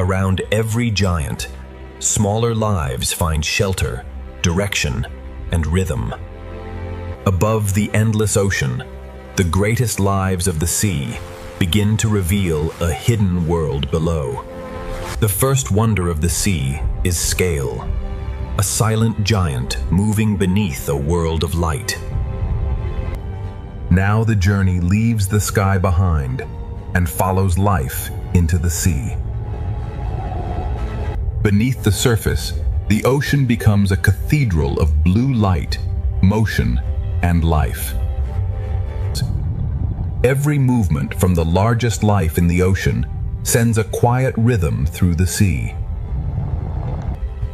Around every giant, smaller lives find shelter, direction, and rhythm. Above the endless ocean, the greatest lives of the sea begin to reveal a hidden world below. The first wonder of the sea is scale, a silent giant moving beneath a world of light. Now the journey leaves the sky behind and follows life into the sea. Beneath the surface, the ocean becomes a cathedral of blue light, motion, and life. Every movement from the largest life in the ocean sends a quiet rhythm through the sea.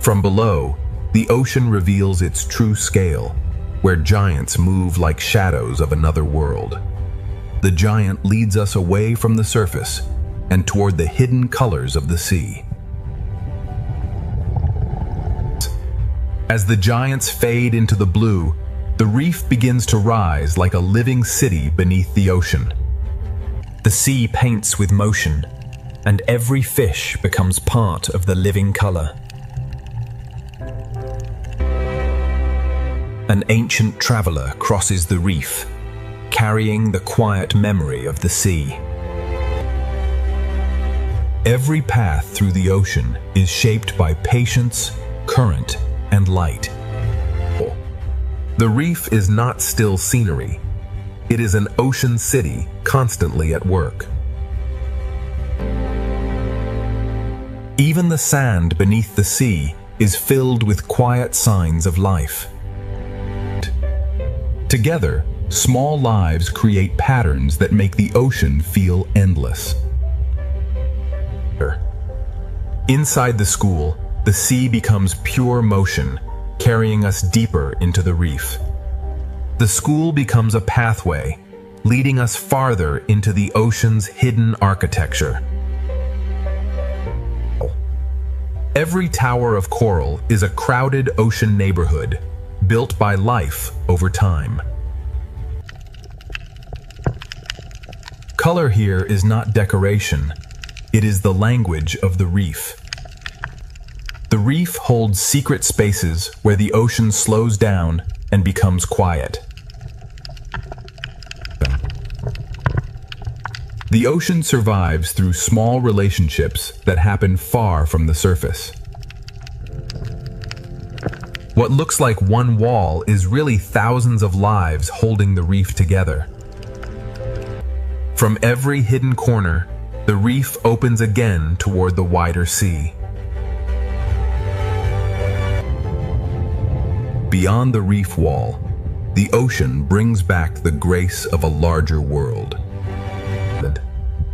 From below, the ocean reveals its true scale, where giants move like shadows of another world. The giant leads us away from the surface and toward the hidden colors of the sea. As the giants fade into the blue, the reef begins to rise like a living city beneath the ocean. The sea paints with motion, and every fish becomes part of the living color. An ancient traveler crosses the reef, carrying the quiet memory of the sea. Every path through the ocean is shaped by patience, current, and light. The reef is not still scenery. It is an ocean city constantly at work. Even the sand beneath the sea is filled with quiet signs of life. Together, small lives create patterns that make the ocean feel endless. Inside the school, the sea becomes pure motion, carrying us deeper into the reef. The school becomes a pathway, leading us farther into the ocean's hidden architecture. Every tower of coral is a crowded ocean neighborhood, built by life over time. Color here is not decoration, it is the language of the reef. The reef holds secret spaces where the ocean slows down and becomes quiet. The ocean survives through small relationships that happen far from the surface. What looks like one wall is really thousands of lives holding the reef together. From every hidden corner, the reef opens again toward the wider sea. Beyond the reef wall, the ocean brings back the grace of a larger world.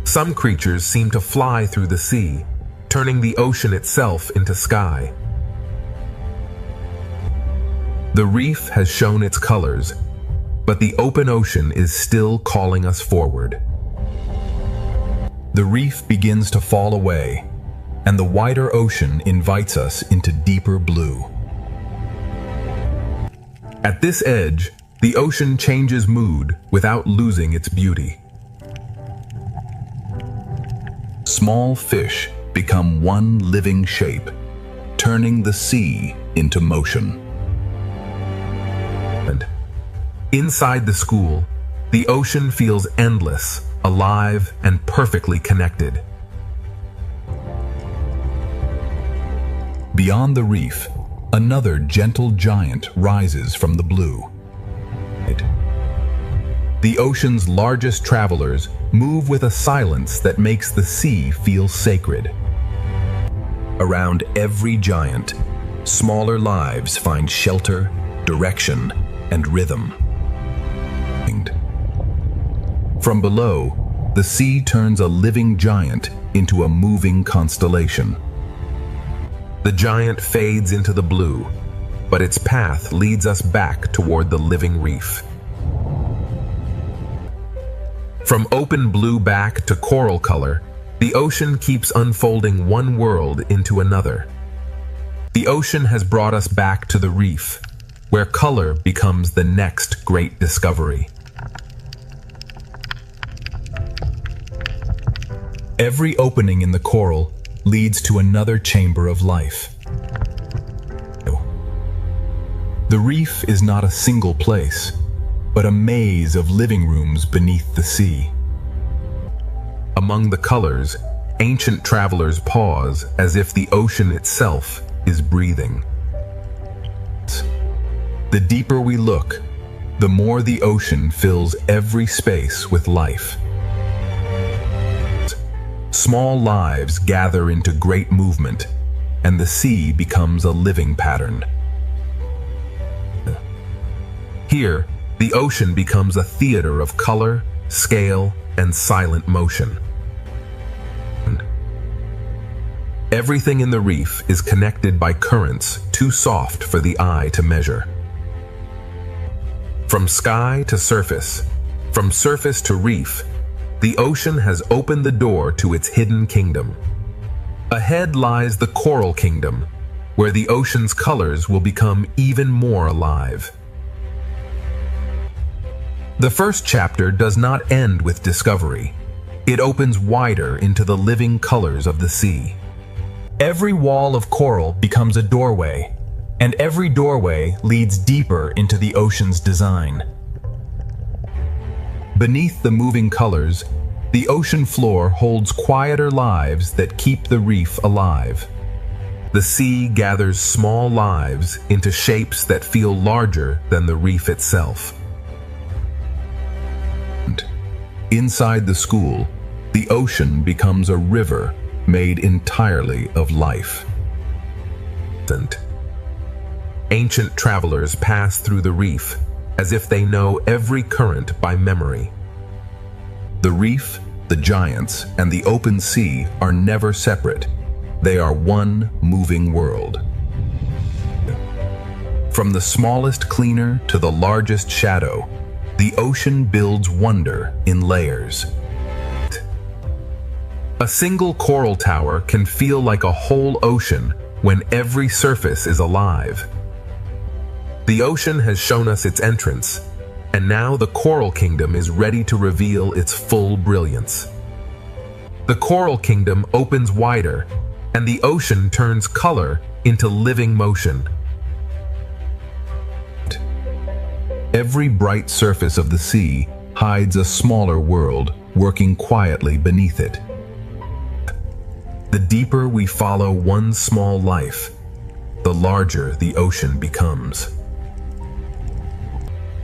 Some creatures seem to fly through the sea, turning the ocean itself into sky. The reef has shown its colors, but the open ocean is still calling us forward. The reef begins to fall away, and the wider ocean invites us into deeper blue. At this edge, the ocean changes mood without losing its beauty. Small fish become one living shape, turning the sea into motion. And inside the school, the ocean feels endless, alive, and perfectly connected. Beyond the reef, another gentle giant rises from the blue. The ocean's largest travelers move with a silence that makes the sea feel sacred. Around every giant, smaller lives find shelter, direction, and rhythm. From below, the sea turns a living giant into a moving constellation. The giant fades into the blue, but its path leads us back toward the living reef. From open blue back to coral color, the ocean keeps unfolding one world into another. The ocean has brought us back to the reef, where color becomes the next great discovery. Every opening in the coral leads to another chamber of life. The reef is not a single place, but a maze of living rooms beneath the sea. Among the colors, ancient travelers pause as if the ocean itself is breathing. The deeper we look, the more the ocean fills every space with life. Small lives gather into great movement, and the sea becomes a living pattern. Here, the ocean becomes a theater of color, scale, and silent motion. Everything in the reef is connected by currents too soft for the eye to measure. From sky to surface, from surface to reef, the ocean has opened the door to its hidden kingdom. Ahead lies the coral kingdom, where the ocean's colors will become even more alive. The first chapter does not end with discovery. It opens wider into the living colors of the sea. Every wall of coral becomes a doorway, and every doorway leads deeper into the ocean's design. Beneath the moving colors, the ocean floor holds quieter lives that keep the reef alive. The sea gathers small lives into shapes that feel larger than the reef itself. Inside the school, the ocean becomes a river made entirely of life. Ancient travelers pass through the reef as if they know every current by memory. The reef, the giants, and the open sea are never separate. They are one moving world. From the smallest cleaner to the largest shadow, the ocean builds wonder in layers. A single coral tower can feel like a whole ocean when every surface is alive. The ocean has shown us its entrance, and now the coral kingdom is ready to reveal its full brilliance. The coral kingdom opens wider, and the ocean turns color into living motion. Every bright surface of the sea hides a smaller world working quietly beneath it. The deeper we follow one small life, the larger the ocean becomes.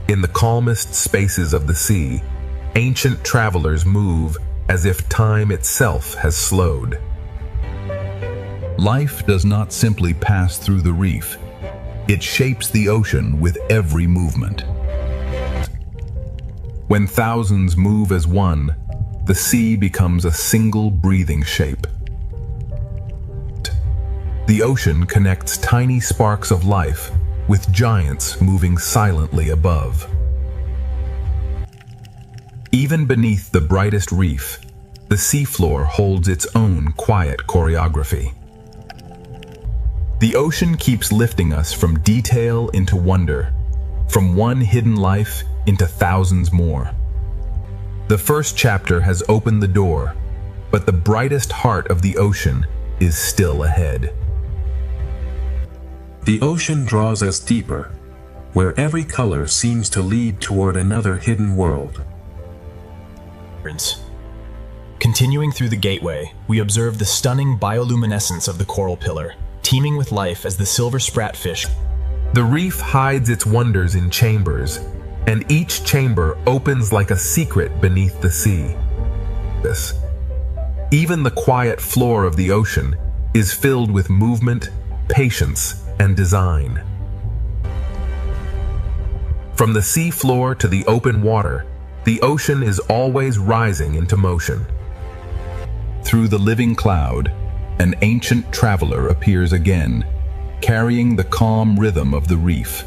In the calmest spaces of the sea, ancient travelers move as if time itself has slowed. Life does not simply pass through the reef. It shapes the ocean with every movement. When thousands move as one, the sea becomes a single breathing shape. The ocean connects tiny sparks of life with giants moving silently above. Even beneath the brightest reef, the seafloor holds its own quiet choreography. The ocean keeps lifting us from detail into wonder, from one hidden life into thousands more. The first chapter has opened the door, but the brightest heart of the ocean is still ahead. The ocean draws us deeper, where every color seems to lead toward another hidden world. Continuing through the gateway, we observe the stunning bioluminescence of the coral pillar, teeming with life as the silver spratfish. The reef hides its wonders in chambers, and each chamber opens like a secret beneath the sea. Even the quiet floor of the ocean is filled with movement, patience, and design. From the sea floor to the open water, the ocean is always rising into motion. Through the living cloud, an ancient traveler appears again, carrying the calm rhythm of the reef.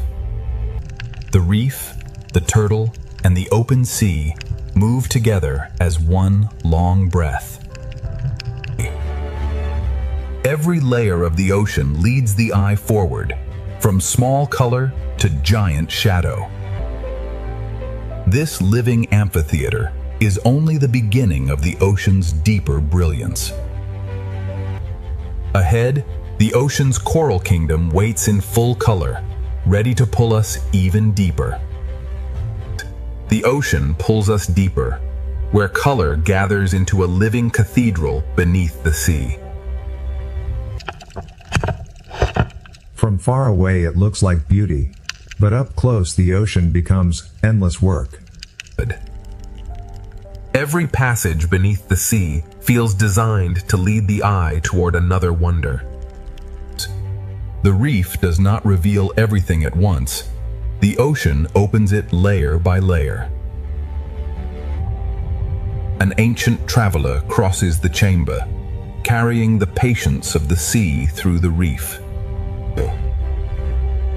The reef, the turtle, and the open sea move together as one long breath. Every layer of the ocean leads the eye forward, from small color to giant shadow. This living amphitheater is only the beginning of the ocean's deeper brilliance. Ahead, the ocean's coral kingdom waits in full color, ready to pull us even deeper. The ocean pulls us deeper, where color gathers into a living cathedral beneath the sea. From far away it looks like beauty, but up close the ocean becomes endless work. Every passage beneath the sea feels designed to lead the eye toward another wonder. The reef does not reveal everything at once. The ocean opens it layer by layer. An ancient traveler crosses the chamber, carrying the patience of the sea through the reef.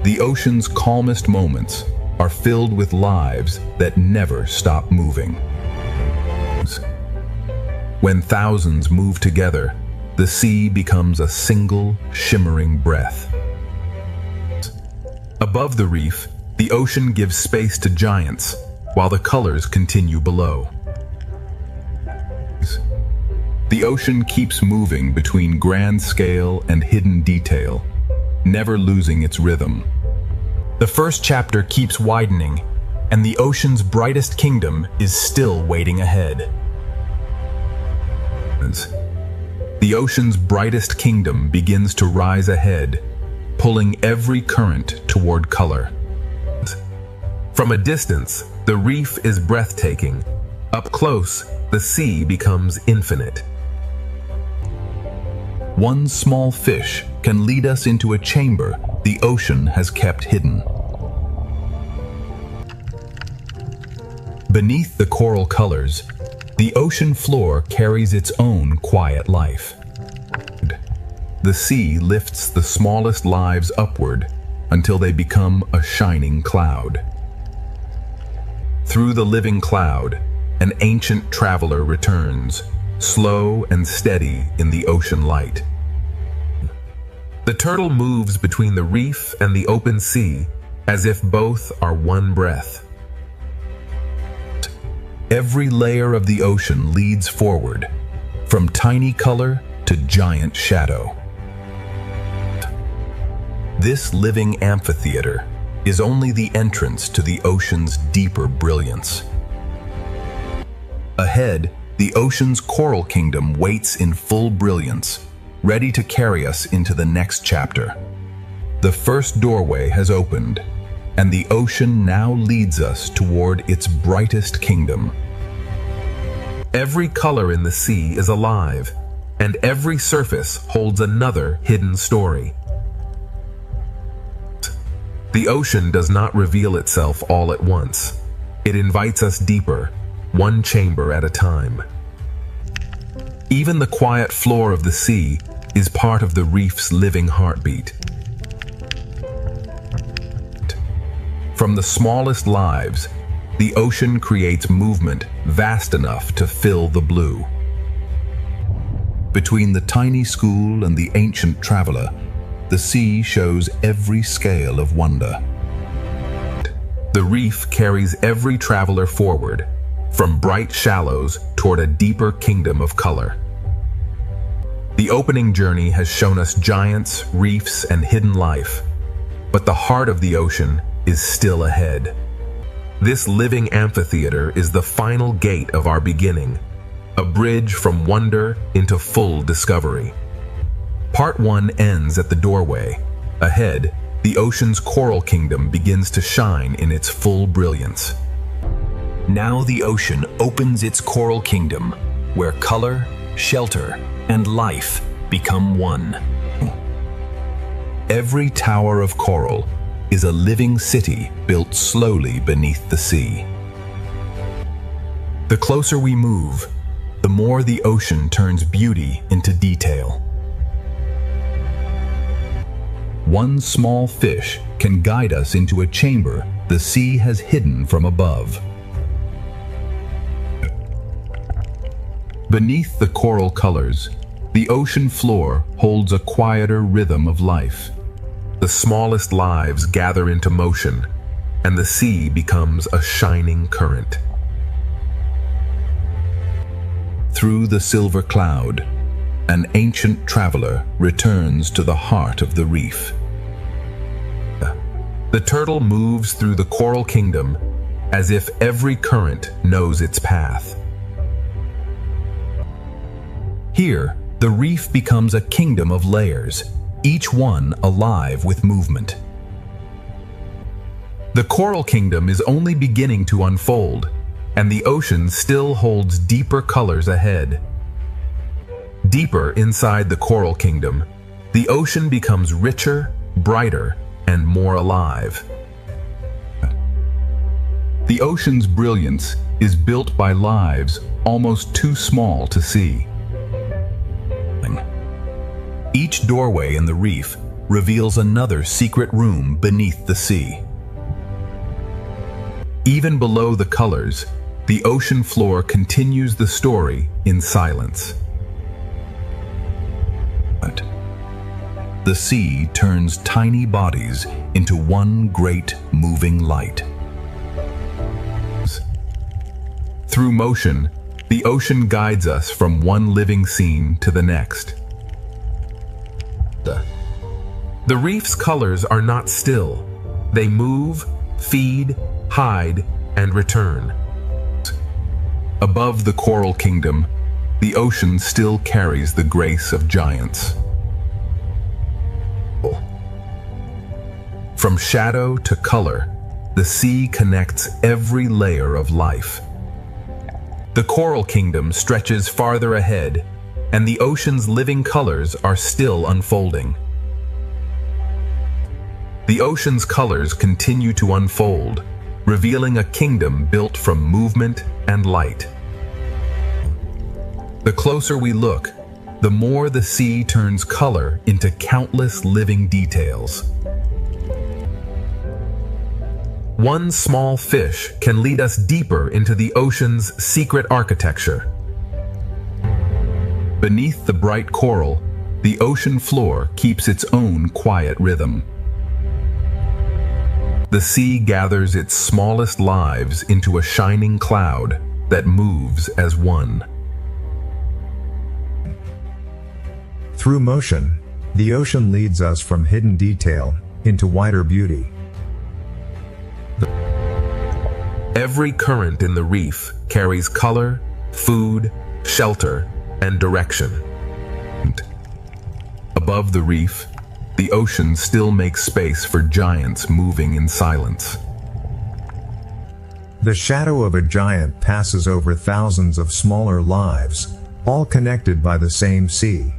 The ocean's calmest moments are filled with lives that never stop moving. When thousands move together, the sea becomes a single, shimmering breath. Above the reef, the ocean gives space to giants, while the colors continue below. The ocean keeps moving between grand scale and hidden detail, never losing its rhythm. The first chapter keeps widening, and the ocean's brightest kingdom is still waiting ahead. The ocean's brightest kingdom begins to rise ahead, pulling every current toward color. From a distance, the reef is breathtaking. Up close, the sea becomes infinite. One small fish can lead us into a chamber the ocean has kept hidden. Beneath the coral colors, the ocean floor carries its own quiet life. The sea lifts the smallest lives upward until they become a shining cloud. Through the living cloud, an ancient traveler returns, slow and steady in the ocean light. The turtle moves between the reef and the open sea as if both are one breath. Every layer of the ocean leads forward, from tiny color to giant shadow. This living amphitheater is only the entrance to the ocean's deeper brilliance. Ahead, the ocean's coral kingdom waits in full brilliance, ready to carry us into the next chapter. The first doorway has opened, and the ocean now leads us toward its brightest kingdom. Every color in the sea is alive, and every surface holds another hidden story. The ocean does not reveal itself all at once. It invites us deeper, one chamber at a time. Even the quiet floor of the sea is part of the reef's living heartbeat. From the smallest lives, the ocean creates movement vast enough to fill the blue. Between the tiny school and the ancient traveler, the sea shows every scale of wonder. The reef carries every traveler forward, from bright shallows toward a deeper kingdom of color. The opening journey has shown us giants, reefs, and hidden life, but the heart of the ocean is still ahead. This living amphitheater is the final gate of our beginning, a bridge from wonder into full discovery. Part 1 ends at the doorway. Ahead, the ocean's coral kingdom begins to shine in its full brilliance. Now the ocean opens its coral kingdom, where color, shelter, and life become one. Every tower of coral is a living city built slowly beneath the sea. The closer we move, the more the ocean turns beauty into detail. One small fish can guide us into a chamber the sea has hidden from above. Beneath the coral colors, the ocean floor holds a quieter rhythm of life. The smallest lives gather into motion, and the sea becomes a shining current. Through the silver cloud, An ancient traveler returns to the heart of the reef. The turtle moves through the coral kingdom as if every current knows its path. Here, the reef becomes a kingdom of layers, each one alive with movement. The coral kingdom is only beginning to unfold, and the ocean still holds deeper colors ahead. Deeper inside the coral kingdom, the ocean becomes richer, brighter, and more alive. The ocean's brilliance is built by lives almost too small to see. Each doorway in the reef reveals another secret room beneath the sea. Even below the colors, the ocean floor continues the story in silence. The sea turns tiny bodies into one great moving light. Through motion, the ocean guides us from one living scene to the next. The reef's colors are not still. They move, feed, hide, and return. Above the coral kingdom, the ocean still carries the grace of giants. From shadow to color, the sea connects every layer of life. The coral kingdom stretches farther ahead, and the ocean's living colors are still unfolding. The ocean's colors continue to unfold, revealing a kingdom built from movement and light. The closer we look, the more the sea turns color into countless living details. One small fish can lead us deeper into the ocean's secret architecture. Beneath the bright coral, the ocean floor keeps its own quiet rhythm. The sea gathers its smallest lives into a shining cloud that moves as one. Through motion, the ocean leads us from hidden detail into wider beauty. Every current in the reef carries color, food, shelter, and direction. Above the reef, the ocean still makes space for giants moving in silence. The shadow of a giant passes over thousands of smaller lives, all connected by the same sea.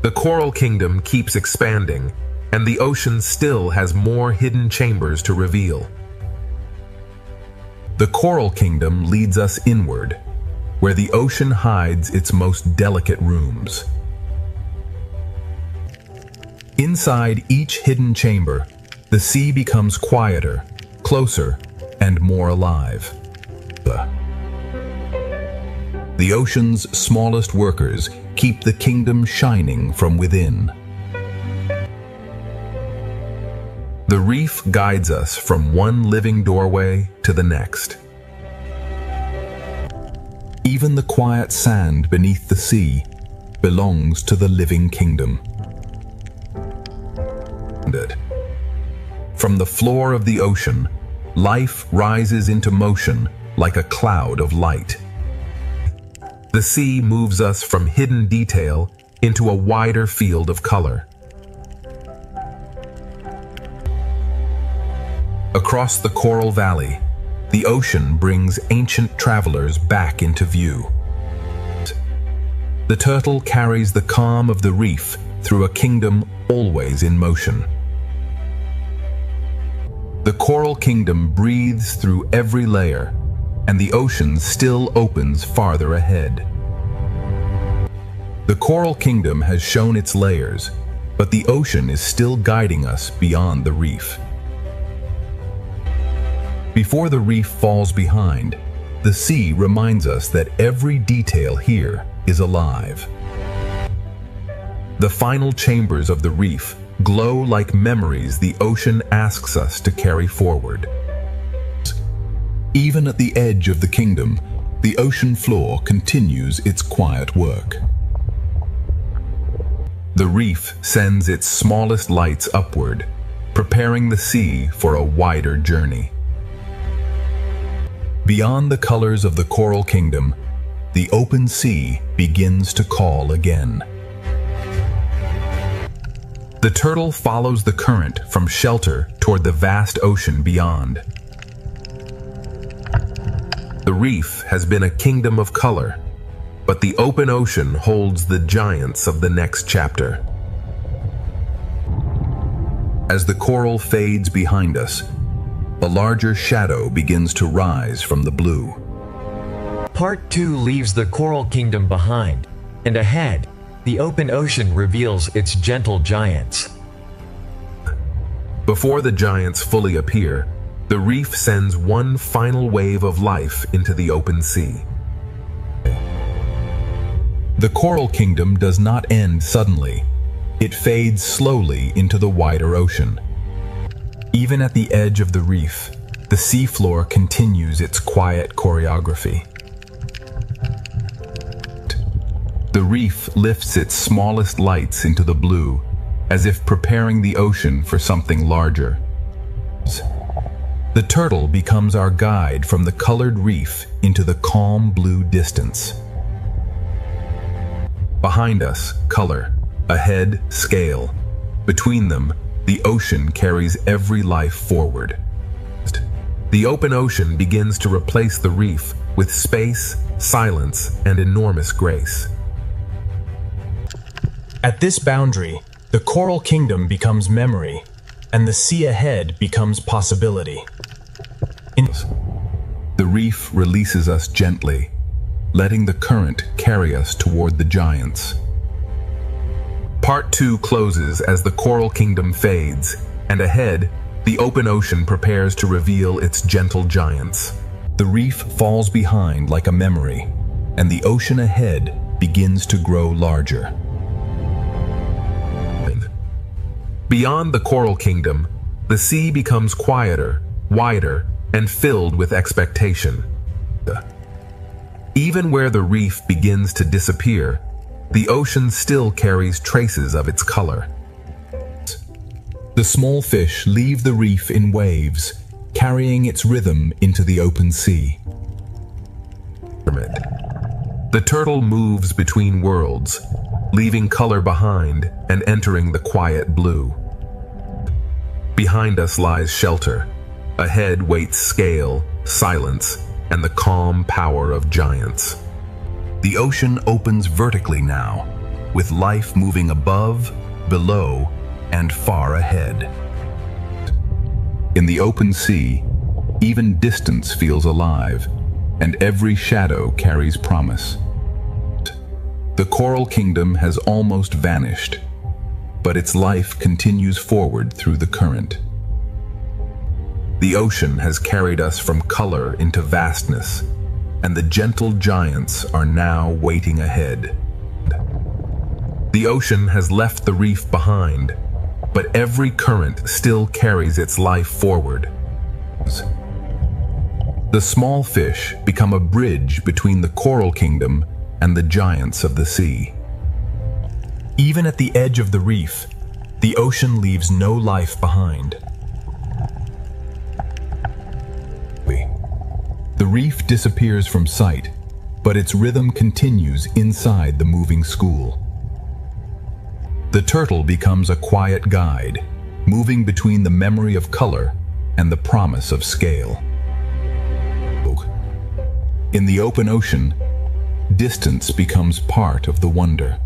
The coral kingdom keeps expanding, and the ocean still has more hidden chambers to reveal. The coral kingdom leads us inward, where the ocean hides its most delicate rooms. Inside each hidden chamber, the sea becomes quieter, closer, and more alive. The ocean's smallest workers keep the kingdom shining from within. The reef guides us from one living doorway to the next. Even the quiet sand beneath the sea belongs to the living kingdom. From the floor of the ocean, life rises into motion like a cloud of light. The sea moves us from hidden detail into a wider field of color. Across the coral valley, the ocean brings ancient travelers back into view. The turtle carries the calm of the reef through a kingdom always in motion. The coral kingdom breathes through every layer, and the ocean still opens farther ahead. The coral kingdom has shown its layers, but the ocean is still guiding us beyond the reef. Before the reef falls behind, the sea reminds us that every detail here is alive. The final chambers of the reef glow like memories the ocean asks us to carry forward. Even at the edge of the kingdom, the ocean floor continues its quiet work. The reef sends its smallest lights upward, preparing the sea for a wider journey. Beyond the colors of the coral kingdom, the open sea begins to call again. The turtle follows the current from shelter toward the vast ocean beyond. The reef has been a kingdom of color, but the open ocean holds the giants of the next chapter. As the coral fades behind us, a larger shadow begins to rise from the blue. Part 2 leaves the coral kingdom behind, and ahead, the open ocean reveals its gentle giants. Before the giants fully appear, the reef sends one final wave of life into the open sea. The coral kingdom does not end suddenly. It fades slowly into the wider ocean. Even at the edge of the reef, the seafloor continues its quiet choreography. The reef lifts its smallest lights into the blue, as if preparing the ocean for something larger. The turtle becomes our guide from the colored reef into the calm blue distance. Behind us, color. Ahead, scale. Between them, the ocean carries every life forward. The open ocean begins to replace the reef with space, silence, and enormous grace. At this boundary, the coral kingdom becomes memory, and the sea ahead becomes possibility. The reef releases us gently, letting the current carry us toward the giants. Part 2 closes as the coral kingdom fades, and ahead, the open ocean prepares to reveal its gentle giants. The reef falls behind like a memory, and the ocean ahead begins to grow larger. Beyond the coral kingdom, the sea becomes quieter, wider, and filled with expectation. Even where the reef begins to disappear, the ocean still carries traces of its color. The small fish leave the reef in waves, carrying its rhythm into the open sea. The turtle moves between worlds, leaving color behind and entering the quiet blue. Behind us lies shelter. Ahead waits scale, silence, and the calm power of giants. The ocean opens vertically now, with life moving above, below, and far ahead. In the open sea, even distance feels alive, and every shadow carries promise. The coral kingdom has almost vanished, but its life continues forward through the current. The ocean has carried us from color into vastness, and the gentle giants are now waiting ahead. The ocean has left the reef behind, but every current still carries its life forward. The small fish become a bridge between the coral kingdom and the giants of the sea. Even at the edge of the reef, the ocean leaves no life behind. The reef disappears from sight, but its rhythm continues inside the moving school. The turtle becomes a quiet guide, moving between the memory of color and the promise of scale. In the open ocean, distance becomes part of the wonder.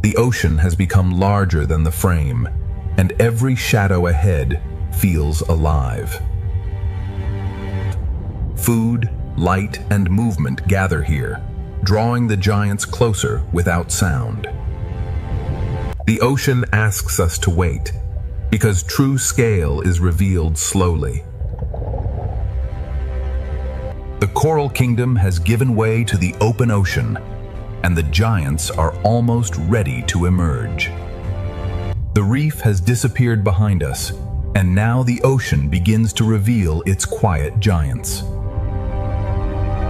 The ocean has become larger than the frame, and every shadow ahead feels alive. Food, light, and movement gather here, drawing the giants closer without sound. The ocean asks us to wait, because true scale is revealed slowly. The coral kingdom has given way to the open ocean, and the giants are almost ready to emerge. The reef has disappeared behind us, and now the ocean begins to reveal its quiet giants.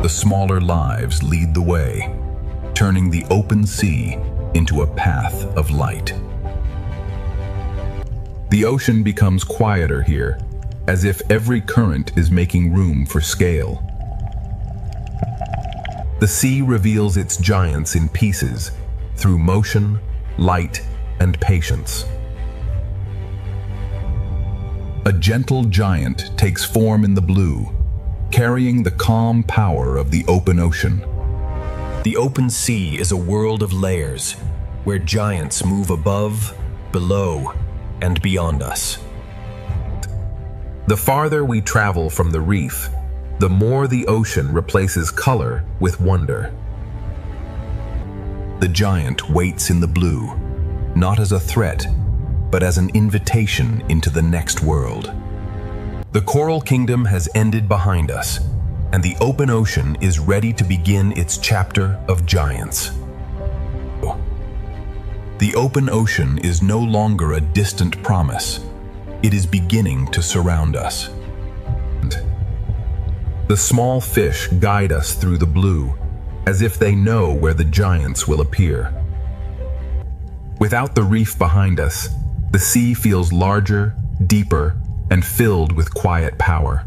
The smaller lives lead the way, turning the open sea into a path of light. The ocean becomes quieter here, as if every current is making room for scale. The sea reveals its giants in pieces through motion, light, and patience. A gentle giant takes form in the blue, carrying the calm power of the open ocean. The open sea is a world of layers, where giants move above, below, and beyond us. The farther we travel from the reef, the more the ocean replaces color with wonder. The giant waits in the blue, not as a threat, but as an invitation into the next world. The coral kingdom has ended behind us, and the open ocean is ready to begin its chapter of giants. The open ocean is no longer a distant promise. It is beginning to surround us. The small fish guide us through the blue, as if they know where the giants will appear. Without the reef behind us, the sea feels larger, deeper, and filled with quiet power.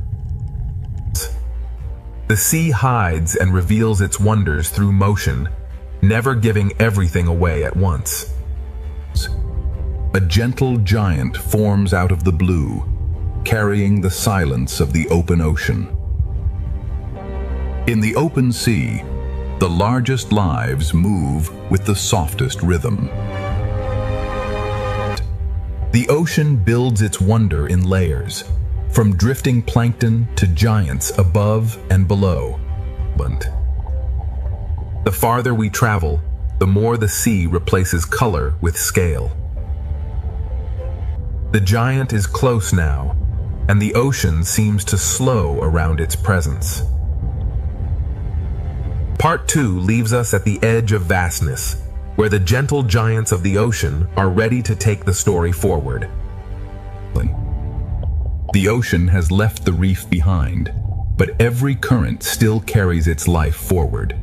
The sea hides and reveals its wonders through motion, never giving everything away at once. A gentle giant forms out of the blue, carrying the silence of the open ocean. In the open sea, the largest lives move with the softest rhythm. The ocean builds its wonder in layers, from drifting plankton to giants above and below. The farther we travel, the more the sea replaces color with scale. The giant is close now, and the ocean seems to slow around its presence. Part 2 leaves us at the edge of vastness, where the gentle giants of the ocean are ready to take the story forward. The ocean has left the reef behind, but every current still carries its life forward.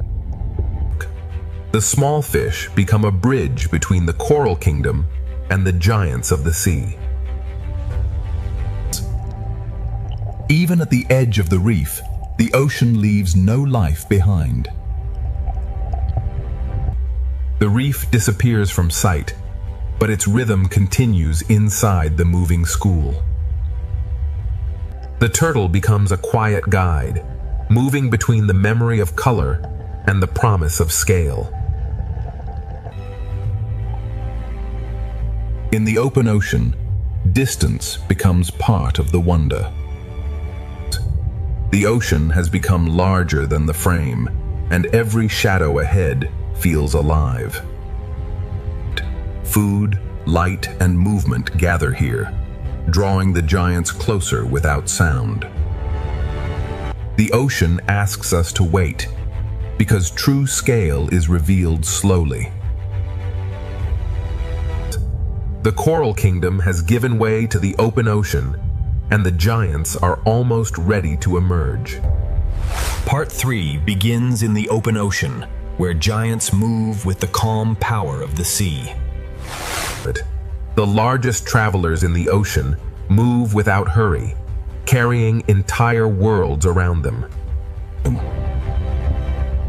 The small fish become a bridge between the coral kingdom and the giants of the sea. Even at the edge of the reef, the ocean leaves no life behind. The reef disappears from sight, but its rhythm continues inside the moving school. The turtle becomes a quiet guide, moving between the memory of color and the promise of scale. In the open ocean, distance becomes part of the wonder. The ocean has become larger than the frame, and every shadow ahead feels alive. Food, light, and movement gather here, drawing the giants closer without sound. The ocean asks us to wait, because true scale is revealed slowly. The coral kingdom has given way to the open ocean, and the giants are almost ready to emerge. Part 3 begins in the open ocean, where giants move with the calm power of the sea. The largest travelers in the ocean move without hurry, carrying entire worlds around them.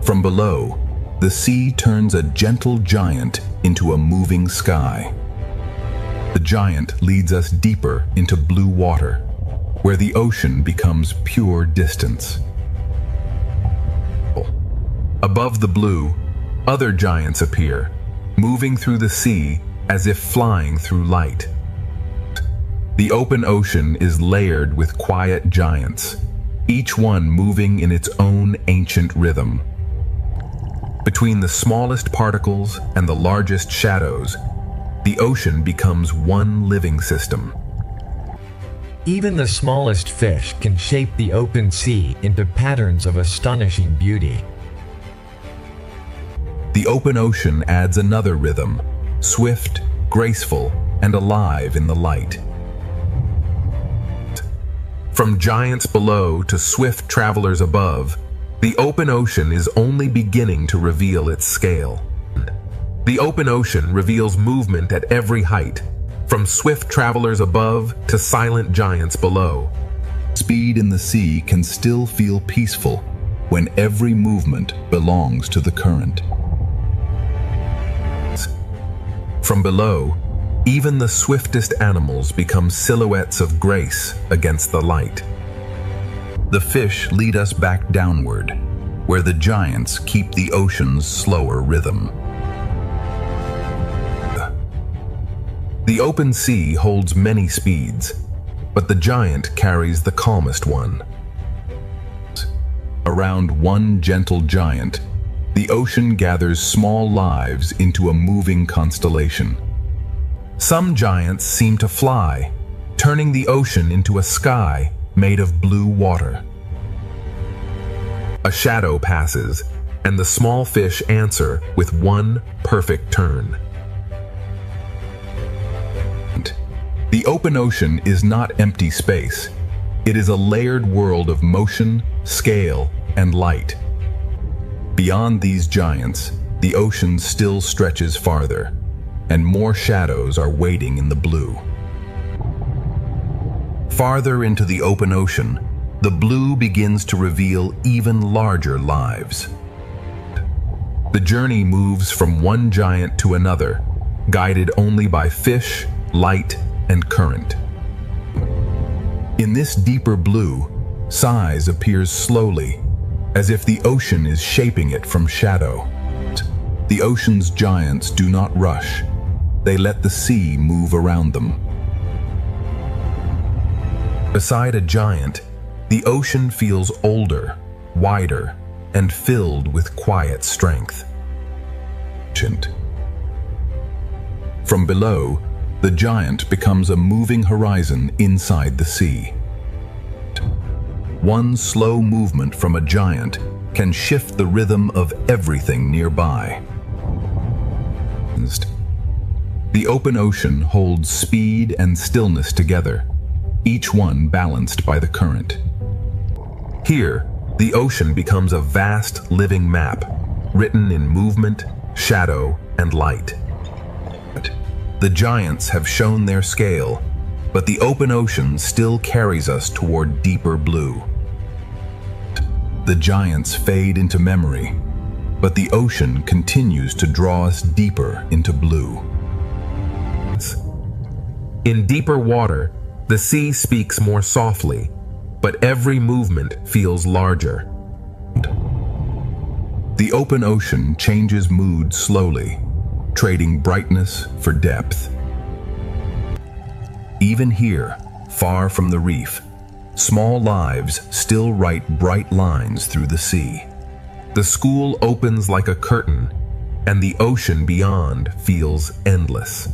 From below, the sea turns a gentle giant into a moving sky. The giant leads us deeper into blue water, where the ocean becomes pure distance. Above the blue, other giants appear, moving through the sea as if flying through light. The open ocean is layered with quiet giants, each one moving in its own ancient rhythm. Between the smallest particles and the largest shadows, the ocean becomes one living system. Even the smallest fish can shape the open sea into patterns of astonishing beauty. The open ocean adds another rhythm, swift, graceful, and alive in the light. From giants below to swift travelers above, The open ocean is only beginning to reveal its scale. The open ocean reveals movement at every height, from swift travelers above to silent giants below. Speed in the sea can still feel peaceful when every movement belongs to the current. From below, even the swiftest animals become silhouettes of grace against the light. The fish lead us back downward, where the giants keep the ocean's slower rhythm. The open sea holds many speeds, but the giant carries the calmest one. Around one gentle giant, the ocean gathers small lives into a moving constellation. Some giants seem to fly, turning the ocean into a sky made of blue water. A shadow passes, and the small fish answer with one perfect turn. The open ocean is not empty space. It is a layered world of motion, scale, and light. Beyond these giants, the ocean still stretches farther, and more shadows are waiting in the blue. Farther into the open ocean, the blue begins to reveal even larger lives. The journey moves from one giant to another, guided only by fish, light, and current. In this deeper blue, size appears slowly, as if the ocean is shaping it from shadow. The ocean's giants do not rush. They let the sea move around them. Beside a giant, the ocean feels older, wider, and filled with quiet strength. From below, the giant becomes a moving horizon inside the sea. One slow movement from a giant can shift the rhythm of everything nearby. The open ocean holds speed and stillness together, each one balanced by the current. Here, the ocean becomes a vast living map, written in movement, shadow, and light. The giants have shown their scale, but the open ocean still carries us toward deeper blue. The giants fade into memory, but the ocean continues to draw us deeper into blue. In deeper water, the sea speaks more softly, but every movement feels larger. The open ocean changes mood slowly, trading brightness for depth. Even here, far from the reef, small lives still write bright lines through the sea. The school opens like a curtain, and the ocean beyond feels endless.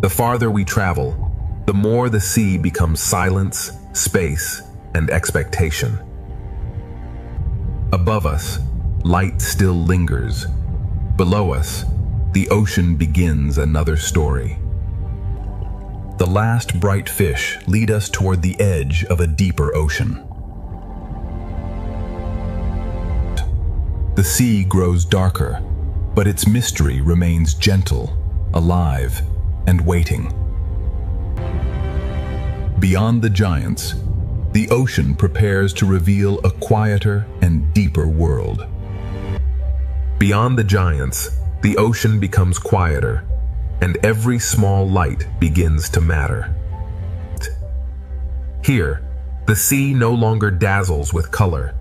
The farther we travel, the more the sea becomes silence, space, and expectation. Above us, light still lingers. Below us, the ocean begins another story. The last bright fish lead us toward the edge of a deeper ocean. The sea grows darker, but its mystery remains gentle, alive, and waiting. Beyond the giants, the ocean prepares to reveal a quieter and deeper world. Beyond the giants, the ocean becomes quieter, and every small light begins to matter. Here, the sea no longer dazzles with color.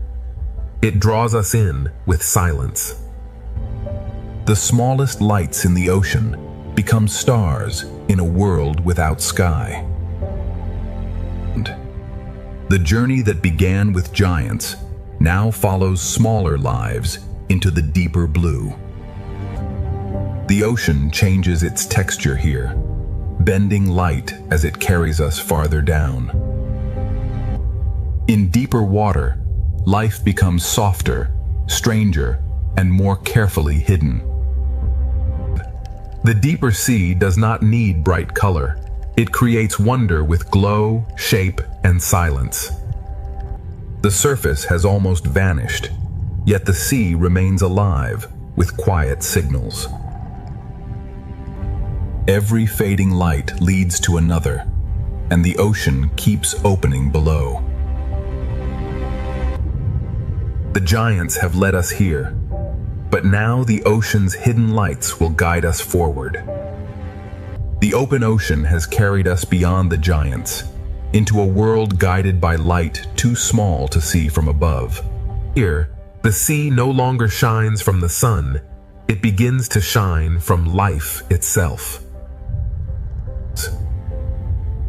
It draws us in with silence. The smallest lights in the ocean become stars in a world without sky. The journey that began with giants now follows smaller lives into the deeper blue. The ocean changes its texture here, bending light as it carries us farther down. In deeper water, life becomes softer, stranger, and more carefully hidden. The deeper sea does not need bright color. It creates wonder with glow, shape, and silence. The surface has almost vanished, yet the sea remains alive with quiet signals. Every fading light leads to another, and the ocean keeps opening below. The giants have led us here, but now the ocean's hidden lights will guide us forward. The open ocean has carried us beyond the giants, into a world guided by light too small to see from above. Here, the sea no longer shines from the sun, it begins to shine from life itself.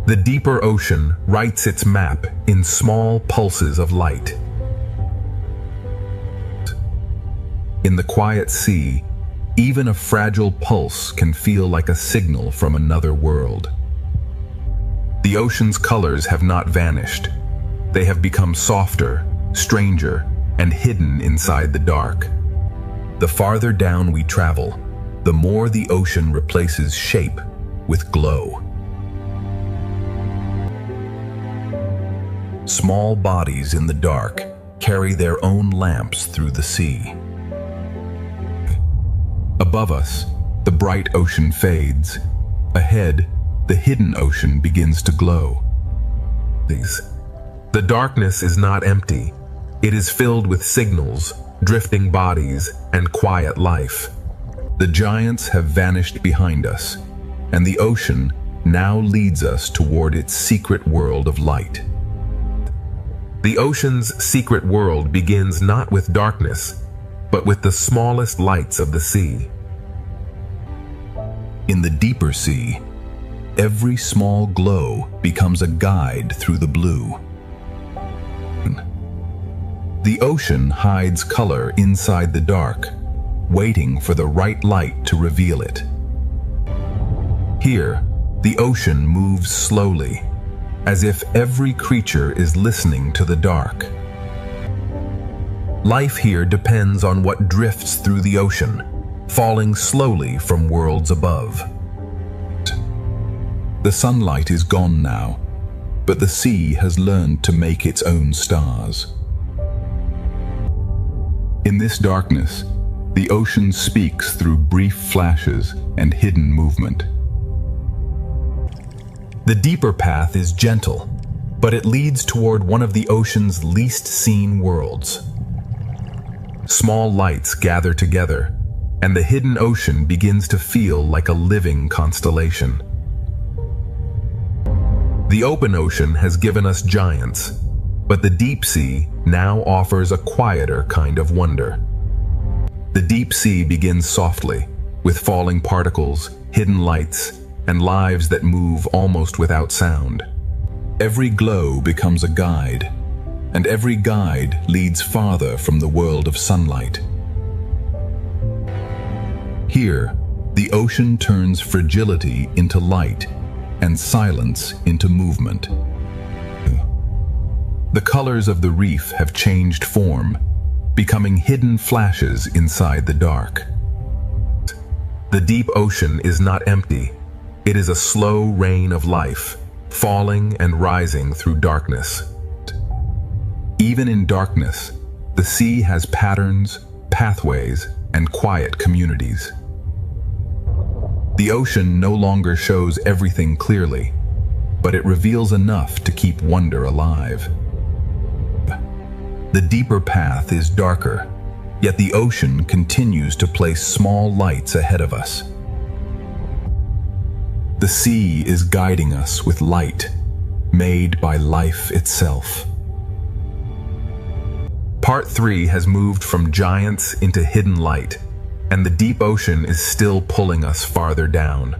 The deeper ocean writes its map in small pulses of light. In the quiet sea, even a fragile pulse can feel like a signal from another world. The ocean's colors have not vanished. They have become softer, stranger, and hidden inside the dark. The farther down we travel, the more the ocean replaces shape with glow. Small bodies in the dark carry their own lamps through the sea. Above us, the bright ocean fades. Ahead, the hidden ocean begins to glow. The darkness is not empty. It is filled with signals, drifting bodies, and quiet life. The giants have vanished behind us, and the ocean now leads us toward its secret world of light. The ocean's secret world begins not with darkness, but with the smallest lights of the sea. In the deeper sea, every small glow becomes a guide through the blue. The ocean hides color inside the dark, waiting for the right light to reveal it. Here, the ocean moves slowly, as if every creature is listening to the dark. Life here depends on what drifts through the ocean, falling slowly from worlds above. The sunlight is gone now, but the sea has learned to make its own stars. In this darkness, the ocean speaks through brief flashes and hidden movement. The deeper path is gentle, but it leads toward one of the ocean's least seen worlds. Small lights gather together, and the hidden ocean begins to feel like a living constellation. The open ocean has given us giants, but the deep sea now offers a quieter kind of wonder. The deep sea begins softly, with falling particles, hidden lights, and lives that move almost without sound. Every glow becomes a guide, and every guide leads farther from the world of sunlight. Here, the ocean turns fragility into light and silence into movement. The colors of the reef have changed form, becoming hidden flashes inside the dark. The deep ocean is not empty. It is a slow rain of life, falling and rising through darkness. Even in darkness, the sea has patterns, pathways, and quiet communities. The ocean no longer shows everything clearly, but it reveals enough to keep wonder alive. The deeper path is darker, yet the ocean continues to place small lights ahead of us. The sea is guiding us with light, made by life itself. Part 3 has moved from giants into hidden light, and the deep ocean is still pulling us farther down.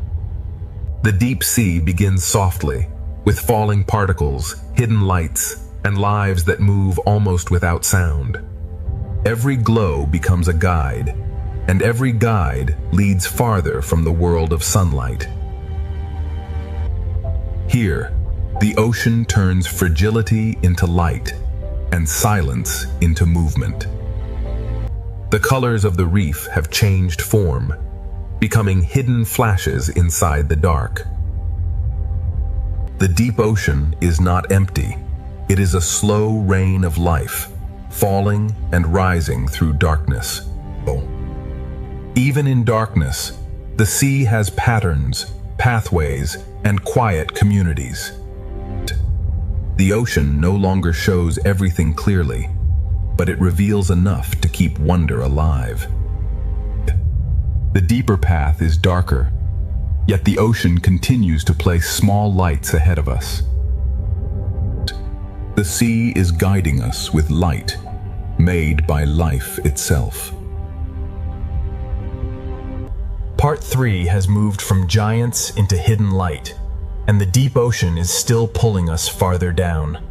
The deep sea begins softly, with falling particles, hidden lights, and lives that move almost without sound. Every glow becomes a guide, and every guide leads farther from the world of sunlight. Here, the ocean turns fragility into light, and silence into movement. The colors of the reef have changed form, becoming hidden flashes inside the dark. The deep ocean is not empty. It is a slow rain of life, falling and rising through darkness. Even in darkness, the sea has patterns, pathways, and quiet communities. The ocean no longer shows everything clearly, but it reveals enough to keep wonder alive. The deeper path is darker, yet the ocean continues to place small lights ahead of us. The sea is guiding us with light, made by life itself. Part 3 has moved from giants into hidden light, and the deep ocean is still pulling us farther down.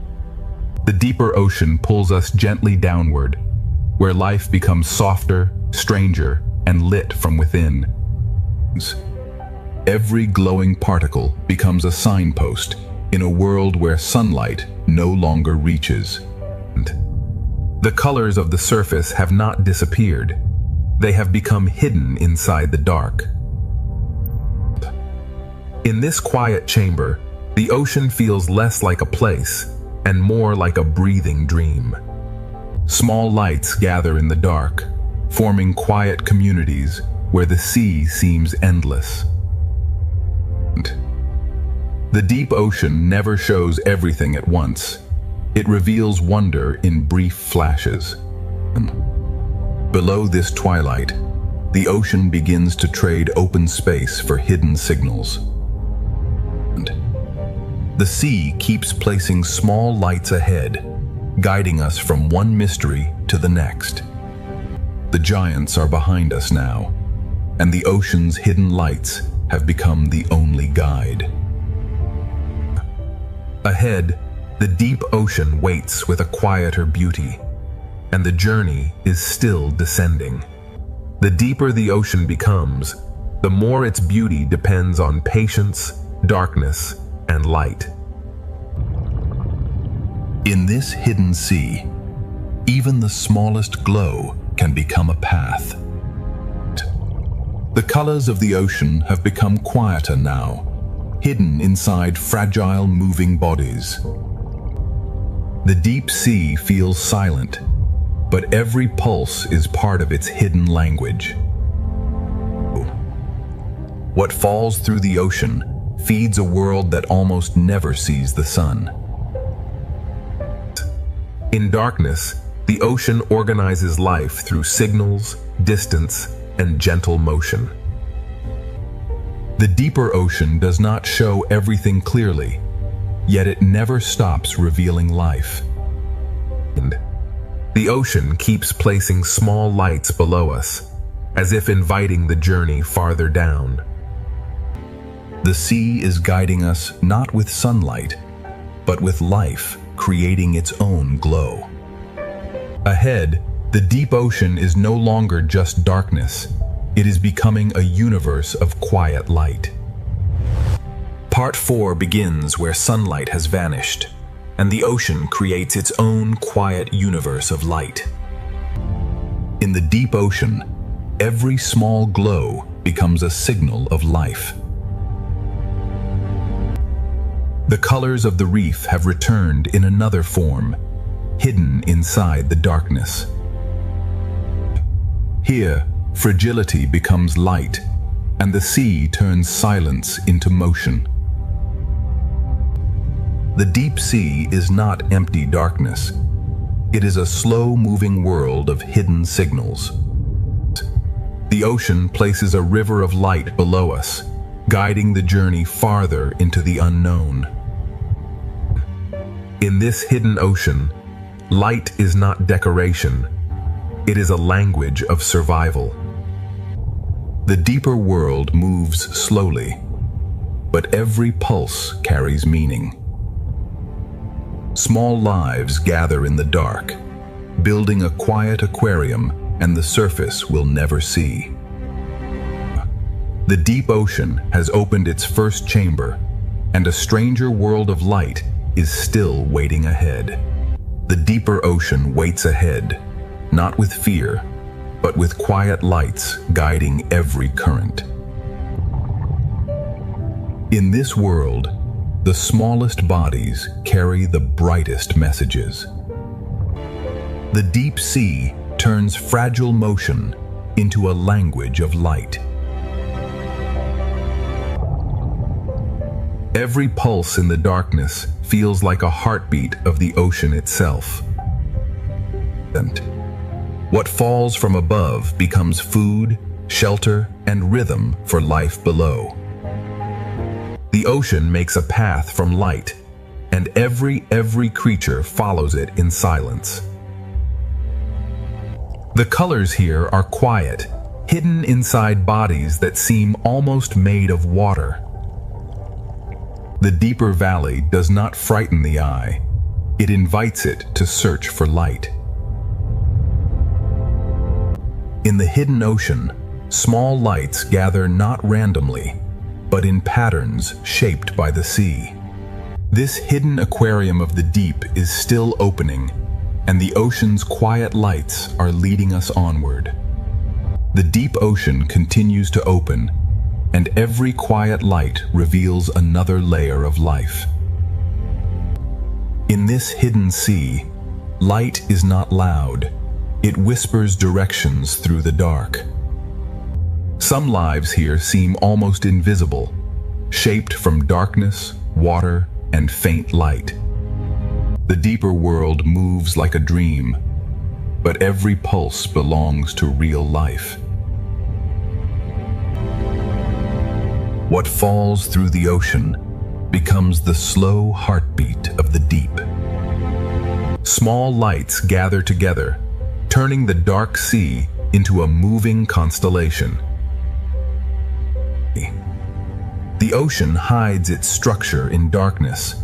The deeper ocean pulls us gently downward, where life becomes softer, stranger, and lit from within. Every glowing particle becomes a signpost in a world where sunlight no longer reaches. The colors of the surface have not disappeared. They have become hidden inside the dark. In this quiet chamber, the ocean feels less like a place and more like a breathing dream. Small lights gather in the dark, forming quiet communities where the sea seems endless. The deep ocean never shows everything at once. It reveals wonder in brief flashes. Below this twilight, the ocean begins to trade open space for hidden signals. The sea keeps placing small lights ahead, guiding us from one mystery to the next. The giants are behind us now, and the ocean's hidden lights have become the only guide. Ahead, the deep ocean waits with a quieter beauty, and the journey is still descending. The deeper the ocean becomes, the more its beauty depends on patience, darkness, and light. In this hidden sea, even the smallest glow can become a path. The colors of the ocean have become quieter now, hidden inside fragile moving bodies. The deep sea feels silent, but every pulse is part of its hidden language. What falls through the ocean feeds a world that almost never sees the sun. In darkness, the ocean organizes life through signals, distance, and gentle motion. The deeper ocean does not show everything clearly, yet it never stops revealing life. The ocean keeps placing small lights below us, as if inviting the journey farther down. The sea is guiding us not with sunlight, but with life creating its own glow. Ahead, the deep ocean is no longer just darkness. It is becoming a universe of quiet light. Part 4 begins where sunlight has vanished, and the ocean creates its own quiet universe of light. In the deep ocean, every small glow becomes a signal of life. The colors of the reef have returned in another form, hidden inside the darkness. Here, fragility becomes light, and the sea turns silence into motion. The deep sea is not empty darkness. It is a slow-moving world of hidden signals. The ocean places a river of light below us, guiding the journey farther into the unknown. In this hidden ocean, light is not decoration. It is a language of survival. The deeper world moves slowly, but every pulse carries meaning. Small lives gather in the dark, building a quiet aquarium and the surface we'll never see. The deep ocean has opened its first chamber, and a stranger world of light is still waiting ahead. The deeper ocean waits ahead, not with fear, but with quiet lights guiding every current. In this world, the smallest bodies carry the brightest messages. The deep sea turns fragile motion into a language of light. Every pulse in the darkness feels like a heartbeat of the ocean itself. And what falls from above becomes food, shelter, and rhythm for life below. The ocean makes a path from light, and every creature follows it in silence. The colors here are quiet, hidden inside bodies that seem almost made of water. The deeper valley does not frighten the eye. It invites it to search for light. In the hidden ocean, small lights gather not randomly, but in patterns shaped by the sea. This hidden aquarium of the deep is still opening, and the ocean's quiet lights are leading us onward. The deep ocean continues to open, and every quiet light reveals another layer of life. In this hidden sea, light is not loud. It whispers directions through the dark. Some lives here seem almost invisible, shaped from darkness, water, and faint light. The deeper world moves like a dream, but every pulse belongs to real life. What falls through the ocean becomes the slow heartbeat of the deep. Small lights gather together, turning the dark sea into a moving constellation. The ocean hides its structure in darkness,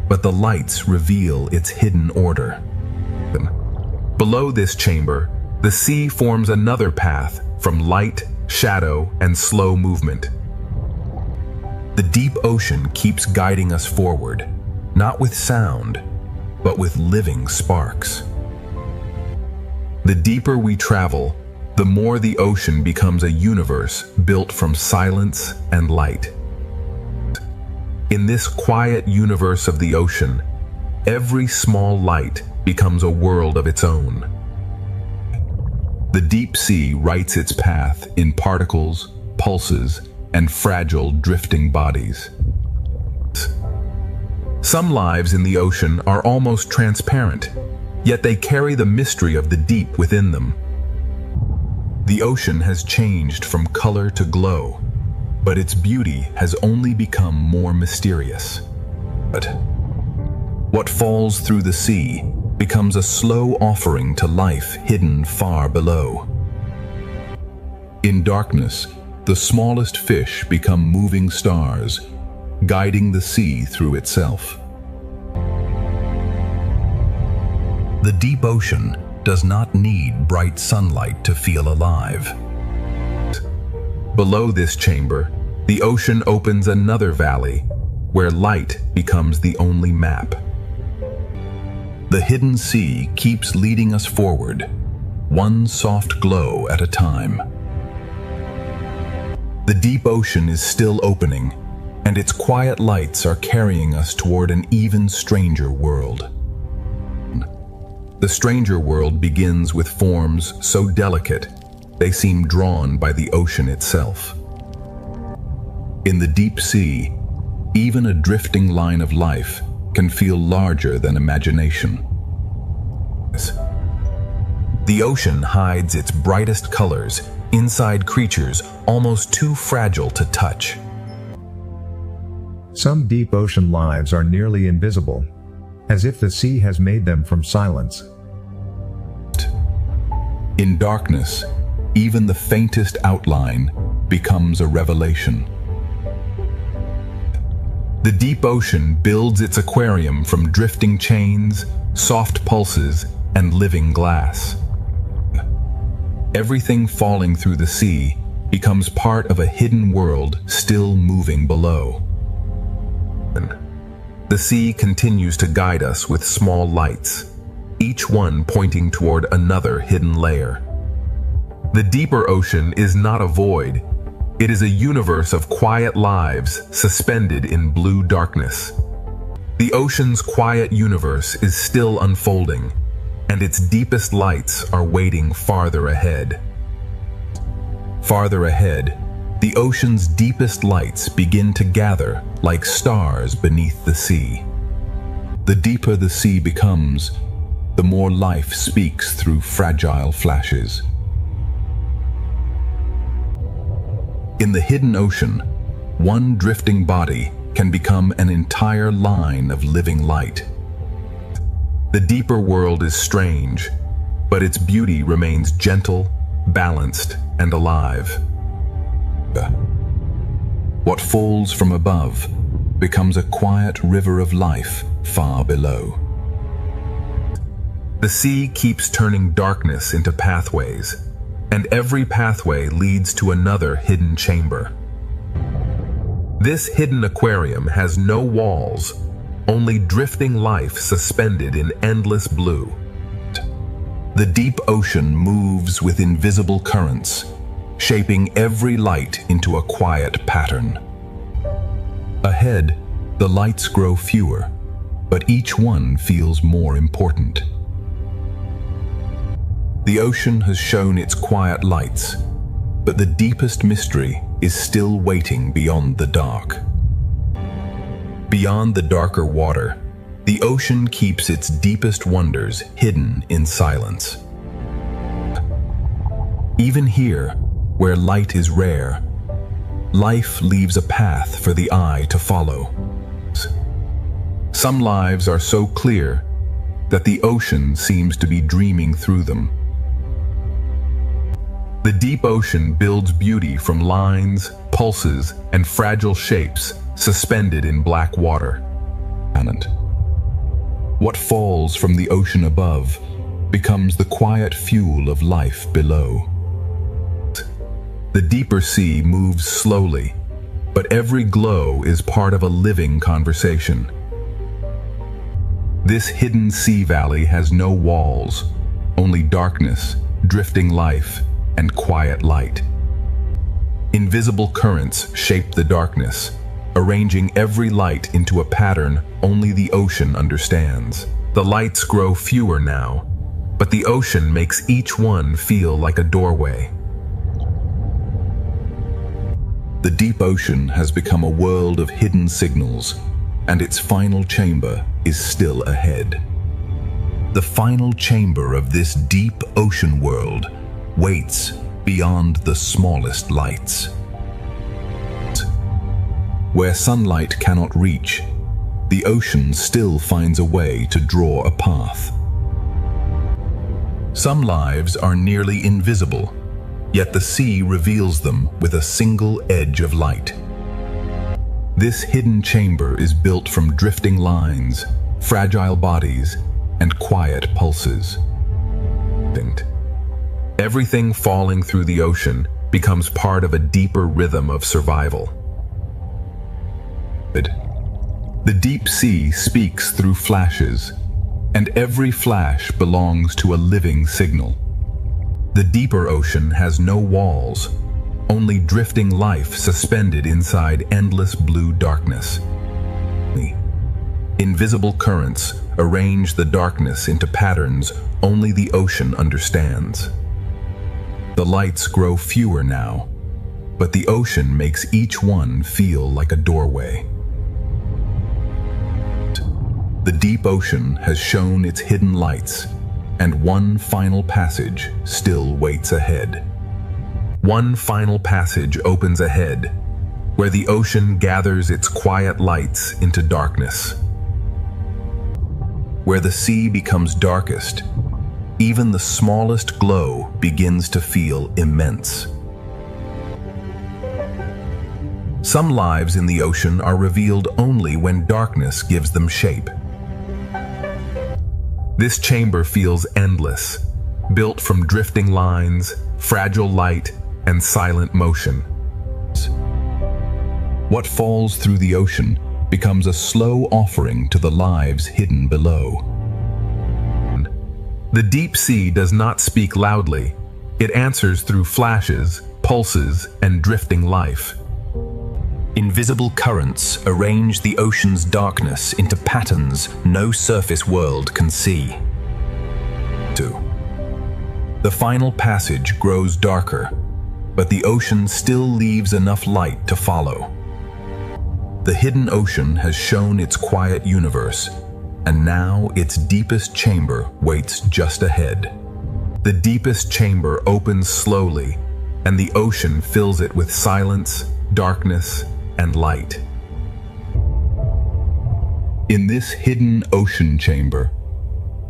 but the lights reveal its hidden order. Below this chamber, the sea forms another path from light, shadow, and slow movement. The deep ocean keeps guiding us forward, not with sound, but with living sparks. The deeper we travel, the more the ocean becomes a universe built from silence and light. In this quiet universe of the ocean, every small light becomes a world of its own. The deep sea writes its path in particles, pulses, and fragile drifting bodies. Some lives in the ocean are almost transparent, yet they carry the mystery of the deep within them. The ocean has changed from color to glow, but its beauty has only become more mysterious. But what falls through the sea becomes a slow offering to life hidden far below. In darkness, the smallest fish become moving stars, guiding the sea through itself. The deep ocean does not need bright sunlight to feel alive. Below this chamber, the ocean opens another valley, where light becomes the only map. The hidden sea keeps leading us forward, one soft glow at a time. The deep ocean is still opening, and its quiet lights are carrying us toward an even stranger world. The stranger world begins with forms so delicate, they seem drawn by the ocean itself. In the deep sea, even a drifting line of life can feel larger than imagination. The ocean hides its brightest colors inside creatures almost too fragile to touch. Some deep ocean lives are nearly invisible, as if the sea has made them from silence. In darkness, even the faintest outline becomes a revelation. The deep ocean builds its aquarium from drifting chains, soft pulses, and living glass. Everything falling through the sea becomes part of a hidden world still moving below. The sea continues to guide us with small lights, each one pointing toward another hidden layer. The deeper ocean is not a void, It is a universe of quiet lives suspended in blue darkness. The ocean's quiet universe is still unfolding, and its deepest lights are waiting farther ahead. Farther ahead, the ocean's deepest lights begin to gather like stars beneath the sea. The deeper the sea becomes, the more life speaks through fragile flashes. In the hidden ocean, one drifting body can become an entire line of living light. The deeper world is strange, but its beauty remains gentle, balanced, and alive. What falls from above becomes a quiet river of life far below. The sea keeps turning darkness into pathways, and every pathway leads to another hidden chamber. This hidden aquarium has no walls, only drifting life suspended in endless blue. The deep ocean moves with invisible currents, shaping every light into a quiet pattern. Ahead, the lights grow fewer, but each one feels more important. The ocean has shown its quiet lights, but the deepest mystery is still waiting beyond the dark. Beyond the darker water, the ocean keeps its deepest wonders hidden in silence. Even here, where light is rare, life leaves a path for the eye to follow. Some lives are so clear that the ocean seems to be dreaming through them. The deep ocean builds beauty from lines, pulses, and fragile shapes suspended in black water. What falls from the ocean above becomes the quiet fuel of life below. The deeper sea moves slowly, but every glow is part of a living conversation. This hidden sea valley has no walls, only darkness, drifting life, and quiet light. Invisible currents shape the darkness, arranging every light into a pattern only the ocean understands. The lights grow fewer now, but the ocean makes each one feel like a doorway. The deep ocean has become a world of hidden signals, and its final chamber is still ahead. The final chamber of this deep ocean world waits beyond the smallest lights. Where sunlight cannot reach, the ocean still finds a way to draw a path. Some lives are nearly invisible, yet the sea reveals them with a single edge of light. This hidden chamber is built from drifting lines, fragile bodies, and quiet pulses. Everything falling through the ocean becomes part of a deeper rhythm of survival. The deep sea speaks through flashes, and every flash belongs to a living signal. The deeper ocean has no walls, only drifting life suspended inside endless blue darkness. Invisible currents arrange the darkness into patterns only the ocean understands. The lights grow fewer now, but the ocean makes each one feel like a doorway. The deep ocean has shown its hidden lights, and one final passage still waits ahead. One final passage opens ahead, where the ocean gathers its quiet lights into darkness. Where the sea becomes darkest, even the smallest glow begins to feel immense. Some lives in the ocean are revealed only when darkness gives them shape. This chamber feels endless, built from drifting lines, fragile light, and silent motion. What falls through the ocean becomes a slow offering to the lives hidden below. The deep sea does not speak loudly. It answers through flashes, pulses, and drifting life. Invisible currents arrange the ocean's darkness into patterns no surface world can see. 2. The final passage grows darker, but the ocean still leaves enough light to follow. The hidden ocean has shown its quiet universe, and now its deepest chamber waits just ahead. The deepest chamber opens slowly, and the ocean fills it with silence, darkness, and light. In this hidden ocean chamber,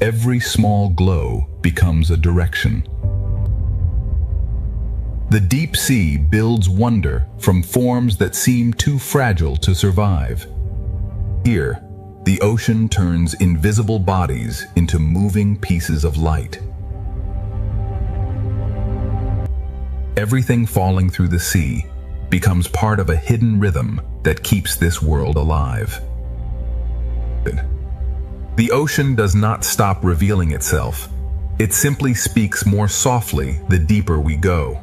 every small glow becomes a direction. The deep sea builds wonder from forms that seem too fragile to survive. Here, the ocean turns invisible bodies into moving pieces of light. Everything falling through the sea becomes part of a hidden rhythm that keeps this world alive. The ocean does not stop revealing itself. It simply speaks more softly the deeper we go.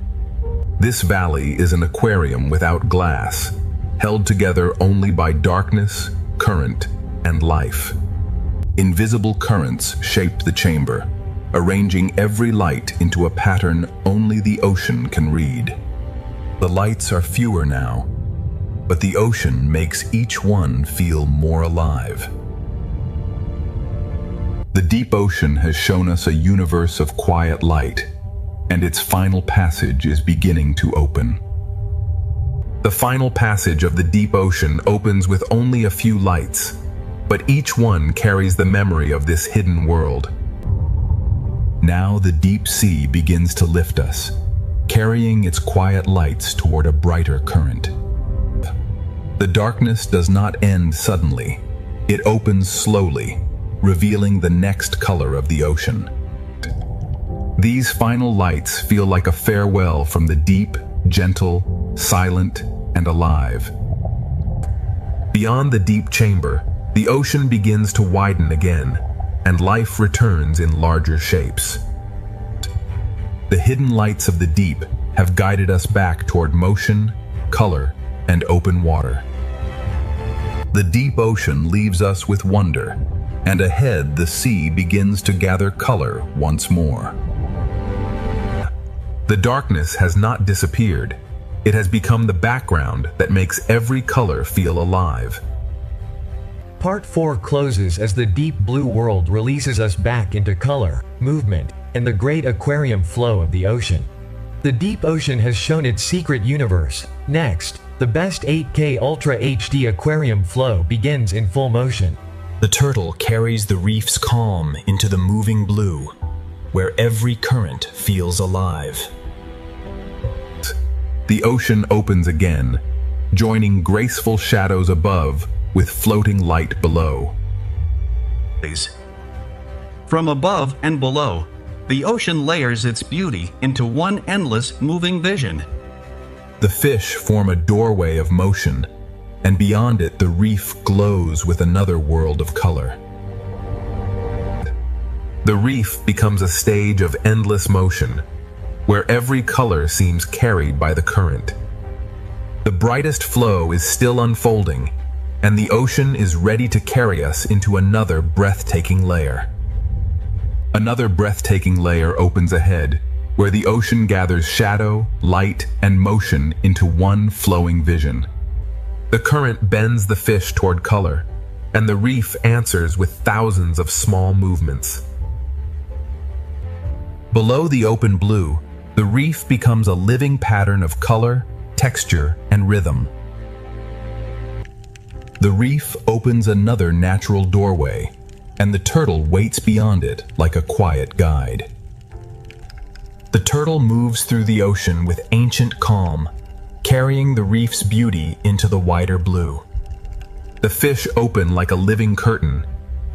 This valley is an aquarium without glass, held together only by darkness, current, and life. Invisible currents shape the chamber, arranging every light into a pattern only the ocean can read. The lights are fewer now, but the ocean makes each one feel more alive. The deep ocean has shown us a universe of quiet light, and its final passage is beginning to open. The final passage of the deep ocean opens with only a few lights, but each one carries the memory of this hidden world. Now the deep sea begins to lift us, carrying its quiet lights toward a brighter current. The darkness does not end suddenly. It opens slowly, revealing the next color of the ocean. These final lights feel like a farewell from the deep, gentle, silent, and alive. Beyond the deep chamber, the ocean begins to widen again, and life returns in larger shapes. The hidden lights of the deep have guided us back toward motion, color, and open water. The deep ocean leaves us with wonder, and ahead the sea begins to gather color once more. The darkness has not disappeared. It has become the background that makes every color feel alive. Part 4 closes as the deep blue world releases us back into color, movement, and the great aquarium flow of the ocean. The deep ocean has shown its secret universe. Next, the best 8K Ultra HD aquarium flow begins in full motion. The turtle carries the reef's calm into the moving blue, where every current feels alive. The ocean opens again, joining graceful shadows above with floating light below. From above and below, the ocean layers its beauty into one endless moving vision. The fish form a doorway of motion, and beyond it the reef glows with another world of color. The reef becomes a stage of endless motion, where every color seems carried by the current. The brightest flow is still unfolding, and the ocean is ready to carry us into another breathtaking layer. Another breathtaking layer opens ahead, where the ocean gathers shadow, light, and motion into one flowing vision. The current bends the fish toward color, and the reef answers with thousands of small movements. Below the open blue, the reef becomes a living pattern of color, texture, and rhythm. The reef opens another natural doorway, and the turtle waits beyond it like a quiet guide. The turtle moves through the ocean with ancient calm, carrying the reef's beauty into the wider blue. The fish open like a living curtain,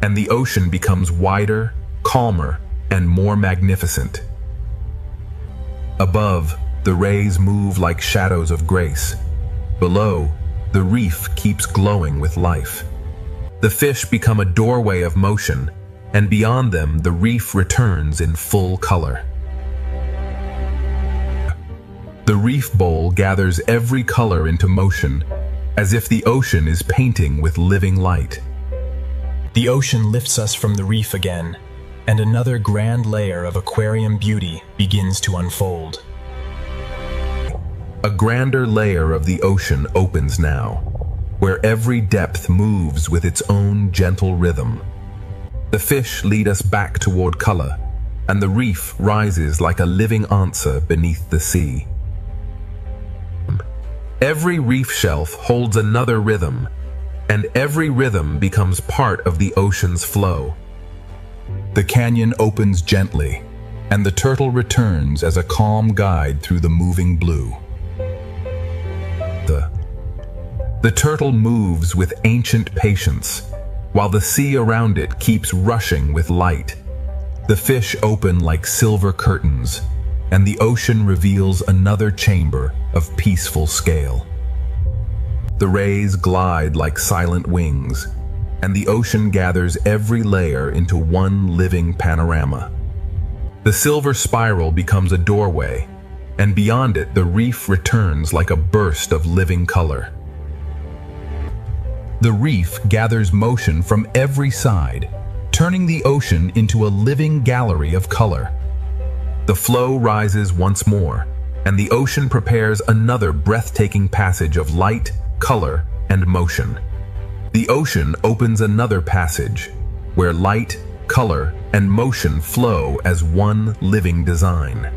and the ocean becomes wider, calmer, and more magnificent. Above, the rays move like shadows of grace. Below, the reef keeps glowing with life. The fish become a doorway of motion, and beyond them the reef returns in full color. The reef bowl gathers every color into motion, as if the ocean is painting with living light. The ocean lifts us from the reef again, and another grand layer of aquarium beauty begins to unfold. A grander layer of the ocean opens now, where every depth moves with its own gentle rhythm. The fish lead us back toward color, and the reef rises like a living answer beneath the sea. Every reef shelf holds another rhythm, and every rhythm becomes part of the ocean's flow. The canyon opens gently, and the turtle returns as a calm guide through the moving blue. The turtle moves with ancient patience, while the sea around it keeps rushing with light. The fish open like silver curtains, and the ocean reveals another chamber of peaceful scale. The rays glide like silent wings, and the ocean gathers every layer into one living panorama. The silver spiral becomes a doorway, and beyond it the reef returns like a burst of living color. The reef gathers motion from every side, turning the ocean into a living gallery of color. The flow rises once more, and the ocean prepares another breathtaking passage of light, color, and motion. The ocean opens another passage, where light, color, and motion flow as one living design.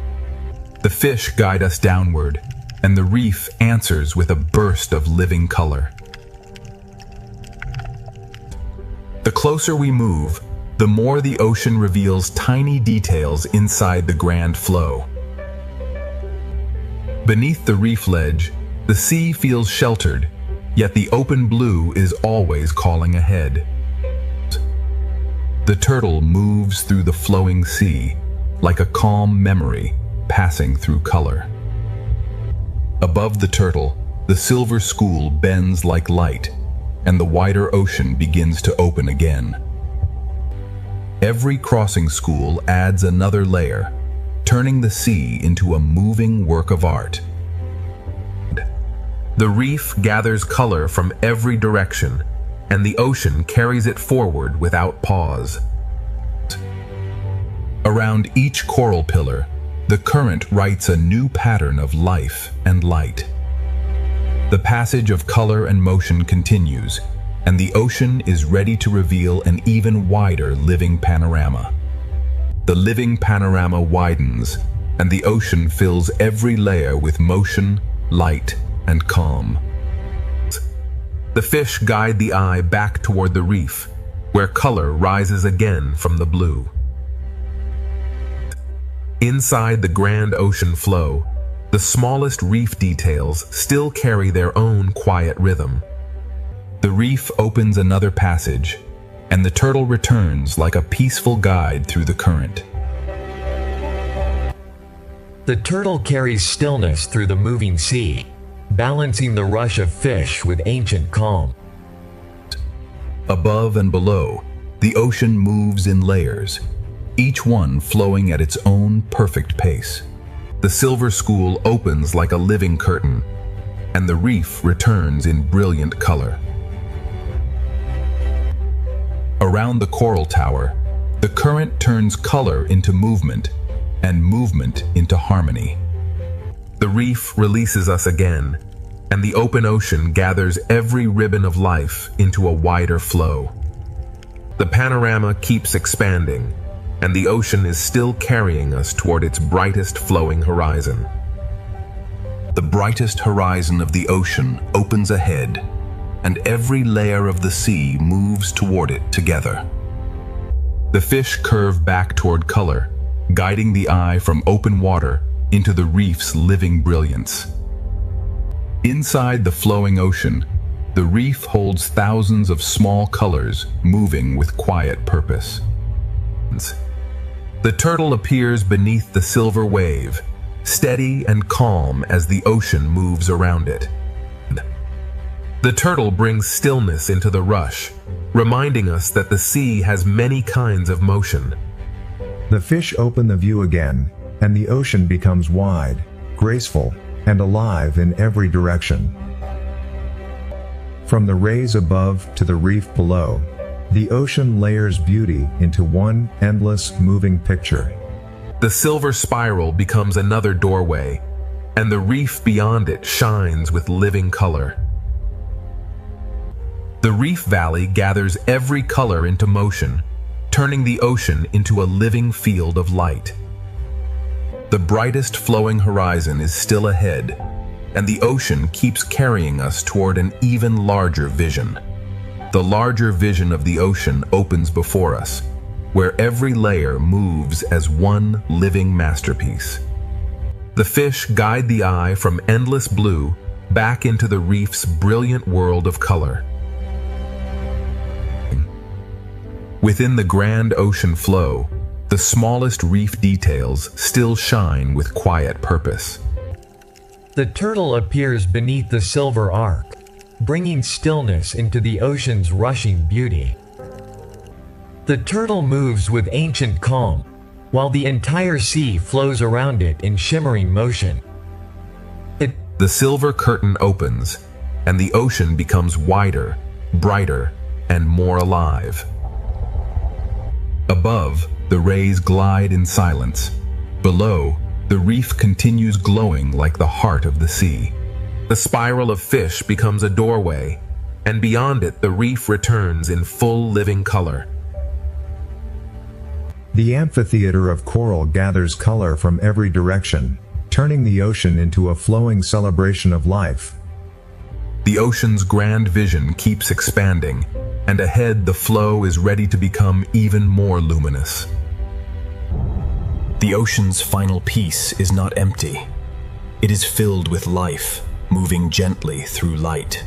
The fish guide us downward, and the reef answers with a burst of living color. The closer we move, the more the ocean reveals tiny details inside the grand flow. Beneath the reef ledge, the sea feels sheltered, yet the open blue is always calling ahead. The turtle moves through the flowing sea, like a calm memory passing through color. Above the turtle, the silver school bends like light, and the wider ocean begins to open again. Every crossing school adds another layer, turning the sea into a moving work of art. The reef gathers color from every direction, and the ocean carries it forward without pause. Around each coral pillar, the current writes a new pattern of life and light. The passage of color and motion continues, and the ocean is ready to reveal an even wider living panorama. The living panorama widens, and the ocean fills every layer with motion, light, and calm. The fish guide the eye back toward the reef, where color rises again from the blue. Inside the grand ocean flow, the smallest reef details still carry their own quiet rhythm. The reef opens another passage, and the turtle returns like a peaceful guide through the current. The turtle carries stillness through the moving sea, balancing the rush of fish with ancient calm. Above and below, the ocean moves in layers, each one flowing at its own perfect pace. The silver school opens like a living curtain, and the reef returns in brilliant color. Around the coral tower, the current turns color into movement, and movement into harmony. The reef releases us again, and the open ocean gathers every ribbon of life into a wider flow. The panorama keeps expanding, and the ocean is still carrying us toward its brightest flowing horizon. The brightest horizon of the ocean opens ahead, and every layer of the sea moves toward it together. The fish curve back toward color, guiding the eye from open water into the reef's living brilliance. Inside the flowing ocean, the reef holds thousands of small colors moving with quiet purpose. The turtle appears beneath the silver wave, steady and calm as the ocean moves around it. The turtle brings stillness into the rush, reminding us that the sea has many kinds of motion. The fish open the view again, and the ocean becomes wide, graceful, and alive in every direction. From the rays above to the reef below, the ocean layers beauty into one endless moving picture. The silver spiral becomes another doorway, and the reef beyond it shines with living color. The reef valley gathers every color into motion, turning the ocean into a living field of light. The brightest flowing horizon is still ahead, and the ocean keeps carrying us toward an even larger vision. The larger vision of the ocean opens before us, where every layer moves as one living masterpiece. The fish guide the eye from endless blue back into the reef's brilliant world of color. Within the grand ocean flow, the smallest reef details still shine with quiet purpose. The turtle appears beneath the silver arc, bringing stillness into the ocean's rushing beauty. The turtle moves with ancient calm, while the entire sea flows around it in shimmering motion. The silver curtain opens, and the ocean becomes wider, brighter, and more alive. Above, the rays glide in silence. Below, the reef continues glowing like the heart of the sea. The spiral of fish becomes a doorway, and beyond it the reef returns in full living color. The amphitheater of coral gathers color from every direction, turning the ocean into a flowing celebration of life. The ocean's grand vision keeps expanding, and ahead the flow is ready to become even more luminous. The ocean's final piece is not empty. It is filled with life, moving gently through light.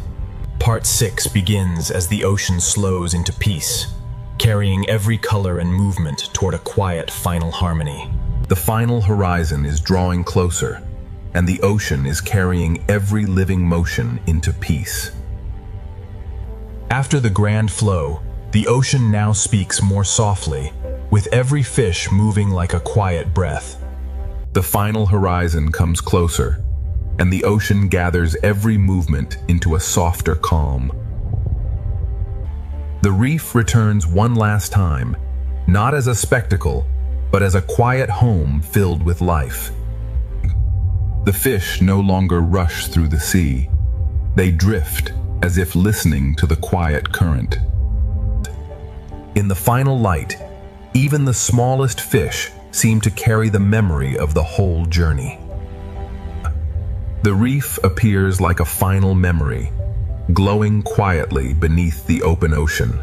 Part 6 begins as the ocean slows into peace, carrying every color and movement toward a quiet final harmony. The final horizon is drawing closer, and the ocean is carrying every living motion into peace. After the grand flow, the ocean now speaks more softly, with every fish moving like a quiet breath. The final horizon comes closer, and the ocean gathers every movement into a softer calm. The reef returns one last time, not as a spectacle, but as a quiet home filled with life. The fish no longer rush through the sea. They drift as if listening to the quiet current. In the final light, even the smallest fish seem to carry the memory of the whole journey. The reef appears like a final memory, glowing quietly beneath the open ocean.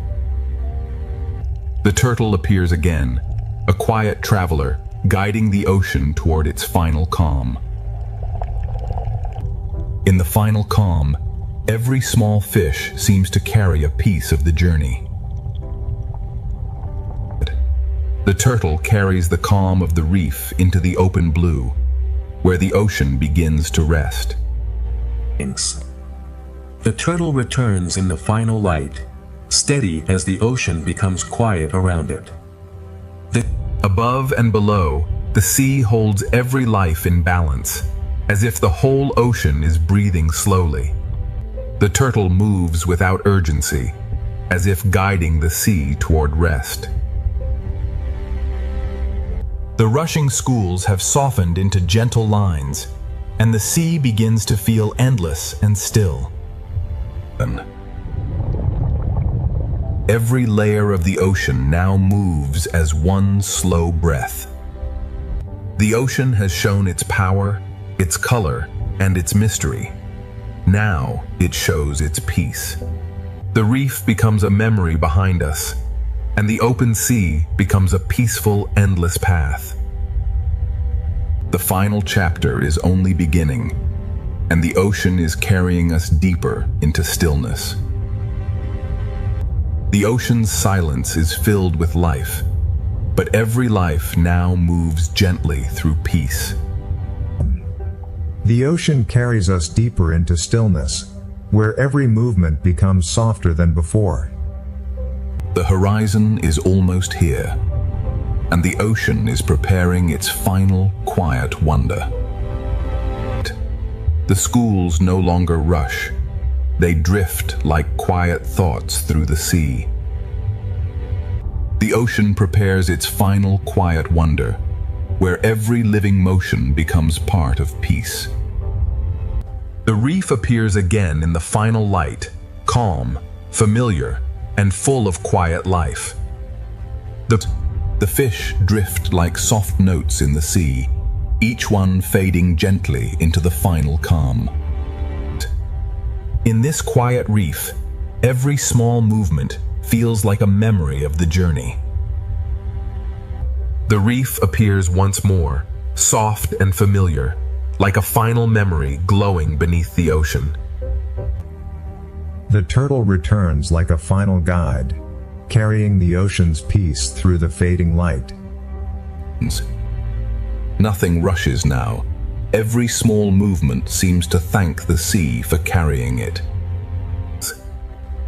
The turtle appears again, a quiet traveler, guiding the ocean toward its final calm. In the final calm, every small fish seems to carry a piece of the journey. The turtle carries the calm of the reef into the open blue, where the ocean begins to rest. The turtle returns in the final light, steady as the ocean becomes quiet around it. Above and below, the sea holds every life in balance, as if the whole ocean is breathing slowly. The turtle moves without urgency, as if guiding the sea toward rest. The rushing schools have softened into gentle lines, and the sea begins to feel endless and still. Every layer of the ocean now moves as one slow breath. The ocean has shown its power, its color, and its mystery. Now it shows its peace. The reef becomes a memory behind us, and the open sea becomes a peaceful, endless path. The final chapter is only beginning, and the ocean is carrying us deeper into stillness. The ocean's silence is filled with life, but every life now moves gently through peace. The ocean carries us deeper into stillness, where every movement becomes softer than before. The horizon is almost here, and the ocean is preparing its final quiet wonder. The schools no longer rush. They drift like quiet thoughts through the sea. The ocean prepares its final quiet wonder, where every living motion becomes part of peace. The reef appears again in the final light, calm, familiar, and full of quiet life. The fish drift like soft notes in the sea, each one fading gently into the final calm. In this quiet reef, every small movement feels like a memory of the journey. The reef appears once more, soft and familiar, like a final memory glowing beneath the ocean. The turtle returns like a final guide, carrying the ocean's peace through the fading light. Nothing rushes now. Every small movement seems to thank the sea for carrying it.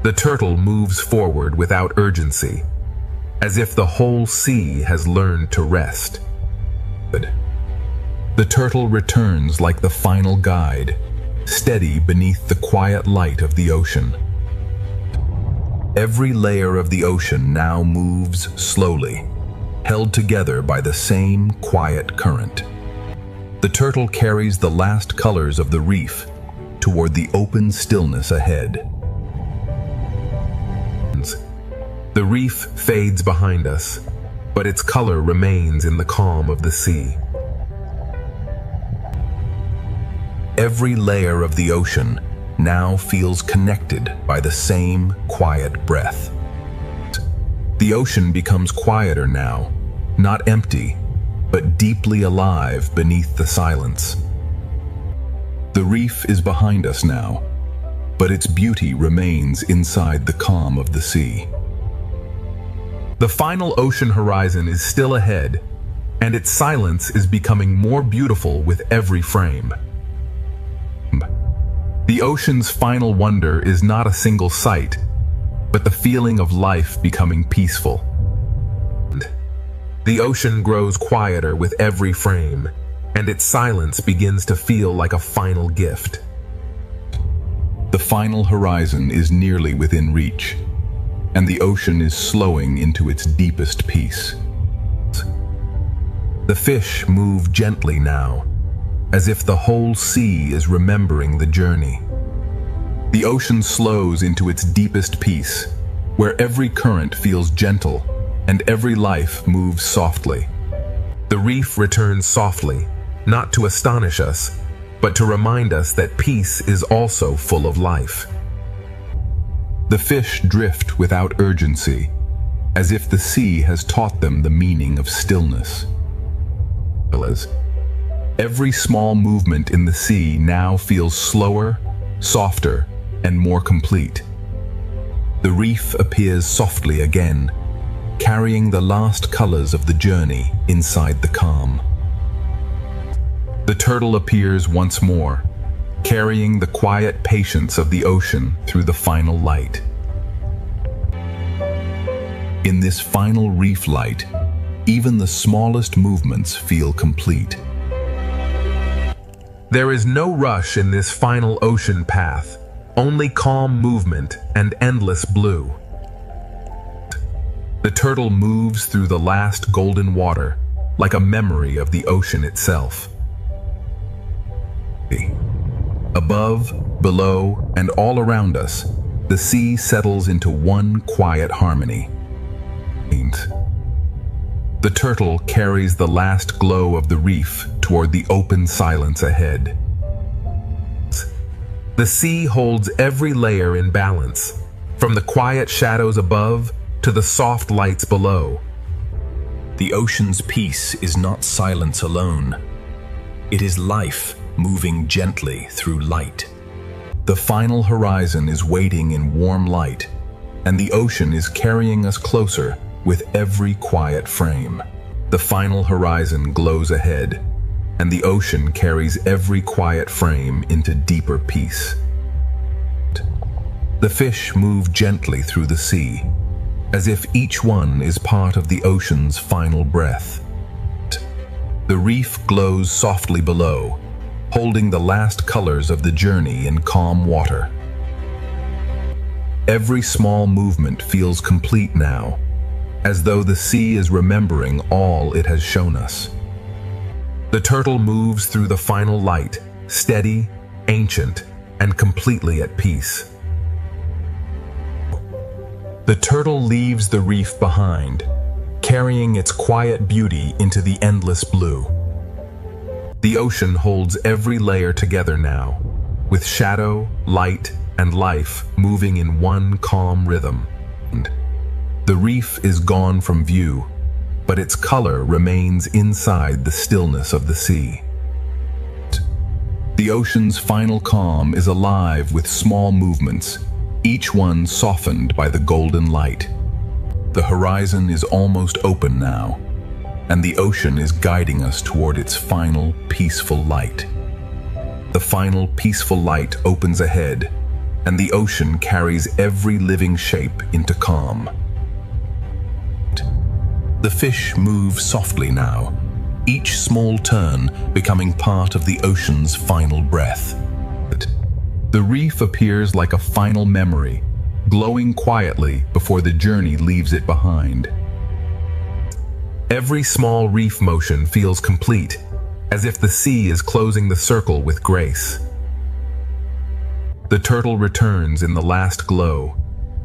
The turtle moves forward without urgency, as if the whole sea has learned to rest. The turtle returns like the final guide, steady beneath the quiet light of the ocean. Every layer of the ocean now moves slowly, held together by the same quiet current. The turtle carries the last colors of the reef toward the open stillness ahead. The reef fades behind us, but its color remains in the calm of the sea. Every layer of the ocean now feels connected by the same quiet breath. The ocean becomes quieter now, not empty, but deeply alive beneath the silence. The reef is behind us now, but its beauty remains inside the calm of the sea. The final ocean horizon is still ahead, and its silence is becoming more beautiful with every frame. The ocean's final wonder is not a single sight, but the feeling of life becoming peaceful. The ocean grows quieter with every frame, and its silence begins to feel like a final gift. The final horizon is nearly within reach, and the ocean is slowing into its deepest peace. The fish move gently now, as if the whole sea is remembering the journey. The ocean slows into its deepest peace, where every current feels gentle and every life moves softly. The reef returns softly, not to astonish us, but to remind us that peace is also full of life. The fish drift without urgency, as if the sea has taught them the meaning of stillness. Every small movement in the sea now feels slower, softer, and more complete. The reef appears softly again, carrying the last colors of the journey inside the calm. The turtle appears once more, carrying the quiet patience of the ocean through the final light. In this final reef light, even the smallest movements feel complete. There is no rush in this final ocean path, only calm movement and endless blue. The turtle moves through the last golden water, like a memory of the ocean itself. Above, below, and all around us, the sea settles into one quiet harmony. The turtle carries the last glow of the reef toward the open silence ahead. The sea holds every layer in balance, from the quiet shadows above to the soft lights below. The ocean's peace is not silence alone. It is life moving gently through light. The final horizon is waiting in warm light, and the ocean is carrying us closer with every quiet frame. The final horizon glows ahead, and the ocean carries every quiet frame into deeper peace. The fish move gently through the sea, as if each one is part of the ocean's final breath. The reef glows softly below, holding the last colors of the journey in calm water. Every small movement feels complete now, as though the sea is remembering all it has shown us. The turtle moves through the final light, steady, ancient, and completely at peace. The turtle leaves the reef behind, carrying its quiet beauty into the endless blue. The ocean holds every layer together now, with shadow, light, and life moving in one calm rhythm. The reef is gone from view, but its color remains inside the stillness of the sea. The ocean's final calm is alive with small movements, each one softened by the golden light. The horizon is almost open now, and the ocean is guiding us toward its final peaceful light. The final peaceful light opens ahead, and the ocean carries every living shape into calm. The fish move softly now, each small turn becoming part of the ocean's final breath. The reef appears like a final memory, glowing quietly before the journey leaves it behind. Every small reef motion feels complete, as if the sea is closing the circle with grace. The turtle returns in the last glow,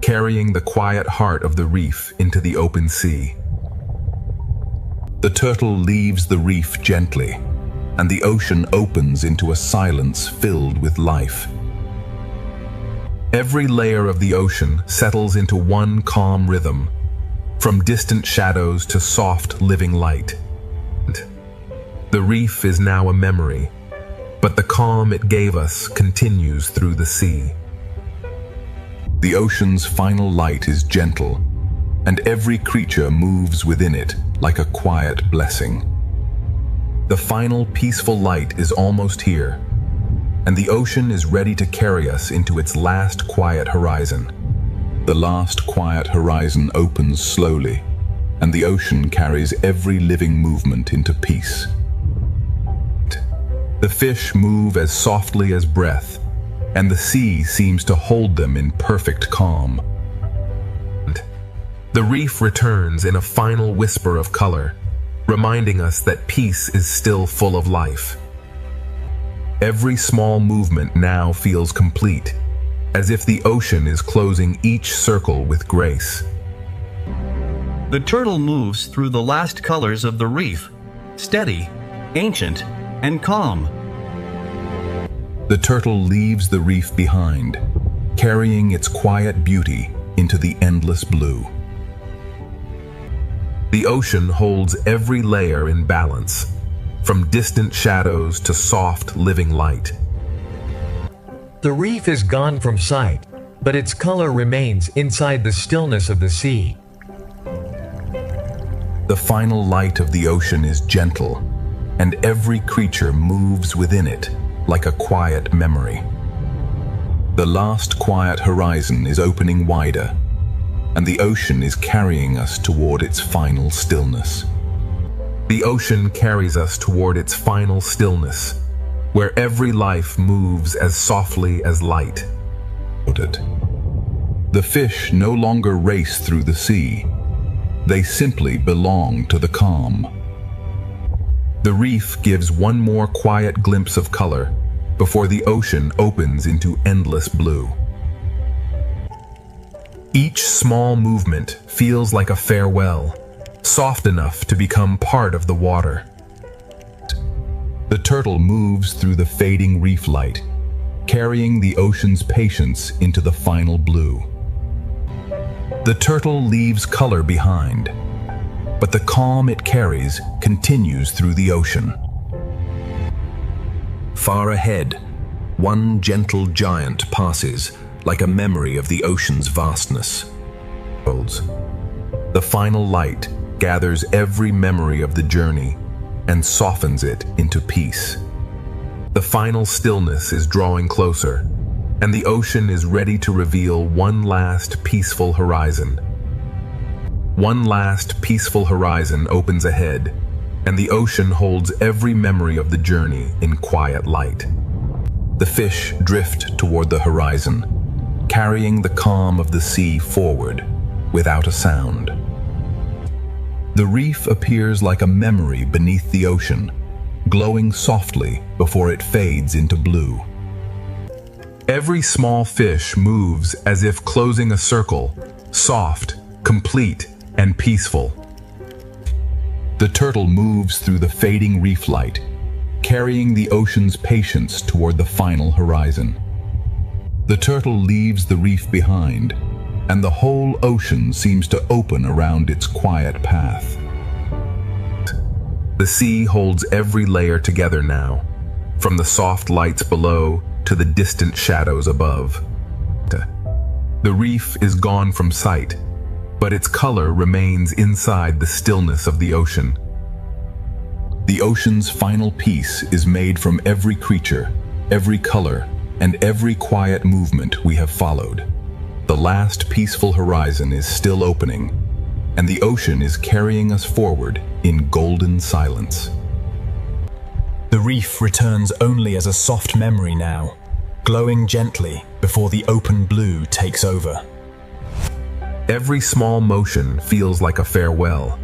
carrying the quiet heart of the reef into the open sea. The turtle leaves the reef gently, and the ocean opens into a silence filled with life. Every layer of the ocean settles into one calm rhythm, from distant shadows to soft, living light. The reef is now a memory, but the calm it gave us continues through the sea. The ocean's final light is gentle, and every creature moves within it like a quiet blessing. The final peaceful light is almost here, and the ocean is ready to carry us into its last quiet horizon. The last quiet horizon opens slowly, and the ocean carries every living movement into peace. The fish move as softly as breath, and the sea seems to hold them in perfect calm. The reef returns in a final whisper of color, reminding us that peace is still full of life. Every small movement now feels complete, as if the ocean is closing each circle with grace. The turtle moves through the last colors of the reef, steady, ancient, and calm. The turtle leaves the reef behind, carrying its quiet beauty into the endless blue. The ocean holds every layer in balance, from distant shadows to soft, living light. The reef is gone from sight, but its color remains inside the stillness of the sea. The final light of the ocean is gentle, and every creature moves within it like a quiet memory. The last quiet horizon is opening wider, and the ocean is carrying us toward its final stillness. The ocean carries us toward its final stillness, where every life moves as softly as light. The fish no longer race through the sea. They simply belong to the calm. The reef gives one more quiet glimpse of color before the ocean opens into endless blue. Each small movement feels like a farewell, soft enough to become part of the water. The turtle moves through the fading reef light, carrying the ocean's patience into the final blue. The turtle leaves color behind, but the calm it carries continues through the ocean. Far ahead, one gentle giant passes, like a memory of the ocean's vastness. The final light gathers every memory of the journey and softens it into peace. The final stillness is drawing closer, and the ocean is ready to reveal one last peaceful horizon. One last peaceful horizon opens ahead, and the ocean holds every memory of the journey in quiet light. The fish drift toward the horizon, carrying the calm of the sea forward without a sound. The reef appears like a memory beneath the ocean, glowing softly before it fades into blue. Every small fish moves as if closing a circle, soft, complete, and peaceful. The turtle moves through the fading reef light, carrying the ocean's patience toward the final horizon. The turtle leaves the reef behind, and the whole ocean seems to open around its quiet path. The sea holds every layer together now, from the soft lights below to the distant shadows above. The reef is gone from sight, but its color remains inside the stillness of the ocean. The ocean's final piece is made from every creature, every color, and every quiet movement we have followed. The last peaceful horizon is still opening, and the ocean is carrying us forward in golden silence. The reef returns only as a soft memory now, glowing gently before the open blue takes over. Every small motion feels like a farewell,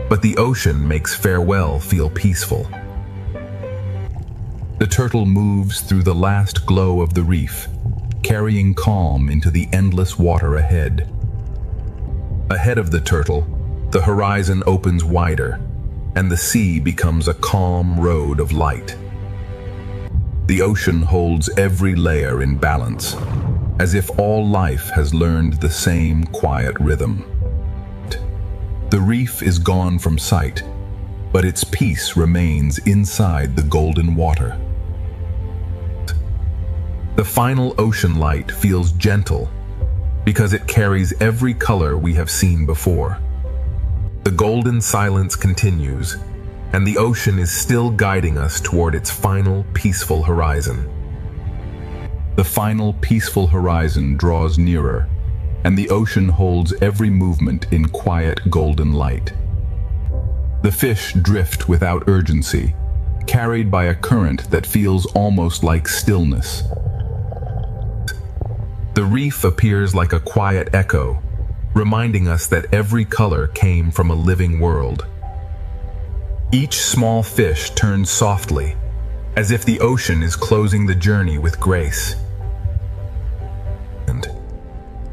but the ocean makes farewell feel peaceful. The turtle moves through the last glow of the reef, carrying calm into the endless water ahead. Ahead of the turtle, the horizon opens wider, and the sea becomes a calm road of light. The ocean holds every layer in balance, as if all life has learned the same quiet rhythm. The reef is gone from sight, but its peace remains inside the golden water. The final ocean light feels gentle because it carries every color we have seen before. The golden silence continues, and the ocean is still guiding us toward its final peaceful horizon. The final peaceful horizon draws nearer, and the ocean holds every movement in quiet golden light. The fish drift without urgency, carried by a current that feels almost like stillness. The reef appears like a quiet echo, reminding us that every color came from a living world. Each small fish turns softly, as if the ocean is closing the journey with grace. And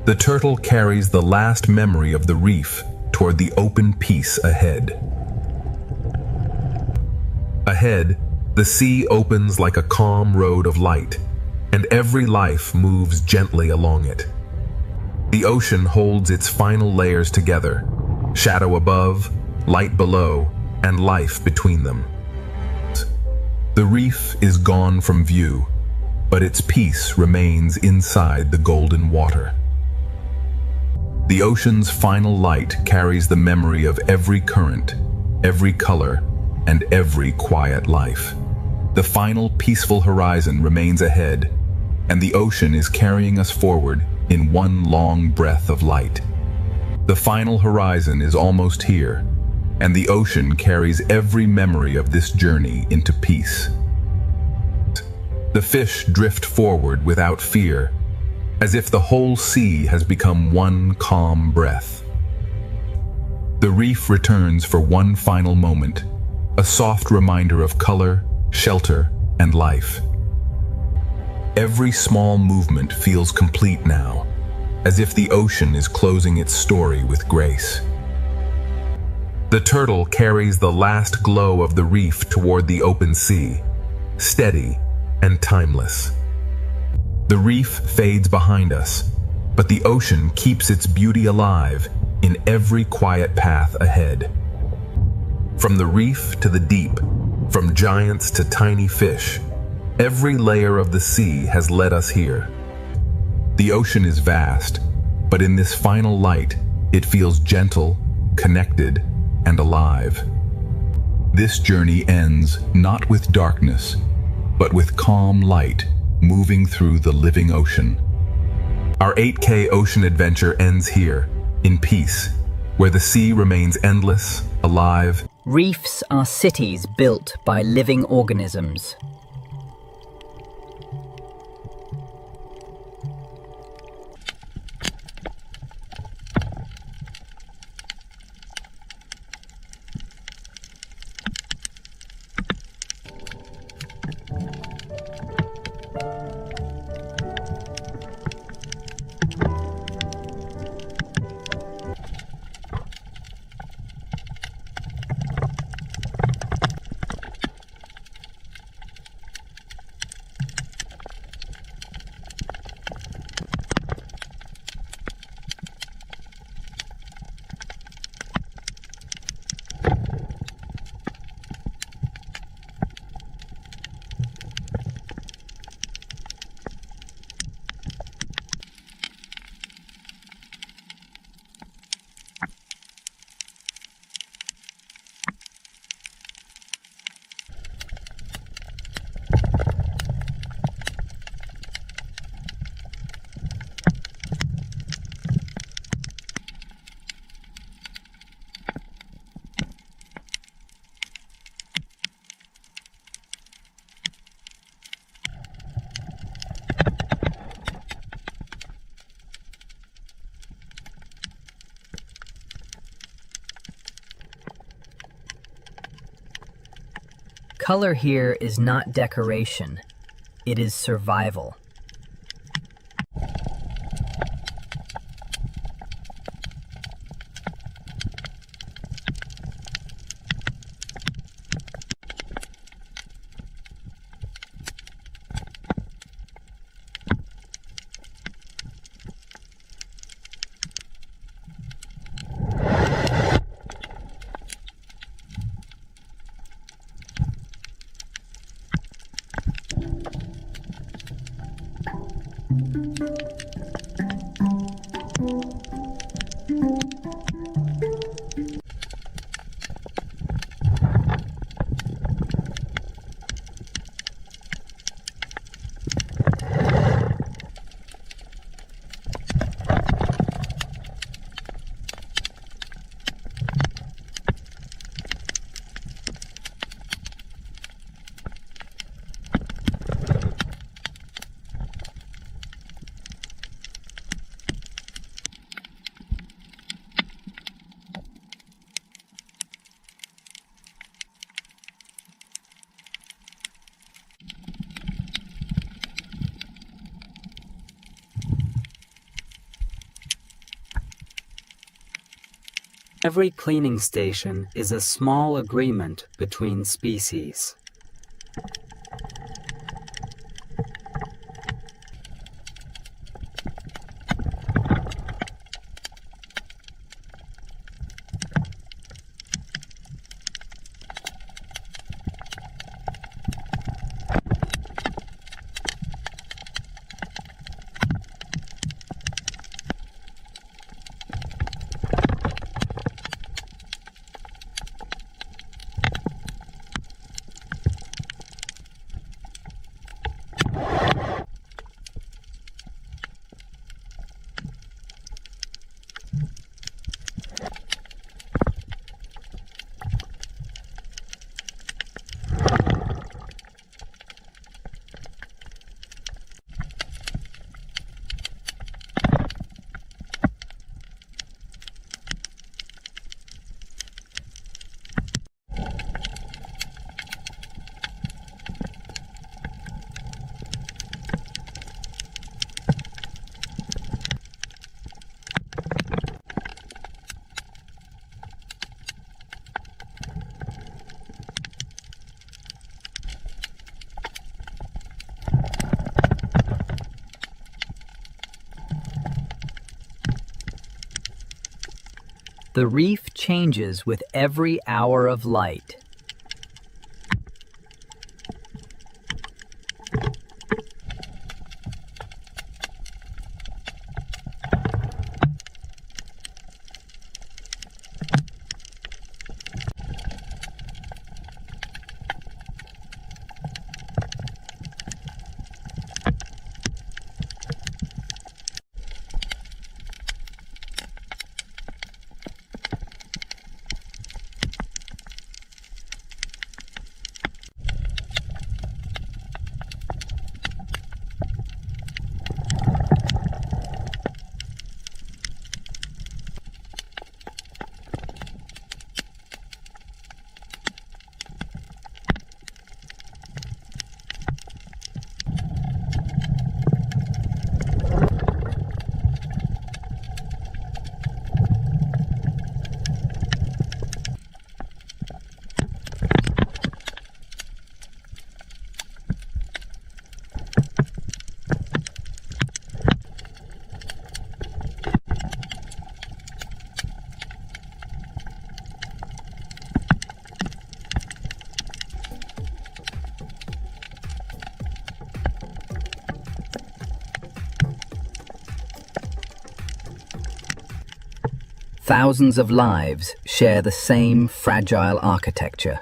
the turtle carries the last memory of the reef toward the open peace ahead. Ahead, the sea opens like a calm road of light, and every life moves gently along it. The ocean holds its final layers together, shadow above, light below, and life between them. The reef is gone from view, but its peace remains inside the golden water. The ocean's final light carries the memory of every current, every color, and every quiet life. The final peaceful horizon remains ahead, and the ocean is carrying us forward in one long breath of light. The final horizon is almost here, and the ocean carries every memory of this journey into peace. The fish drift forward without fear, as if the whole sea has become one calm breath. The reef returns for one final moment, a soft reminder of color, shelter, and life. Every small movement feels complete now, as if the ocean is closing its story with grace. The turtle carries the last glow of the reef toward the open sea, steady and timeless. The reef fades behind us, but the ocean keeps its beauty alive in every quiet path ahead. From the reef to the deep, from giants to tiny fish, every layer of the sea has led us here. The ocean is vast, but in this final light, it feels gentle, connected, and alive. This journey ends not with darkness, but with calm light moving through the living ocean. Our 8K ocean adventure ends here, in peace, where the sea remains endless, alive, Reefs are cities built by living organisms. Color here is not decoration, it is survival. Every cleaning station is a small agreement between species. The reef changes with every hour of light. Thousands of lives share the same fragile architecture.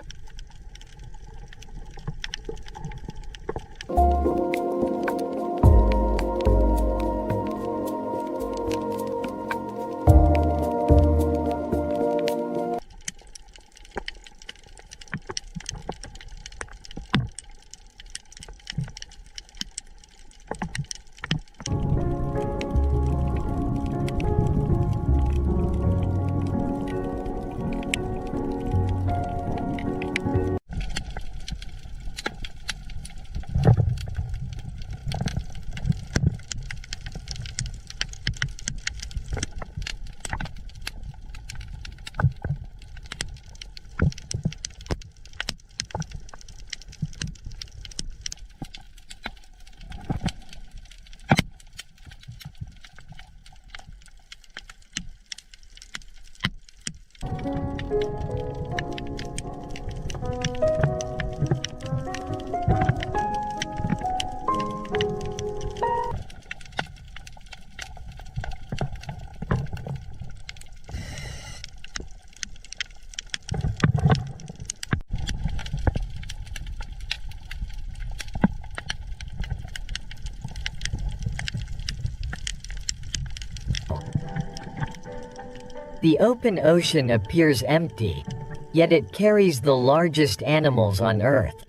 The open ocean appears empty, yet it carries the largest animals on Earth.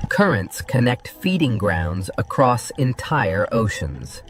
Currents connect feeding grounds across entire oceans.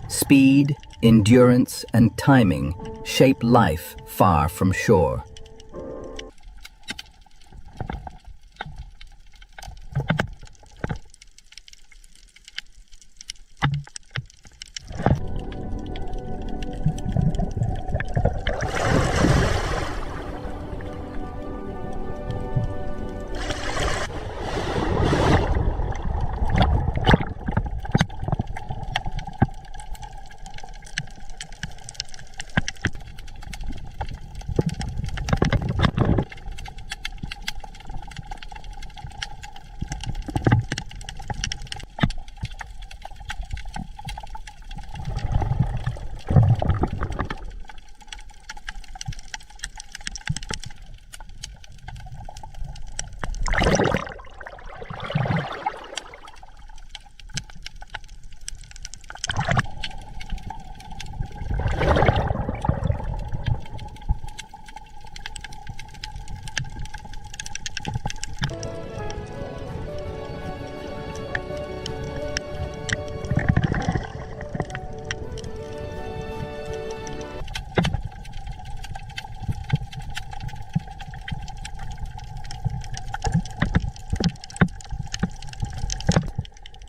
Speed, endurance, and timing shape life far from shore.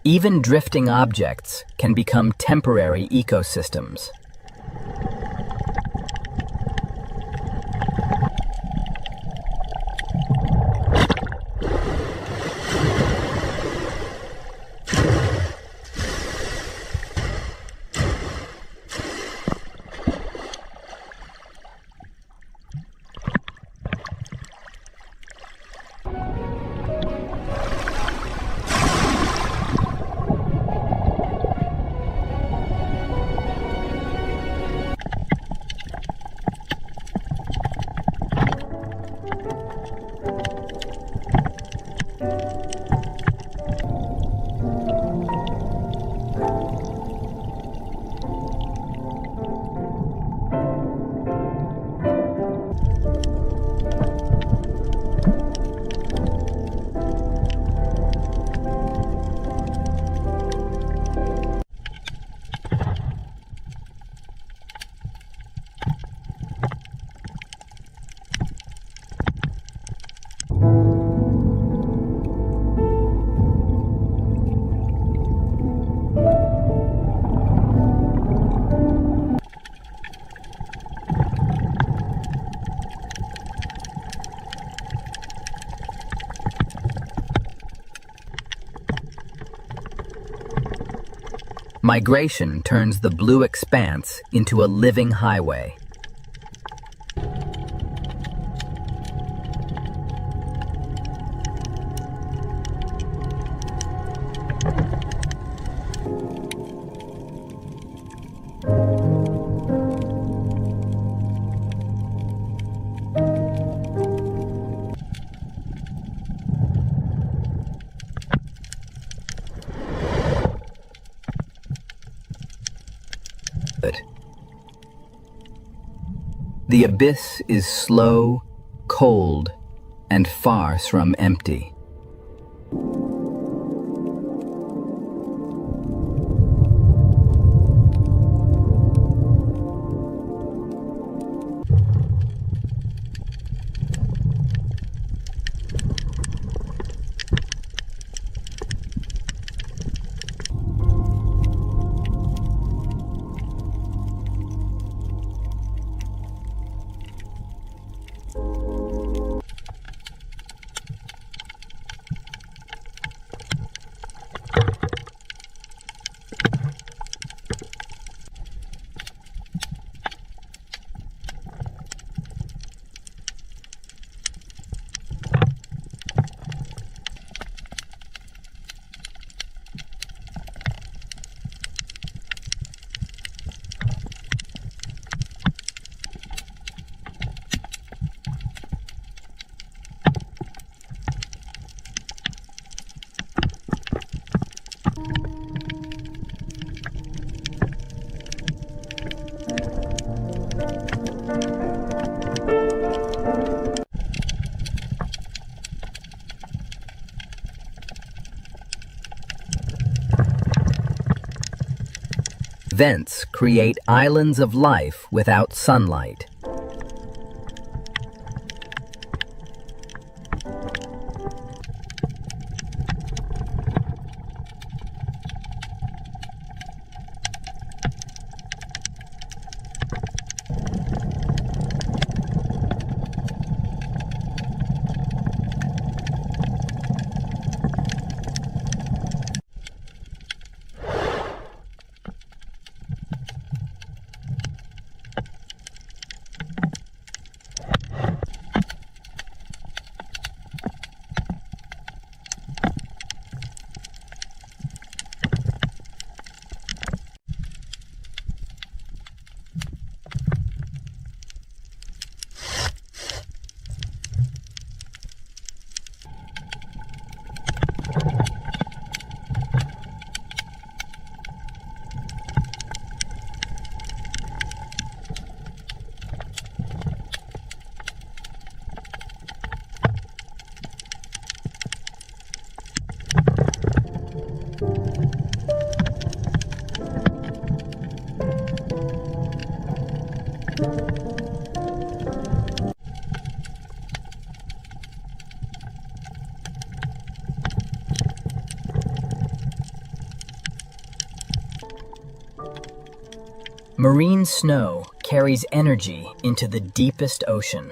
Even drifting objects can become temporary ecosystems. Migration turns the blue expanse into a living highway. The abyss is slow, cold, and far from empty. Vents create islands of life without sunlight. Marine snow carries energy into the deepest ocean.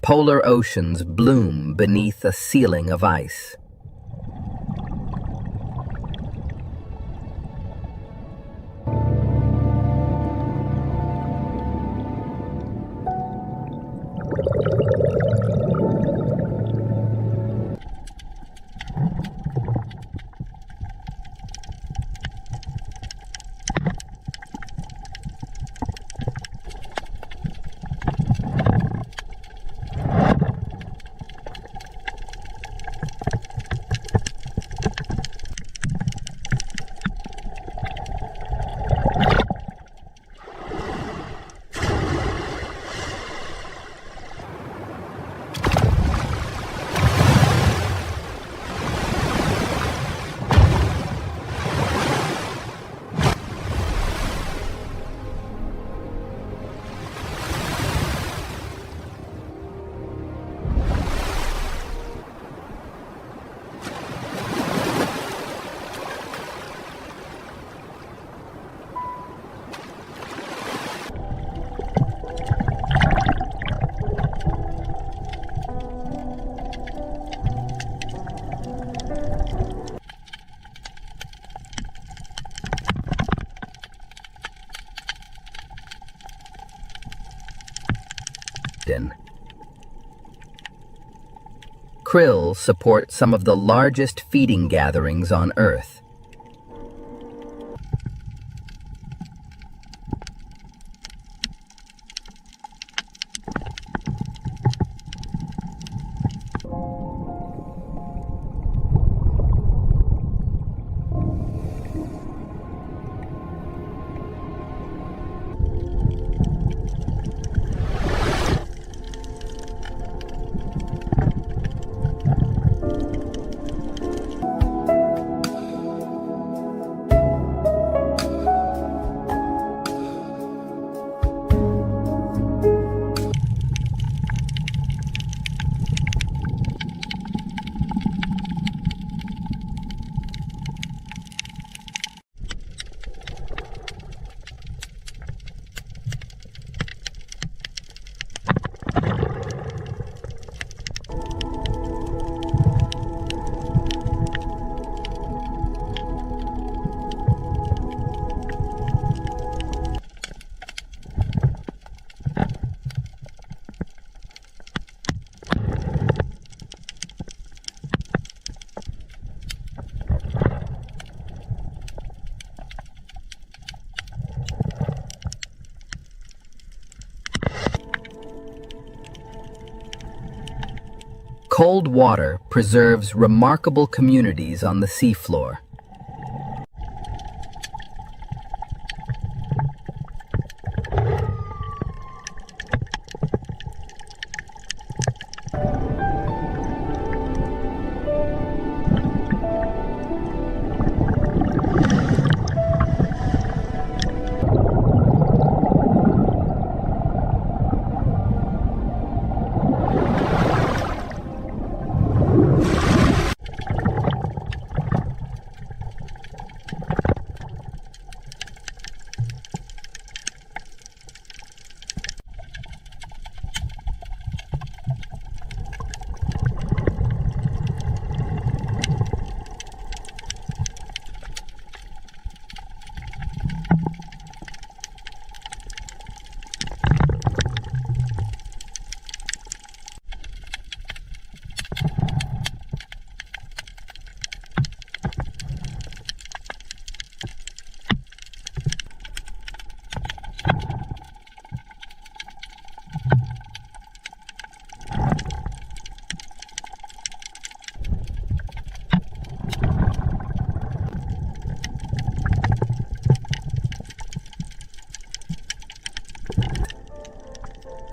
Polar oceans bloom beneath a ceiling of ice. Krill support some of the largest feeding gatherings on Earth. Cold water preserves remarkable communities on the seafloor.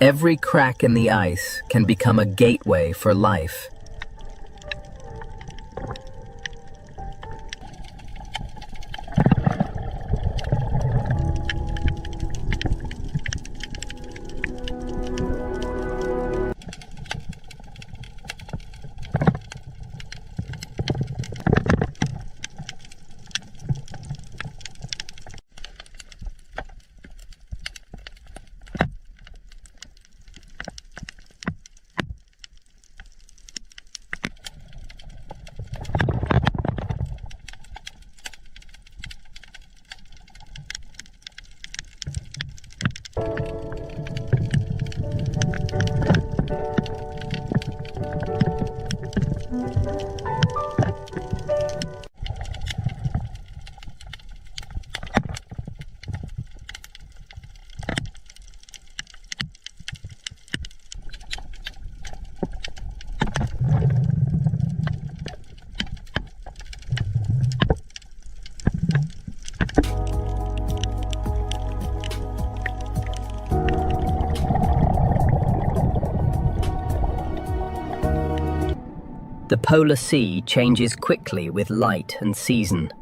Every crack in the ice can become a gateway for life. The polar sea changes quickly with light and season.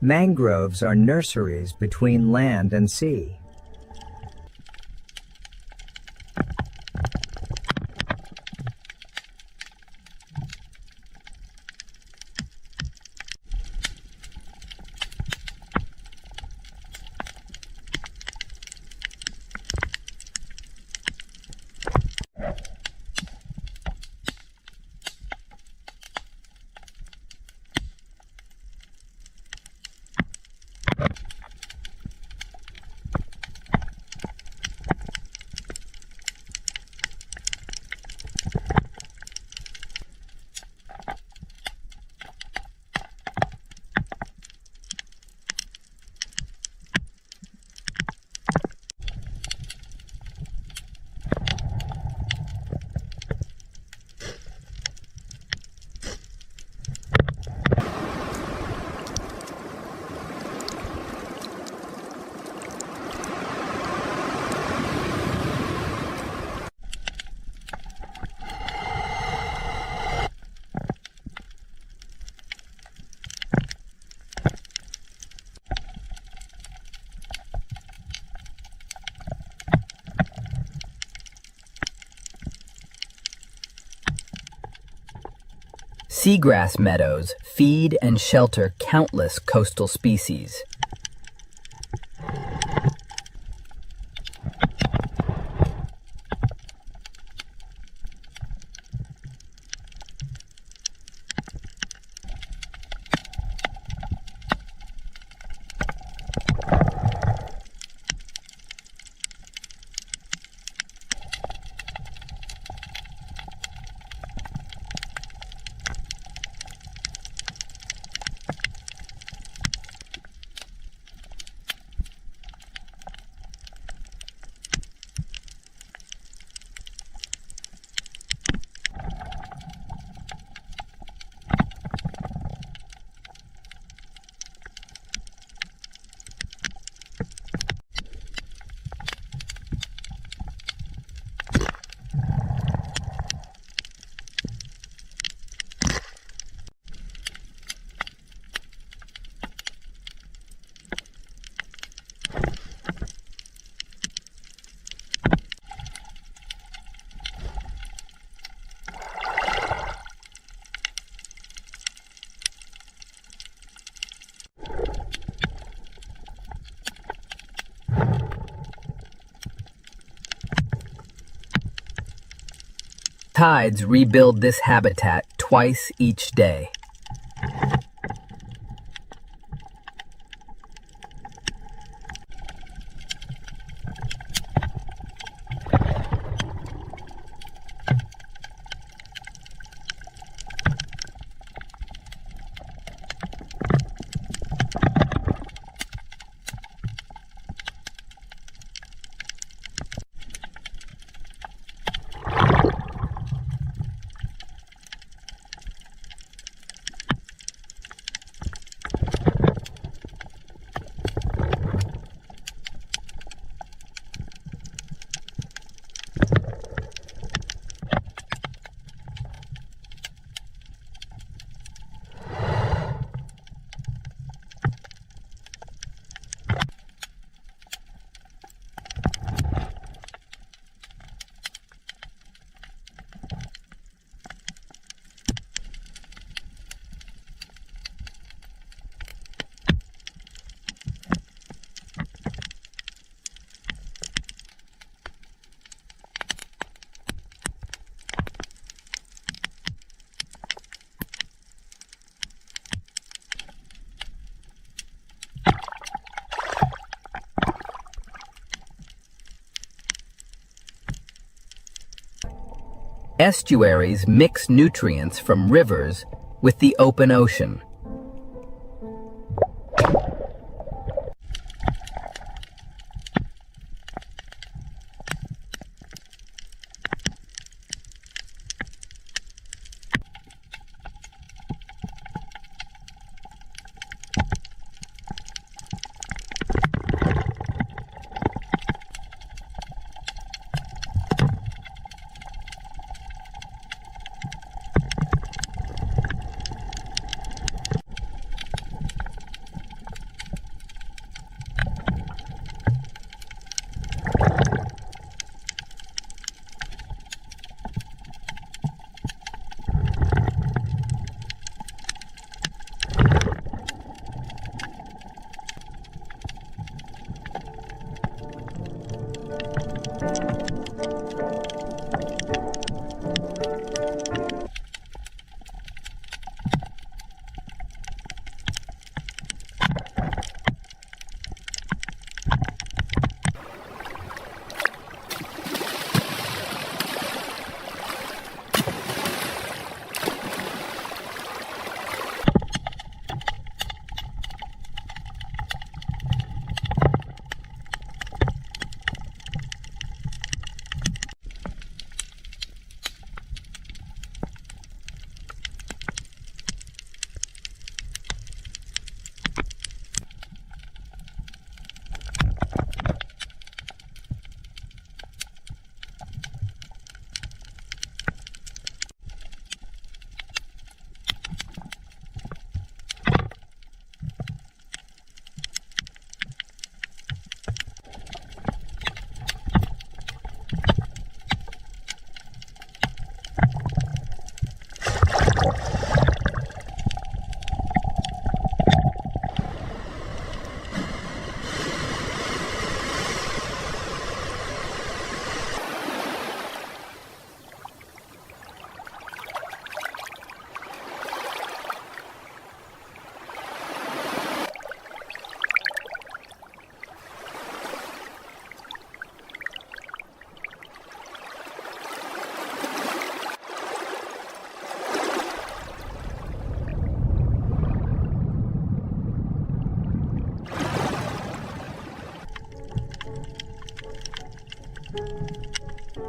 Mangroves are nurseries between land and sea. Seagrass meadows feed and shelter countless coastal species. Tides rebuild this habitat twice each day. Estuaries mix nutrients from rivers with the open ocean.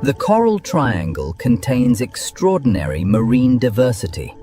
The Coral Triangle contains extraordinary marine diversity.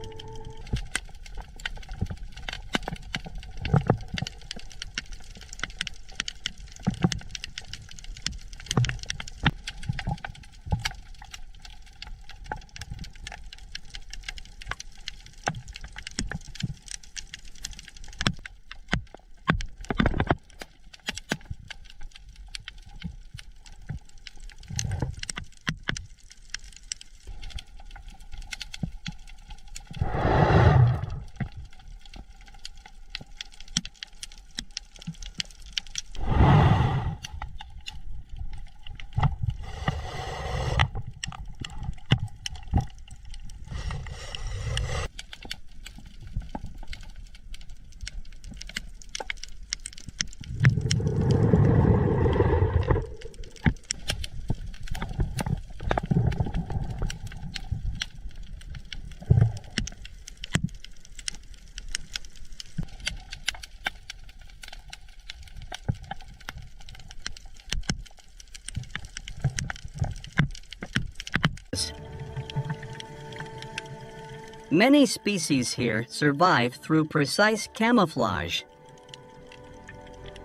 Many species here survive through precise camouflage.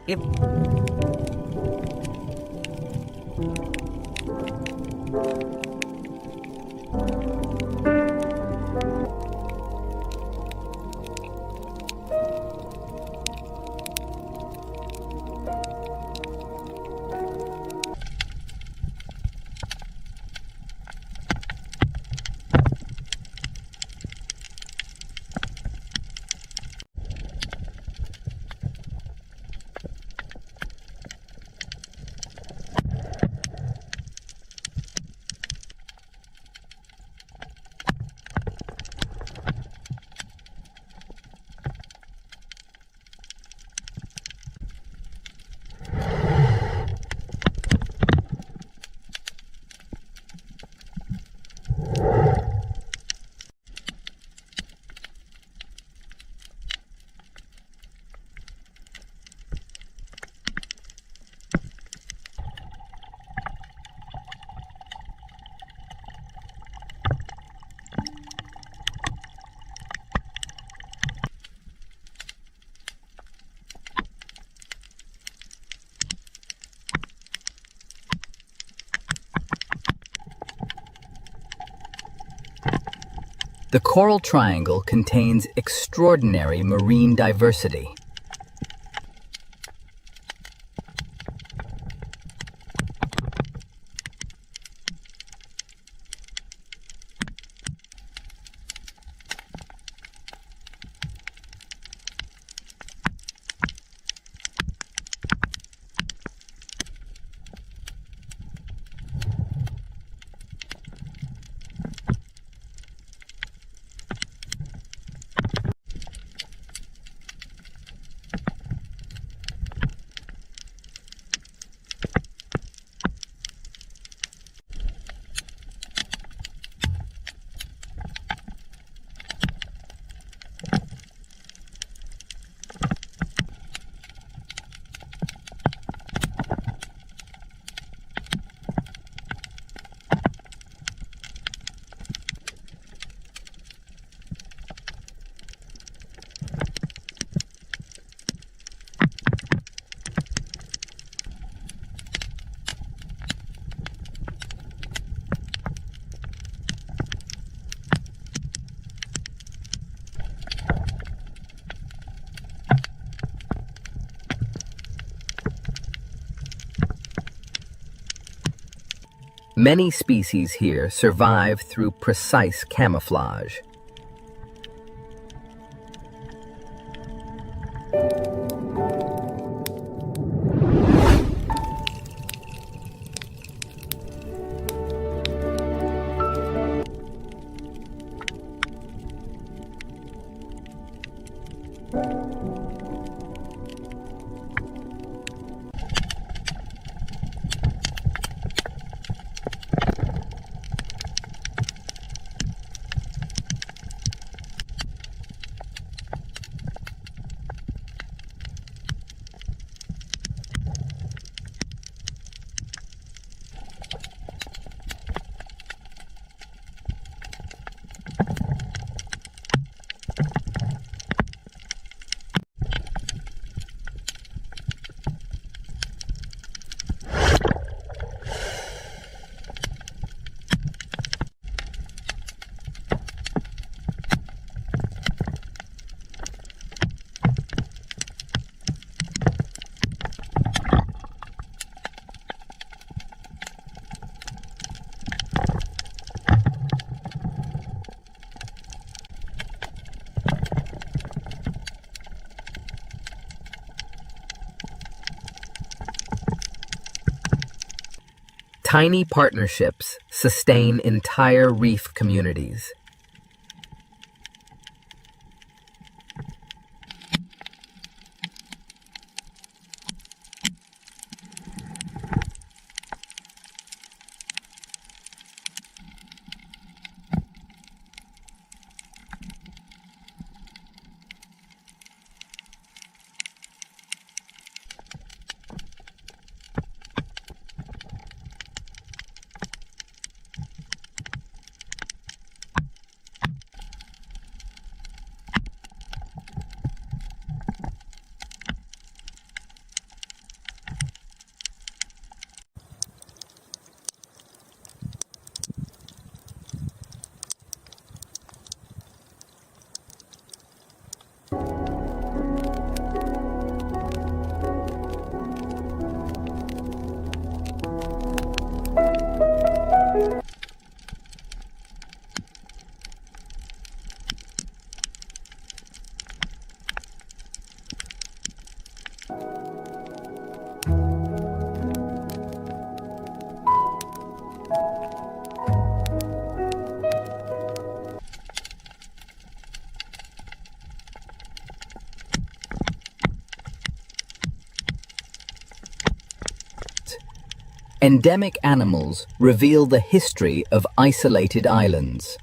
If The Coral Triangle contains extraordinary marine diversity. Many species here survive through precise camouflage. Tiny partnerships sustain entire reef communities. Endemic animals reveal the history of isolated islands.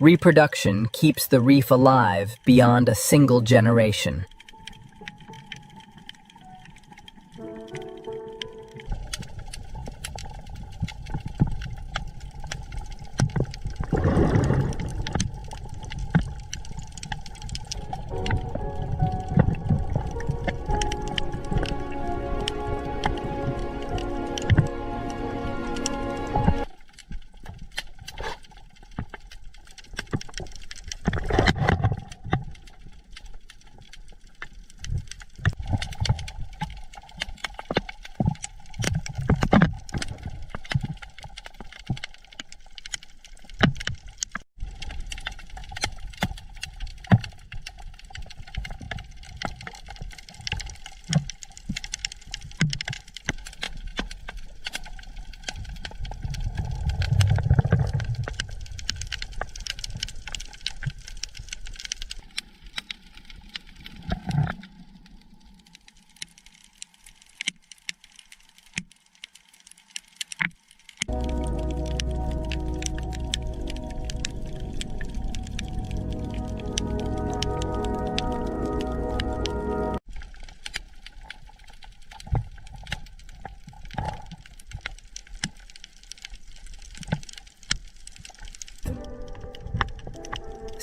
Reproduction keeps the reef alive beyond a single generation.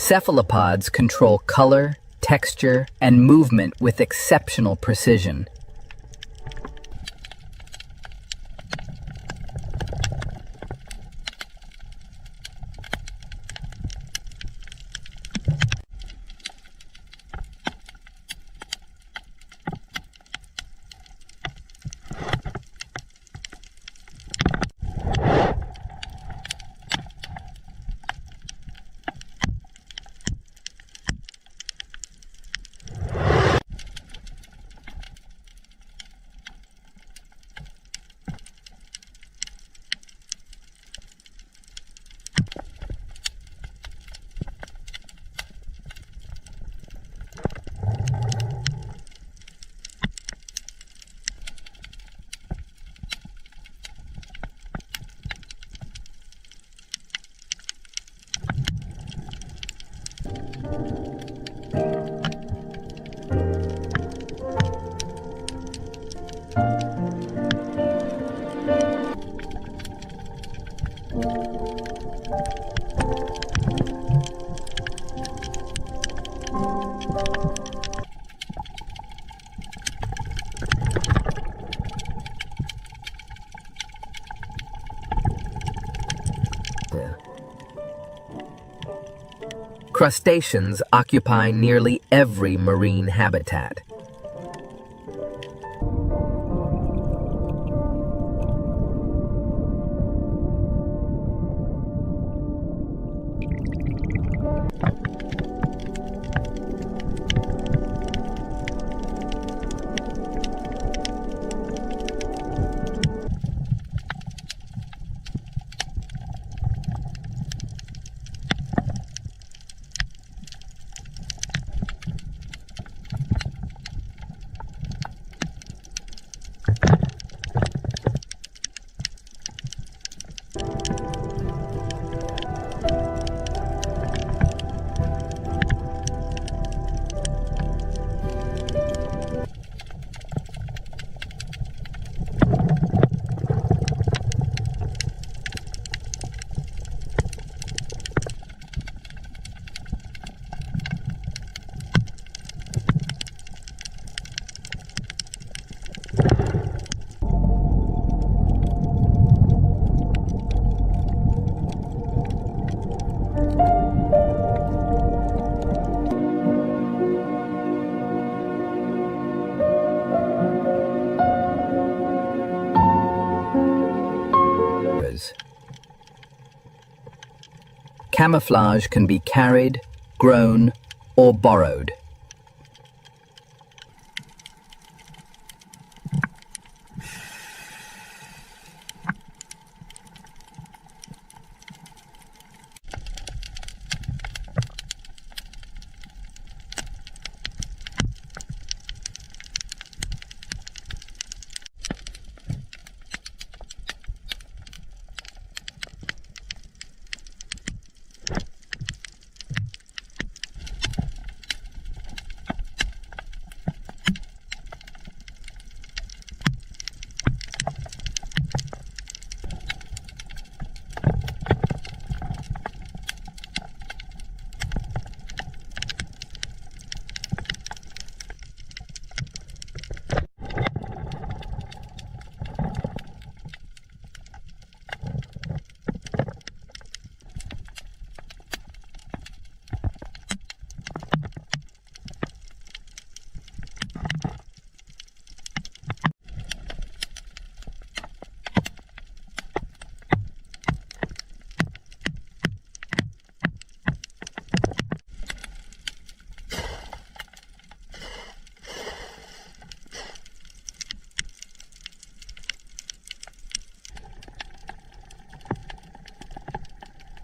Cephalopods control color, texture, and movement with exceptional precision. Crustaceans occupy nearly every marine habitat. Camouflage can be carried, grown, or borrowed.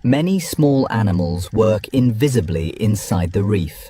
Many small animals work invisibly inside the reef.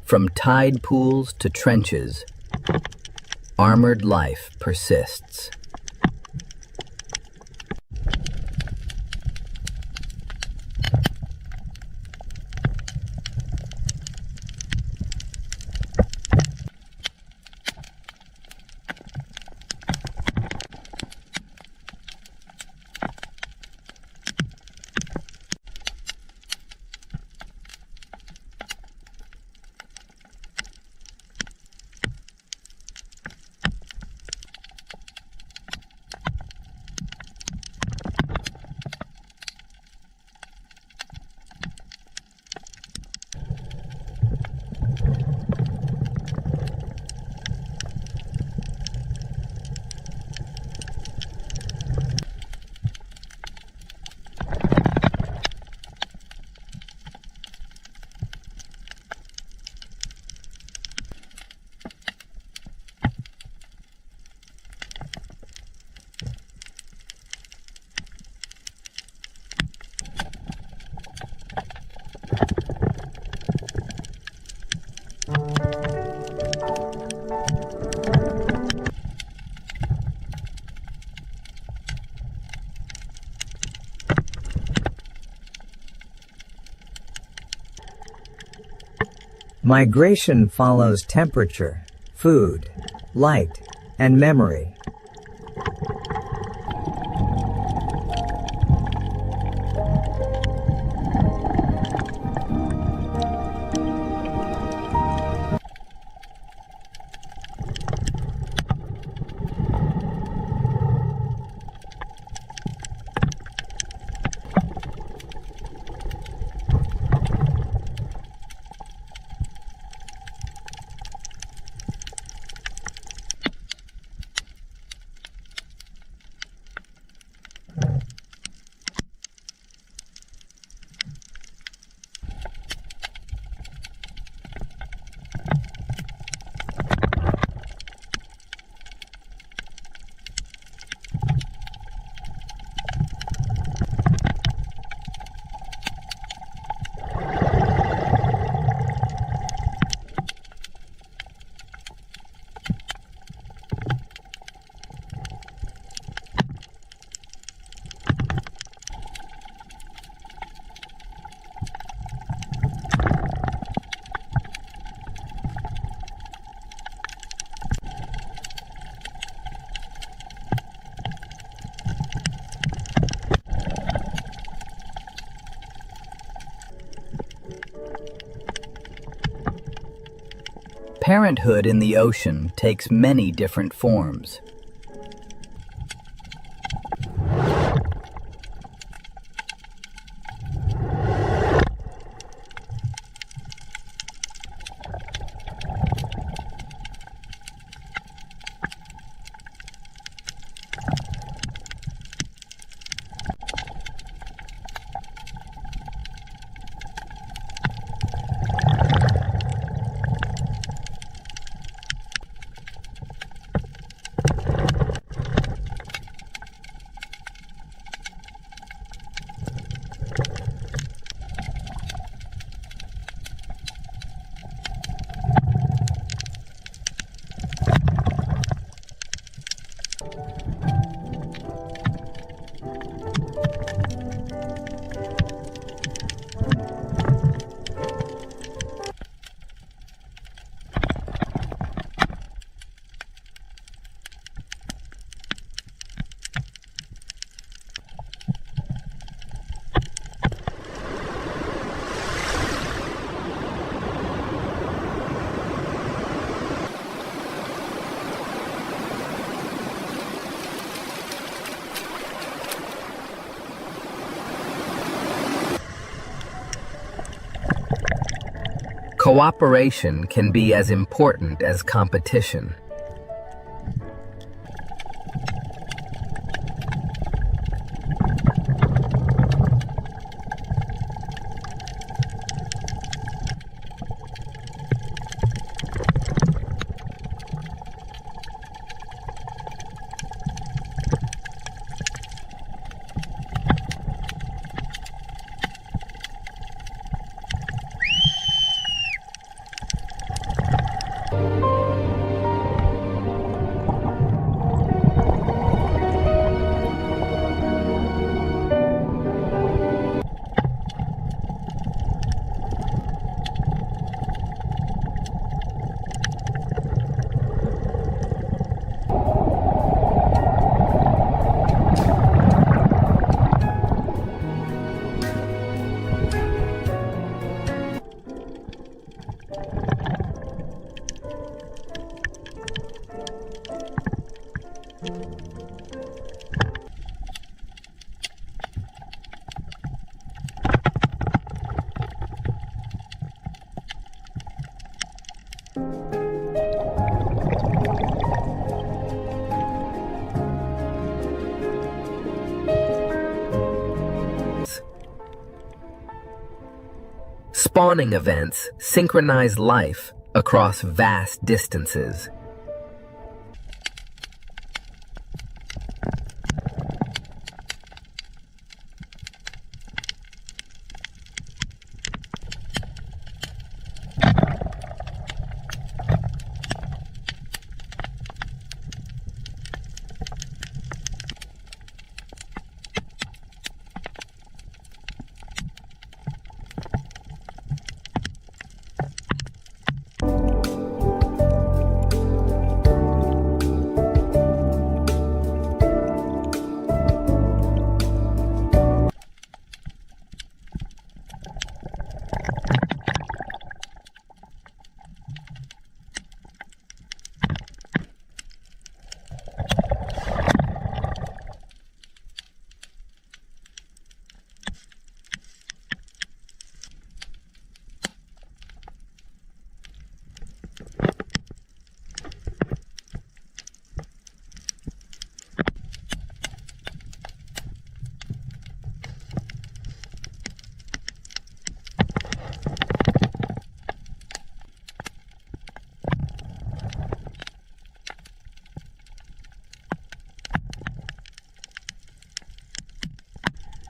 From tide pools to trenches, armored life persists. Migration follows temperature, food, light, and memory. Parenthood in the ocean takes many different forms. Cooperation can be as important as competition. Spawning events synchronize life across vast distances.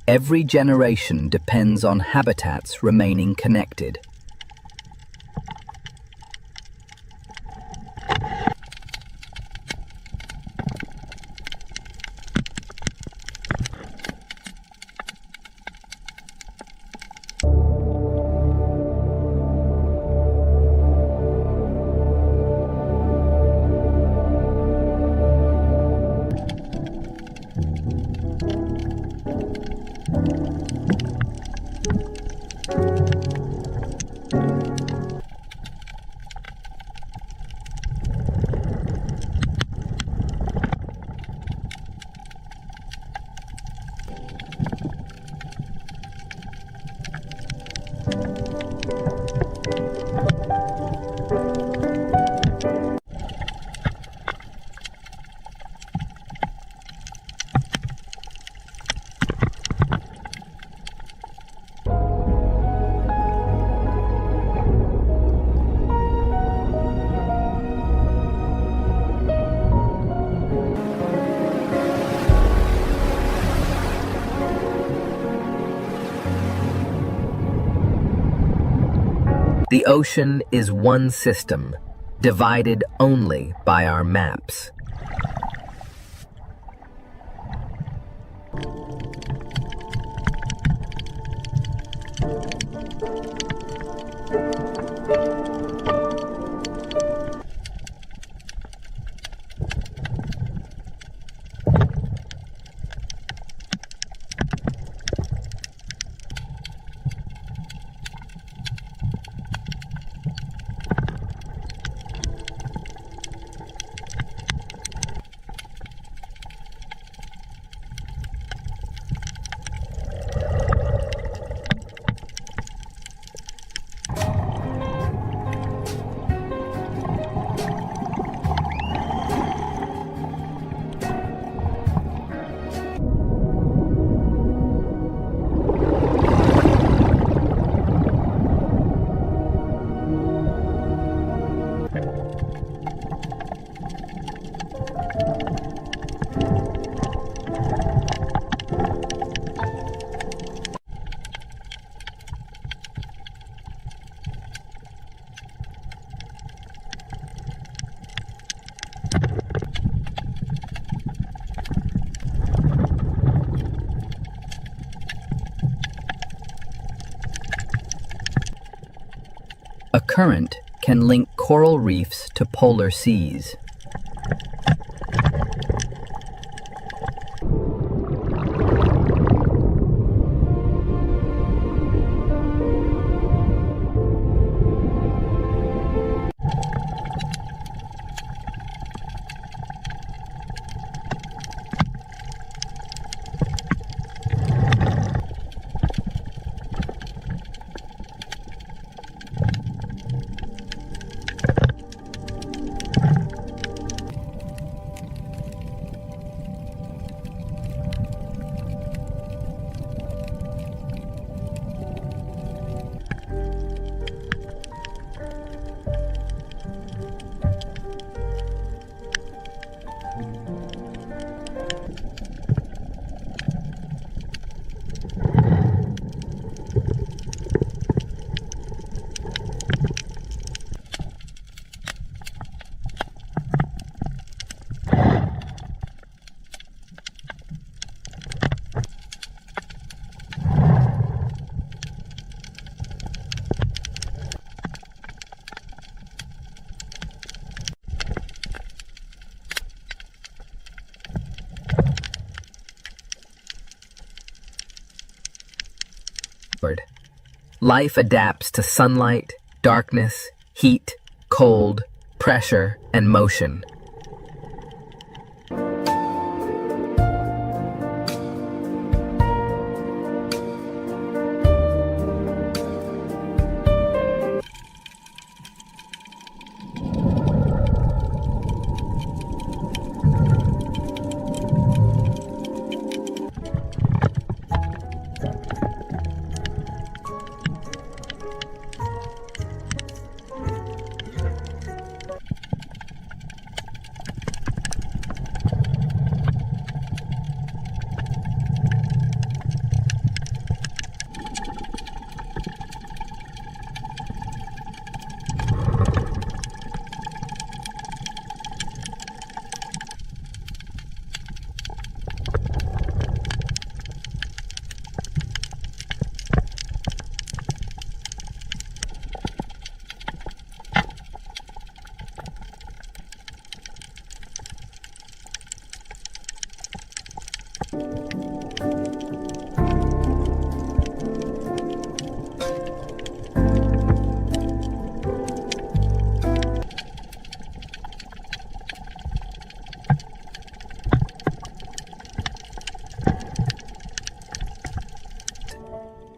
Every generation depends on habitats remaining connected. The ocean is one system, divided only by our maps. A current can link coral reefs to polar seas. Life adapts to sunlight, darkness, heat, cold, pressure, and motion.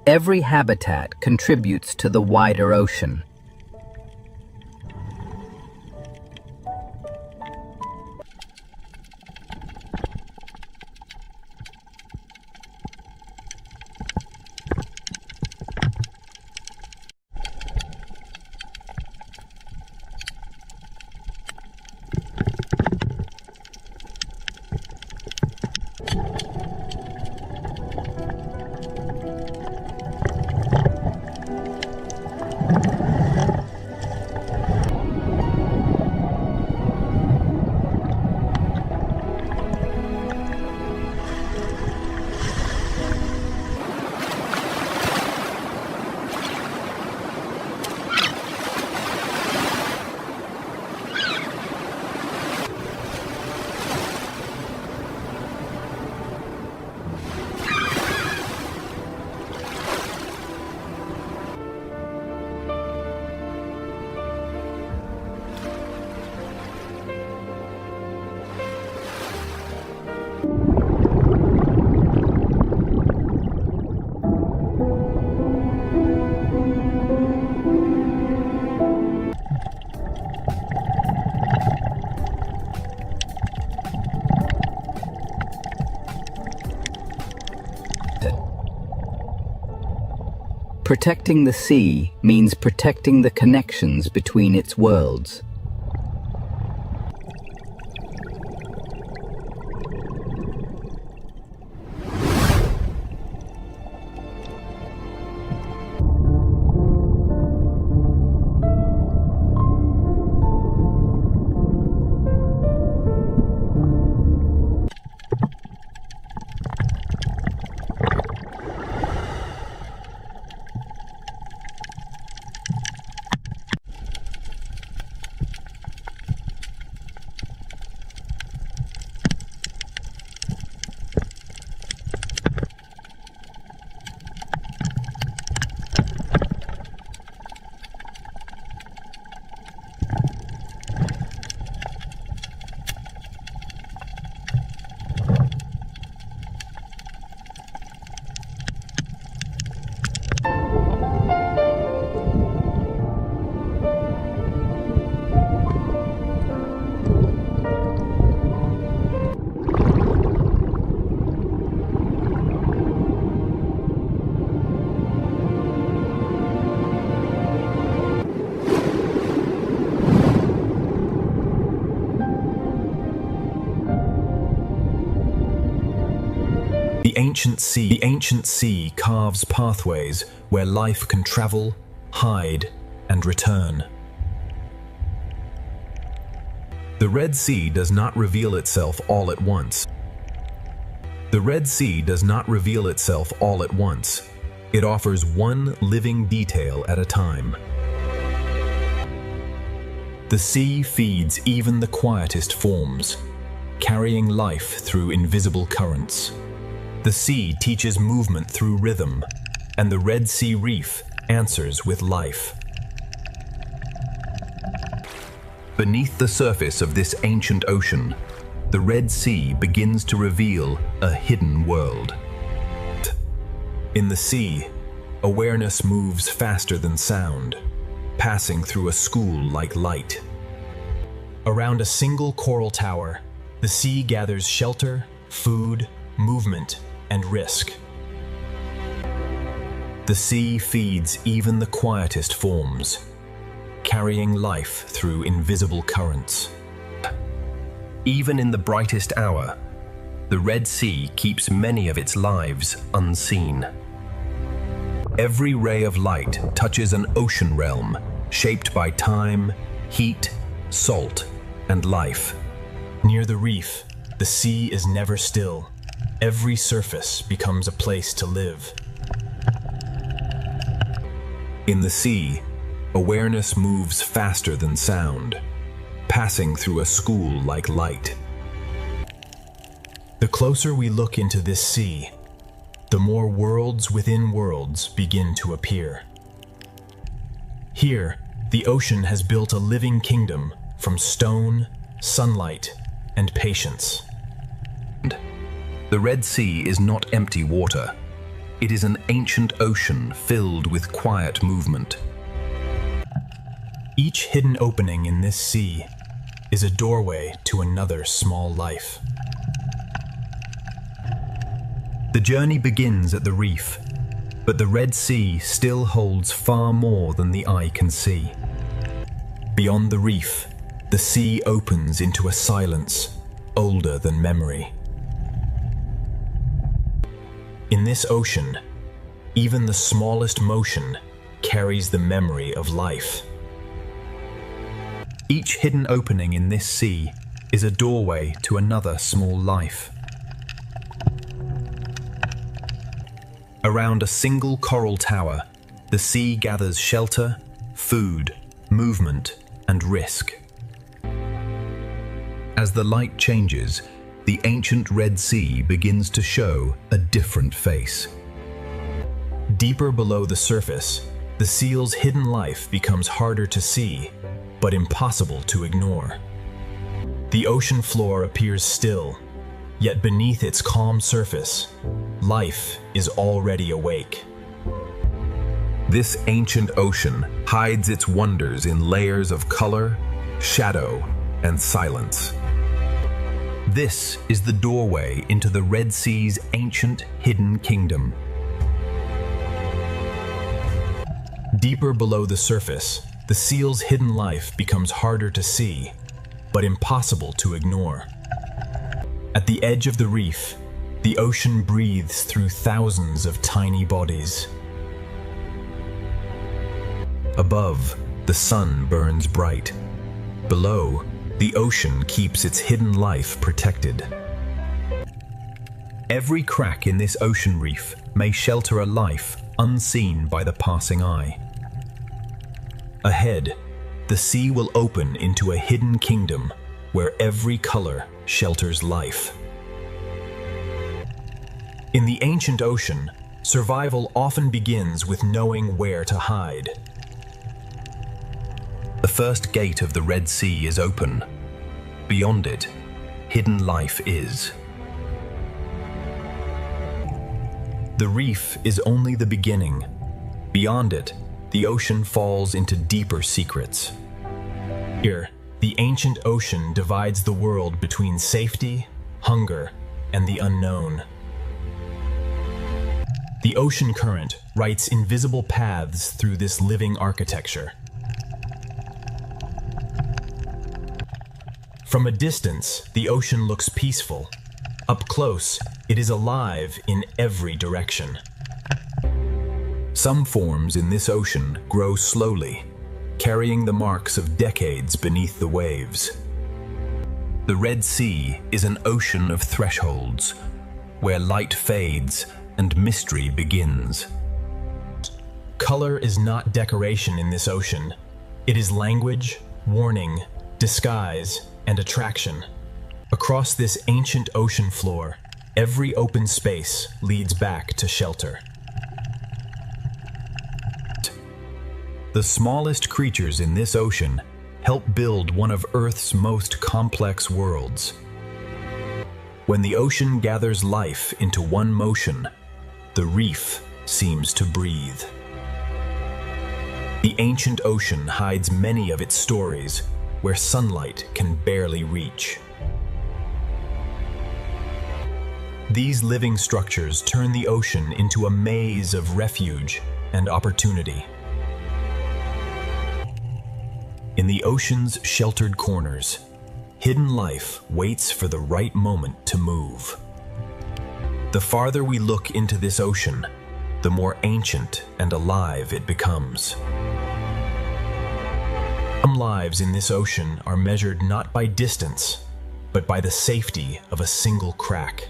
Every habitat contributes to the wider ocean. Protecting the sea means protecting the connections between its worlds. The ancient sea carves pathways where life can travel, hide, and return. The Red Sea does not reveal itself all at once. The Red Sea does not reveal itself all at once. It offers one living detail at a time. The sea feeds even the quietest forms, carrying life through invisible currents. The sea teaches movement through rhythm, and the Red Sea Reef answers with life. Beneath the surface of this ancient ocean, the Red Sea begins to reveal a hidden world. In the sea, awareness moves faster than sound, passing through a school like light. Around a single coral tower, the sea gathers shelter, food, movement, and risk. The sea feeds even the quietest forms, carrying life through invisible currents. Even in the brightest hour, the Red Sea keeps many of its lives unseen. Every ray of light touches an ocean realm shaped by time, heat, salt, and life. Near the reef, the sea is never still. Every surface becomes a place to live. In the sea, awareness moves faster than sound, passing through a school like light. The closer we look into this sea, the more worlds within worlds begin to appear. Here, the ocean has built a living kingdom from stone, sunlight, and patience. The Red Sea is not empty water. It is an ancient ocean filled with quiet movement. Each hidden opening in this sea is a doorway to another small life. The journey begins at the reef, but the Red Sea still holds far more than the eye can see. Beyond the reef, the sea opens into a silence older than memory. In this ocean, even the smallest motion carries the memory of life. Each hidden opening in this sea is a doorway to another small life. Around a single coral tower, the sea gathers shelter, food, movement, and risk. As the light changes, the ancient Red Sea begins to show a different face. Deeper below the surface, the seal's hidden life becomes harder to see, but impossible to ignore. The ocean floor appears still, yet beneath its calm surface, life is already awake. This ancient ocean hides its wonders in layers of color, shadow, and silence. This is the doorway into the Red Sea's ancient hidden kingdom. Deeper below the surface, the seal's hidden life becomes harder to see, but impossible to ignore. At the edge of the reef, the ocean breathes through thousands of tiny bodies. Above, the sun burns bright. Below, the ocean keeps its hidden life protected. Every crack in this ocean reef may shelter a life unseen by the passing eye. Ahead, the sea will open into a hidden kingdom where every color shelters life. In the ancient ocean, survival often begins with knowing where to hide. The first gate of the Red Sea is open. Beyond it, hidden life is. The reef is only the beginning. Beyond it, the ocean falls into deeper secrets. Here, the ancient ocean divides the world between safety, hunger, and the unknown. The ocean current writes invisible paths through this living architecture. From a distance, the ocean looks peaceful. Up close, it is alive in every direction. Some forms in this ocean grow slowly, carrying the marks of decades beneath the waves. The Red Sea is an ocean of thresholds, where light fades and mystery begins. Color is not decoration in this ocean. It is language, warning, disguise, and attraction. Across this ancient ocean floor, every open space leads back to shelter. The smallest creatures in this ocean help build one of Earth's most complex worlds. When the ocean gathers life into one motion, the reef seems to breathe. The ancient ocean hides many of its stories where sunlight can barely reach. These living structures turn the ocean into a maze of refuge and opportunity. In the ocean's sheltered corners, hidden life waits for the right moment to move. The farther we look into this ocean, the more ancient and alive it becomes. Some lives in this ocean are measured not by distance, but by the safety of a single crack.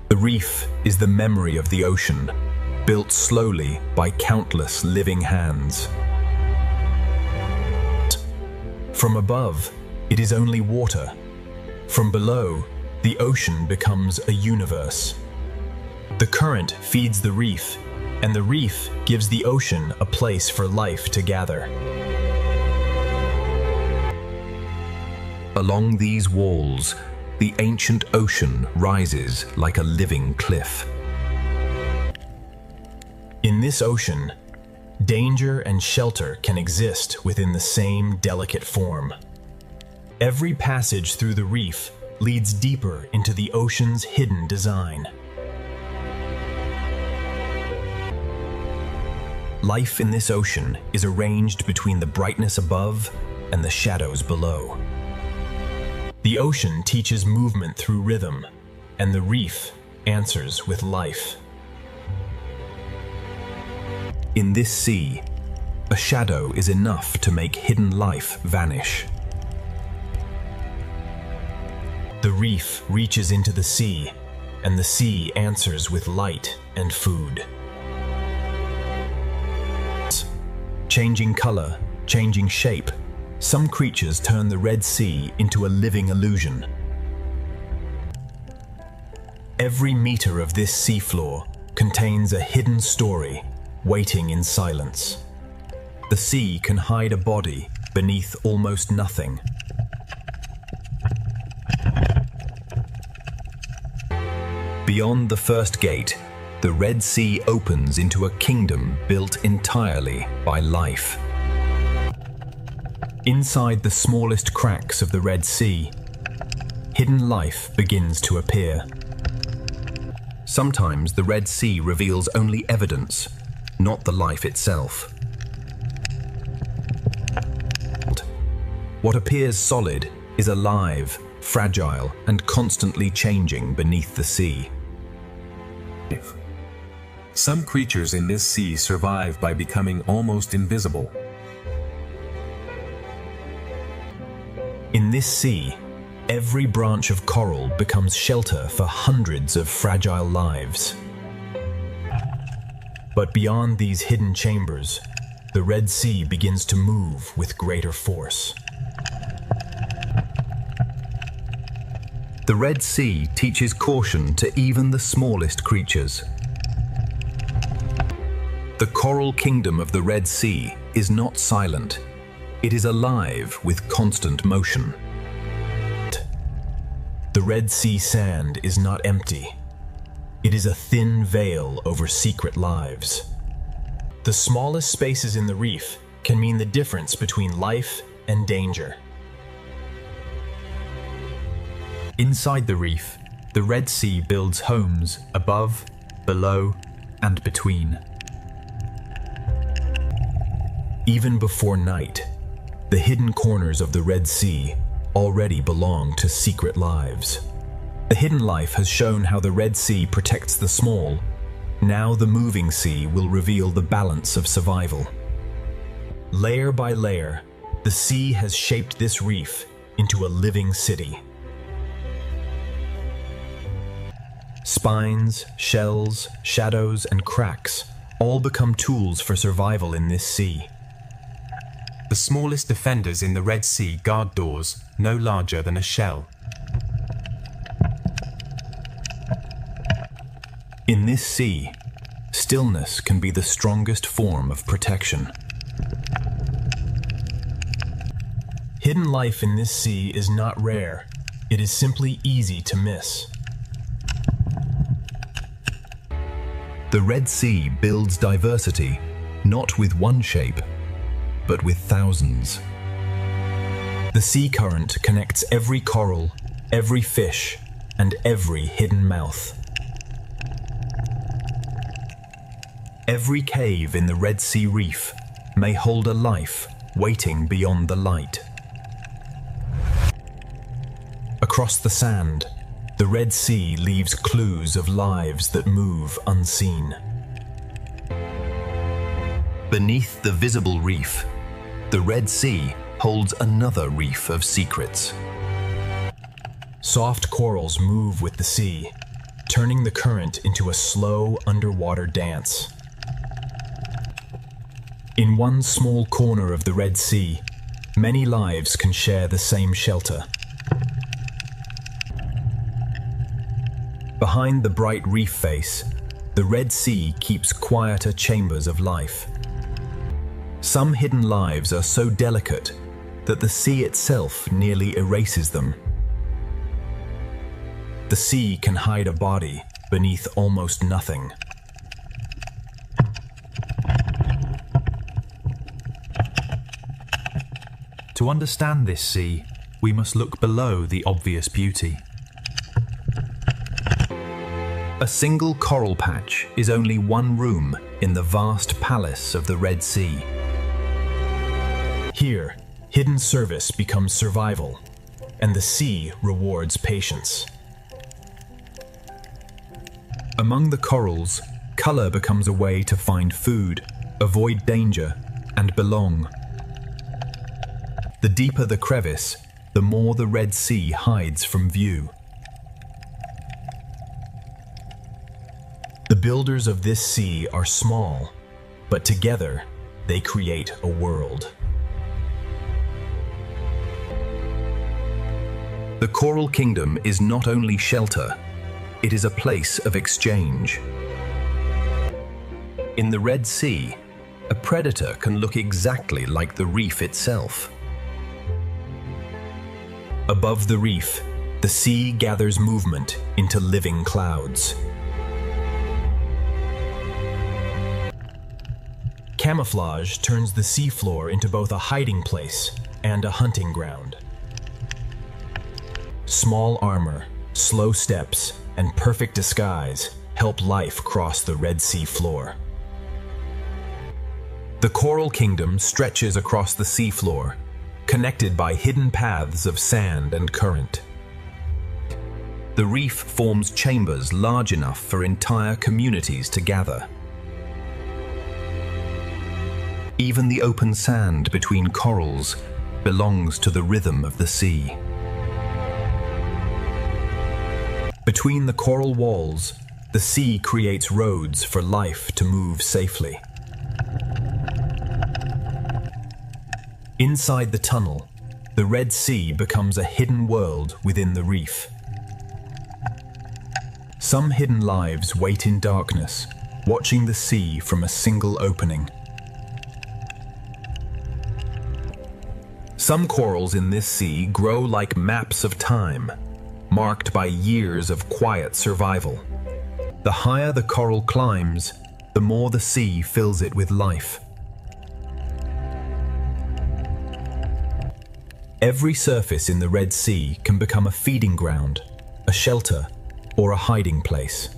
The reef is the memory of the ocean, built slowly by countless living hands. From above, it is only water. From below, the ocean becomes a universe. The current feeds the reef, and the reef gives the ocean a place for life to gather. Along these walls, the ancient ocean rises like a living cliff. In this ocean, danger and shelter can exist within the same delicate form. Every passage through the reef leads deeper into the ocean's hidden design. Life in this ocean is arranged between the brightness above and the shadows below. The ocean teaches movement through rhythm, and the reef answers with life. In this sea, a shadow is enough to make hidden life vanish. The reef reaches into the sea, and the sea answers with light and food. Changing color, changing shape, some creatures turn the Red Sea into a living illusion. Every meter of this seafloor contains a hidden story waiting in silence. The sea can hide a body beneath almost nothing. Beyond the first gate, the Red Sea opens into a kingdom built entirely by life. Inside the smallest cracks of the Red Sea, hidden life begins to appear. Sometimes the Red Sea reveals only evidence, not the life itself. What appears solid is alive, fragile, and constantly changing beneath the sea. Some creatures in this sea survive by becoming almost invisible. In this sea, every branch of coral becomes shelter for hundreds of fragile lives. But beyond these hidden chambers, the Red Sea begins to move with greater force. The Red Sea teaches caution to even the smallest creatures. The coral kingdom of the Red Sea is not silent. It is alive with constant motion. The Red Sea sand is not empty. It is a thin veil over secret lives. The smallest spaces in the reef can mean the difference between life and danger. Inside the reef, the Red Sea builds homes above, below, and between. Even before night, the hidden corners of the Red Sea already belong to secret lives. The hidden life has shown how the Red Sea protects the small. Now the moving sea will reveal the balance of survival. Layer by layer, the sea has shaped this reef into a living city. Spines, shells, shadows, and cracks all become tools for survival in this sea. The smallest defenders in the Red Sea guard doors no larger than a shell. In this sea, stillness can be the strongest form of protection. Hidden life in this sea is not rare. It is simply easy to miss. The Red Sea builds diversity, not with one shape, but with thousands. The sea current connects every coral, every fish, and every hidden mouth. Every cave in the Red Sea reef may hold a life waiting beyond the light. Across the sand, the Red Sea leaves clues of lives that move unseen. Beneath the visible reef, the Red Sea holds another reef of secrets. Soft corals move with the sea, turning the current into a slow underwater dance. In one small corner of the Red Sea, many lives can share the same shelter. Behind the bright reef face, the Red Sea keeps quieter chambers of life. Some hidden lives are so delicate that the sea itself nearly erases them. The sea can hide a body beneath almost nothing. To understand this sea, we must look below the obvious beauty. A single coral patch is only one room in the vast palace of the Red Sea. Here, hidden service becomes survival, and the sea rewards patience. Among the corals, color becomes a way to find food, avoid danger, and belong. The deeper the crevice, the more the Red Sea hides from view. The builders of this sea are small, but together they create a world. The Coral Kingdom is not only shelter, it is a place of exchange. In the Red Sea, a predator can look exactly like the reef itself. Above the reef, the sea gathers movement into living clouds. Camouflage turns the seafloor into both a hiding place and a hunting ground. Small armor, slow steps, and perfect disguise help life cross the Red Sea floor. The coral kingdom stretches across the seafloor, connected by hidden paths of sand and current. The reef forms chambers large enough for entire communities to gather. Even the open sand between corals belongs to the rhythm of the sea. Between the coral walls, the sea creates roads for life to move safely. Inside the tunnel, the Red Sea becomes a hidden world within the reef. Some hidden lives wait in darkness, watching the sea from a single opening. Some corals in this sea grow like maps of time, marked by years of quiet survival. The higher the coral climbs, the more the sea fills it with life. Every surface in the Red Sea can become a feeding ground, a shelter, or a hiding place.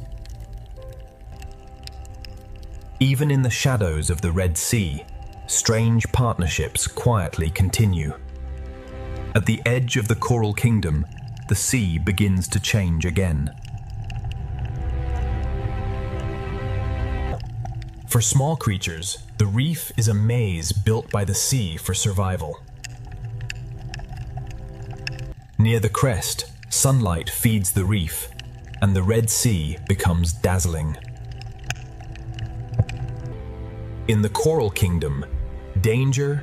Even in the shadows of the Red Sea, strange partnerships quietly continue. At the edge of the coral kingdom, the sea begins to change again. For small creatures, the reef is a maze built by the sea for survival. Near the crest, sunlight feeds the reef, and the Red Sea becomes dazzling. In the coral kingdom, danger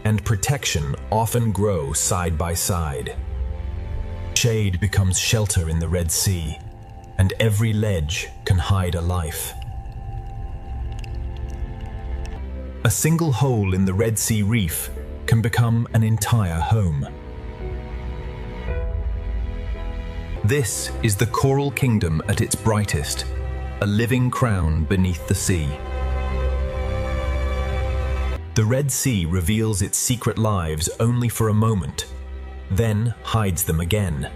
and protection often grow side by side. Shade becomes shelter in the Red Sea, and every ledge can hide a life. A single hole in the Red Sea reef can become an entire home. This is the coral kingdom at its brightest, a living crown beneath the sea. The Red Sea reveals its secret lives only for a moment, then hides them again.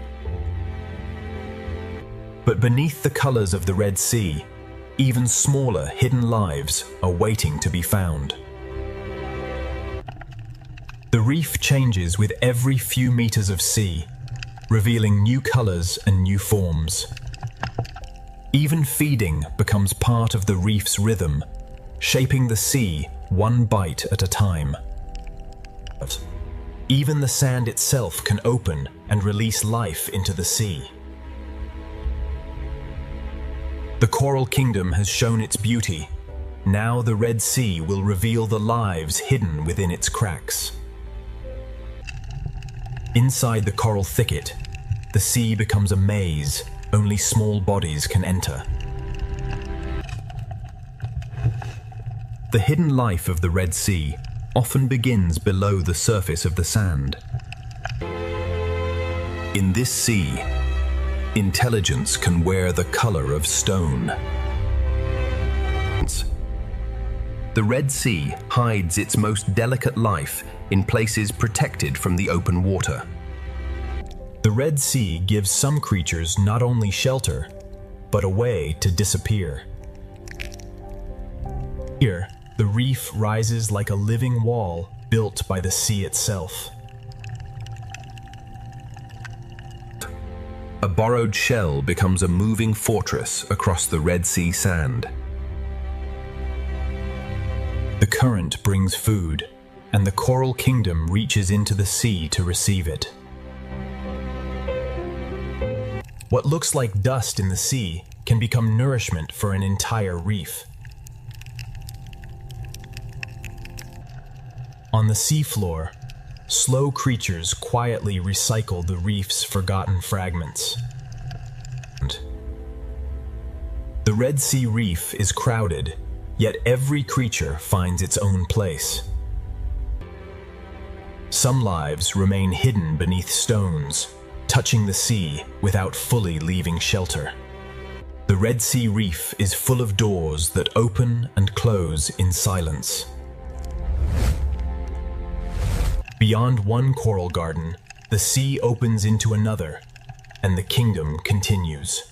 But beneath the colors of the Red Sea, even smaller hidden lives are waiting to be found. The reef changes with every few meters of sea, revealing new colors and new forms. Even feeding becomes part of the reef's rhythm, shaping the sea one bite at a time. Even the sand itself can open and release life into the sea. The coral kingdom has shown its beauty. Now the Red Sea will reveal the lives hidden within its cracks. Inside the coral thicket, the sea becomes a maze only small bodies can enter. The hidden life of the Red Sea often begins below the surface of the sand. In this sea, intelligence can wear the color of stone. The Red Sea hides its most delicate life in places protected from the open water. The Red Sea gives some creatures not only shelter, but a way to disappear. Here, the reef rises like a living wall built by the sea itself. A borrowed shell becomes a moving fortress across the Red Sea sand. The current brings food, and the coral kingdom reaches into the sea to receive it. What looks like dust in the sea can become nourishment for an entire reef. On the seafloor, slow creatures quietly recycle the reef's forgotten fragments. The Red Sea reef is crowded, yet every creature finds its own place. Some lives remain hidden beneath stones, touching the sea without fully leaving shelter. The Red Sea reef is full of doors that open and close in silence. Beyond one coral garden, the sea opens into another, and the kingdom continues.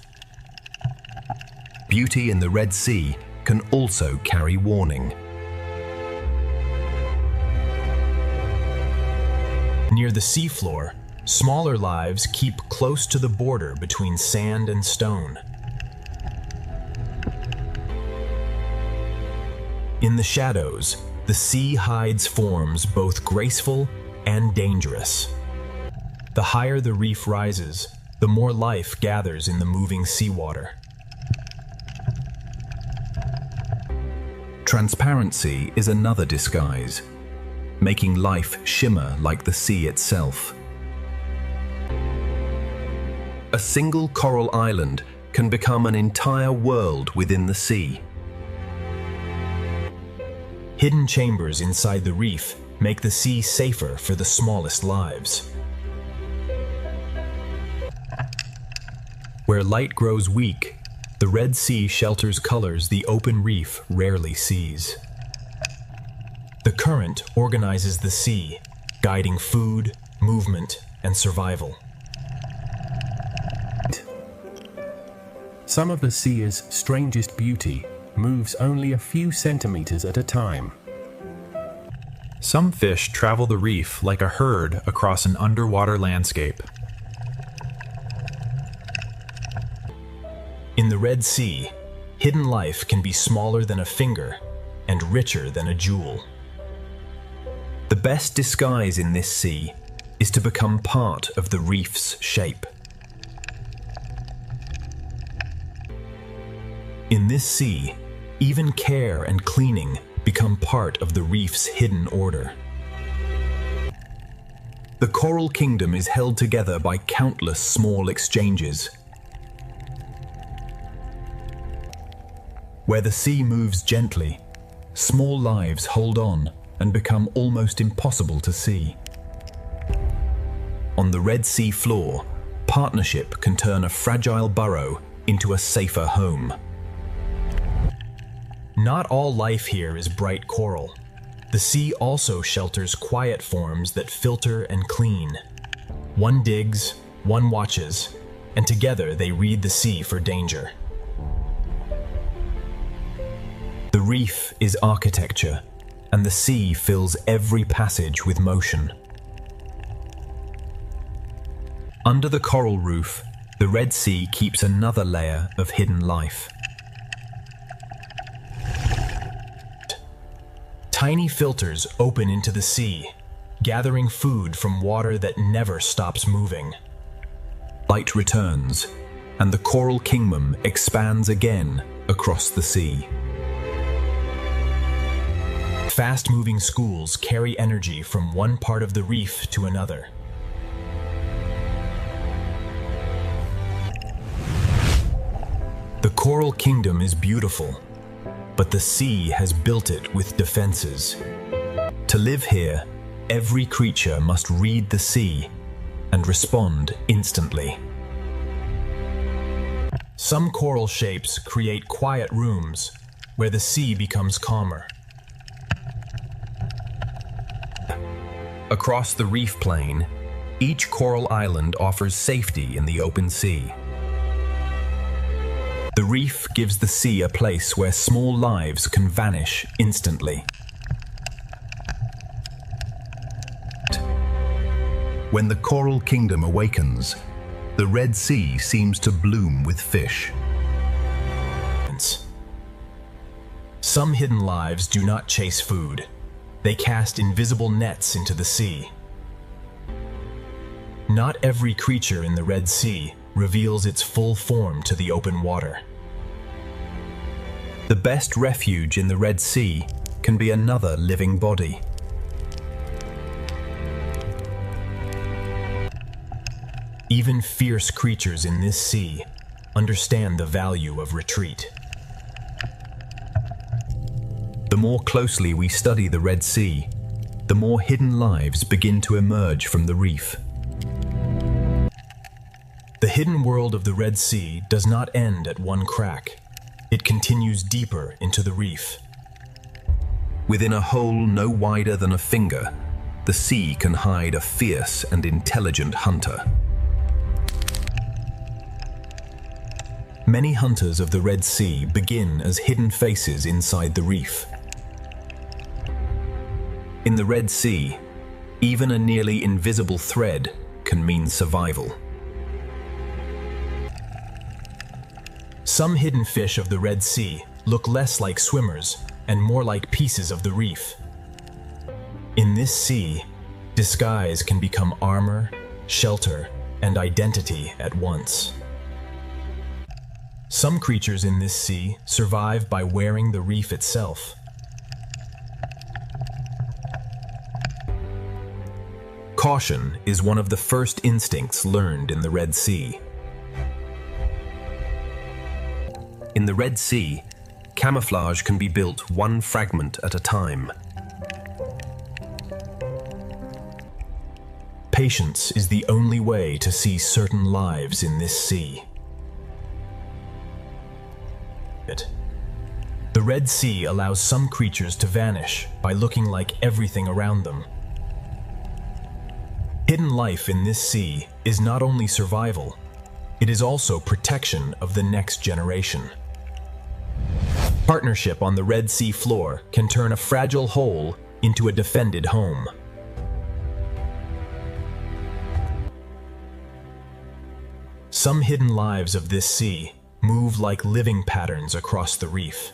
Beauty in the Red Sea can also carry warning. Near the seafloor, smaller lives keep close to the border between sand and stone. In the shadows, the sea hides forms both graceful and dangerous. The higher the reef rises, the more life gathers in the moving seawater. Transparency is another disguise, making life shimmer like the sea itself. A single coral island can become an entire world within the sea. Hidden chambers inside the reef make the sea safer for the smallest lives. Where light grows weak, the Red Sea shelters colors the open reef rarely sees. The current organizes the sea, guiding food, movement, and survival. Some of the sea's strangest beauty moves only a few centimeters at a time. Some fish travel the reef like a herd across an underwater landscape. In the Red Sea, hidden life can be smaller than a finger and richer than a jewel. The best disguise in this sea is to become part of the reef's shape. In this sea, even care and cleaning become part of the reef's hidden order. The coral kingdom is held together by countless small exchanges. Where the sea moves gently, small lives hold on and become almost impossible to see. On the Red Sea floor, partnership can turn a fragile burrow into a safer home. Not all life here is bright coral. The sea also shelters quiet forms that filter and clean. One digs, one watches, and together they read the sea for danger. The reef is architecture, and the sea fills every passage with motion. Under the coral roof, the Red Sea keeps another layer of hidden life. Tiny filters open into the sea, gathering food from water that never stops moving. Light returns, and the coral kingdom expands again across the sea. Fast-moving schools carry energy from one part of the reef to another. The coral kingdom is beautiful, but the sea has built it with defenses. To live here, every creature must read the sea and respond instantly. Some coral shapes create quiet rooms where the sea becomes calmer. Across the reef plain, each coral island offers safety in the open sea. The reef gives the sea a place where small lives can vanish instantly. When the coral kingdom awakens, the Red Sea seems to bloom with fish. Some hidden lives do not chase food. They cast invisible nets into the sea. Not every creature in the Red Sea reveals its full form to the open water. The best refuge in the Red Sea can be another living body. Even fierce creatures in this sea understand the value of retreat. The more closely we study the Red Sea, the more hidden lives begin to emerge from the reef. The hidden world of the Red Sea does not end at one crack. It continues deeper into the reef. Within a hole no wider than a finger, the sea can hide a fierce and intelligent hunter. Many hunters of the Red Sea begin as hidden faces inside the reef. In the Red Sea, Even a nearly invisible thread can mean survival. Some hidden fish of the Red Sea look less like swimmers and more like pieces of the reef. In this sea, disguise can become armor, shelter, and identity at once. Some creatures in this sea survive by wearing the reef itself. Caution is one of the first instincts learned in the Red Sea. In the Red Sea, camouflage can be built one fragment at a time. Patience is the only way to see certain lives in this sea. The Red Sea allows some creatures to vanish by looking like everything around them. Hidden life in this sea is not only survival, it is also protection of the next generation. Partnership on the Red Sea floor can turn a fragile hole into a defended home. Some hidden lives of this sea move like living patterns across the reef.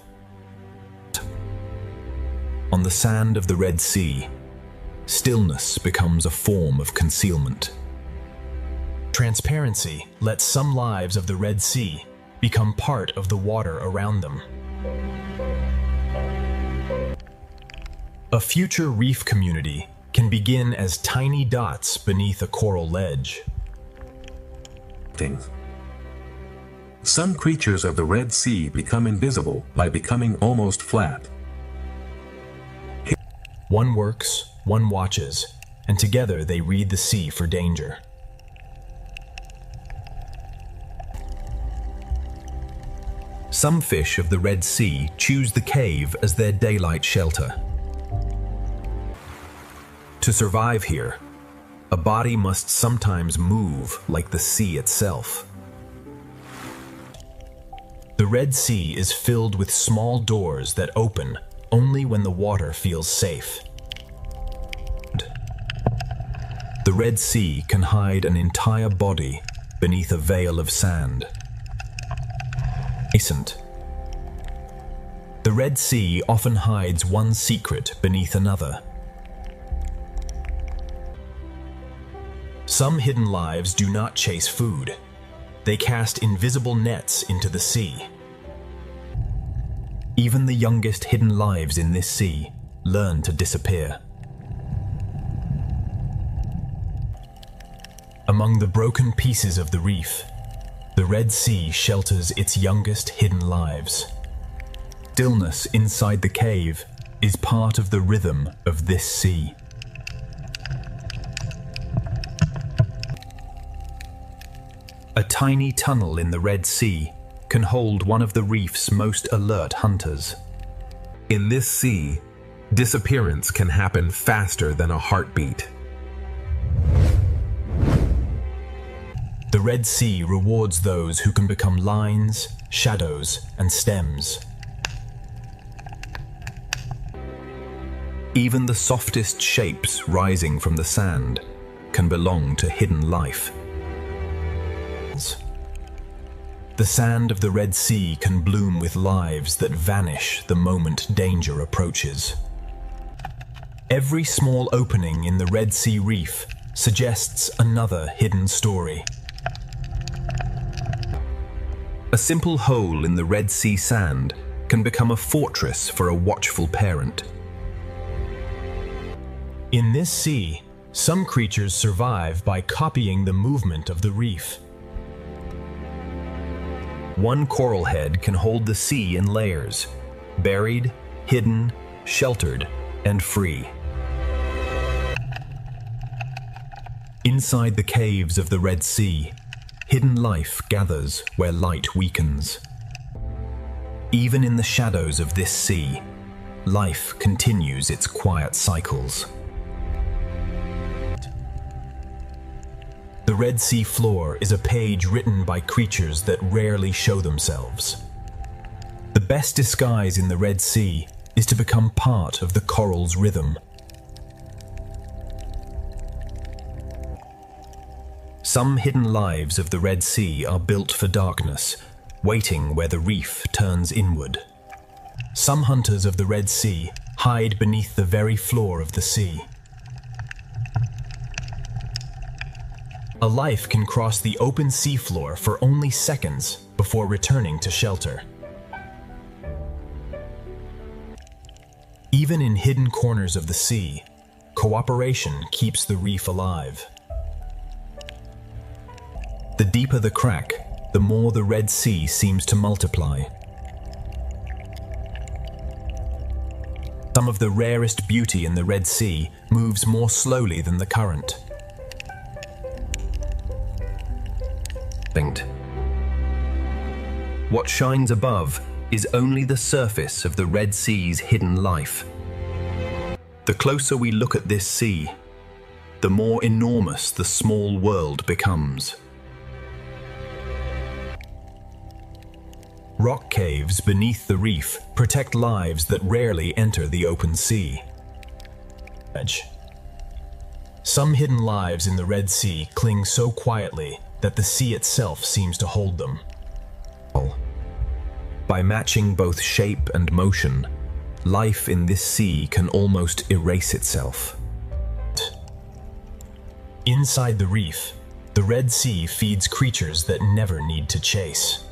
On the sand of the Red Sea, stillness becomes a form of concealment. Transparency lets some lives of the Red Sea become part of the water around them. A future reef community can begin as tiny dots beneath a coral ledge. Some creatures of the Red Sea become invisible by becoming almost flat. One works, one watches, and together they read the sea for danger. Some fish of the Red Sea choose the cave as their daylight shelter. To survive here, a body must sometimes move like the sea itself. The Red Sea is filled with small doors that open only when the water feels safe. The Red Sea can hide an entire body beneath a veil of sand. The Red Sea often hides one secret beneath another. Some hidden lives do not chase food. They cast invisible nets into the sea. Even the youngest hidden lives in this sea learn to disappear. Among the broken pieces of the reef, the Red Sea shelters its youngest hidden lives. Stillness inside the cave is part of the rhythm of this sea. A tiny tunnel in the Red Sea can hold one of the reef's most alert hunters. In this sea, disappearance can happen faster than a heartbeat. The Red Sea rewards those who can become lines, shadows, and stems. Even the softest shapes rising from the sand can belong to hidden life. The sand of the Red Sea can bloom with lives that vanish the moment danger approaches. Every small opening in the Red Sea reef suggests another hidden story. A simple hole in the Red Sea sand can become a fortress for a watchful parent. In this sea, some creatures survive by copying the movement of the reef. One coral head can hold the sea in layers, buried, hidden, sheltered, and free. Inside the caves of the Red Sea, hidden life gathers where light weakens. Even in the shadows of this sea, life continues its quiet cycles. The Red Sea floor is a page written by creatures that rarely show themselves. The best disguise in the Red Sea is to become part of the coral's rhythm. Some hidden lives of the Red Sea are built for darkness, waiting where the reef turns inward. Some hunters of the Red Sea hide beneath the very floor of the sea. A life can cross the open seafloor for only seconds before returning to shelter. Even in hidden corners of the sea, cooperation keeps the reef alive. The deeper the crack, the more the Red Sea seems to multiply. Some of the rarest beauty in the Red Sea moves more slowly than the current. What shines above is only the surface of the Red Sea's hidden life. The closer we look at this sea, the more enormous the small world becomes. Rock caves beneath the reef protect lives that rarely enter the open sea. Some hidden lives in the Red Sea cling so quietly that the sea itself seems to hold them. By matching both shape and motion, life in this sea can almost erase itself. Inside the reef, the Red Sea feeds creatures that never need to chase.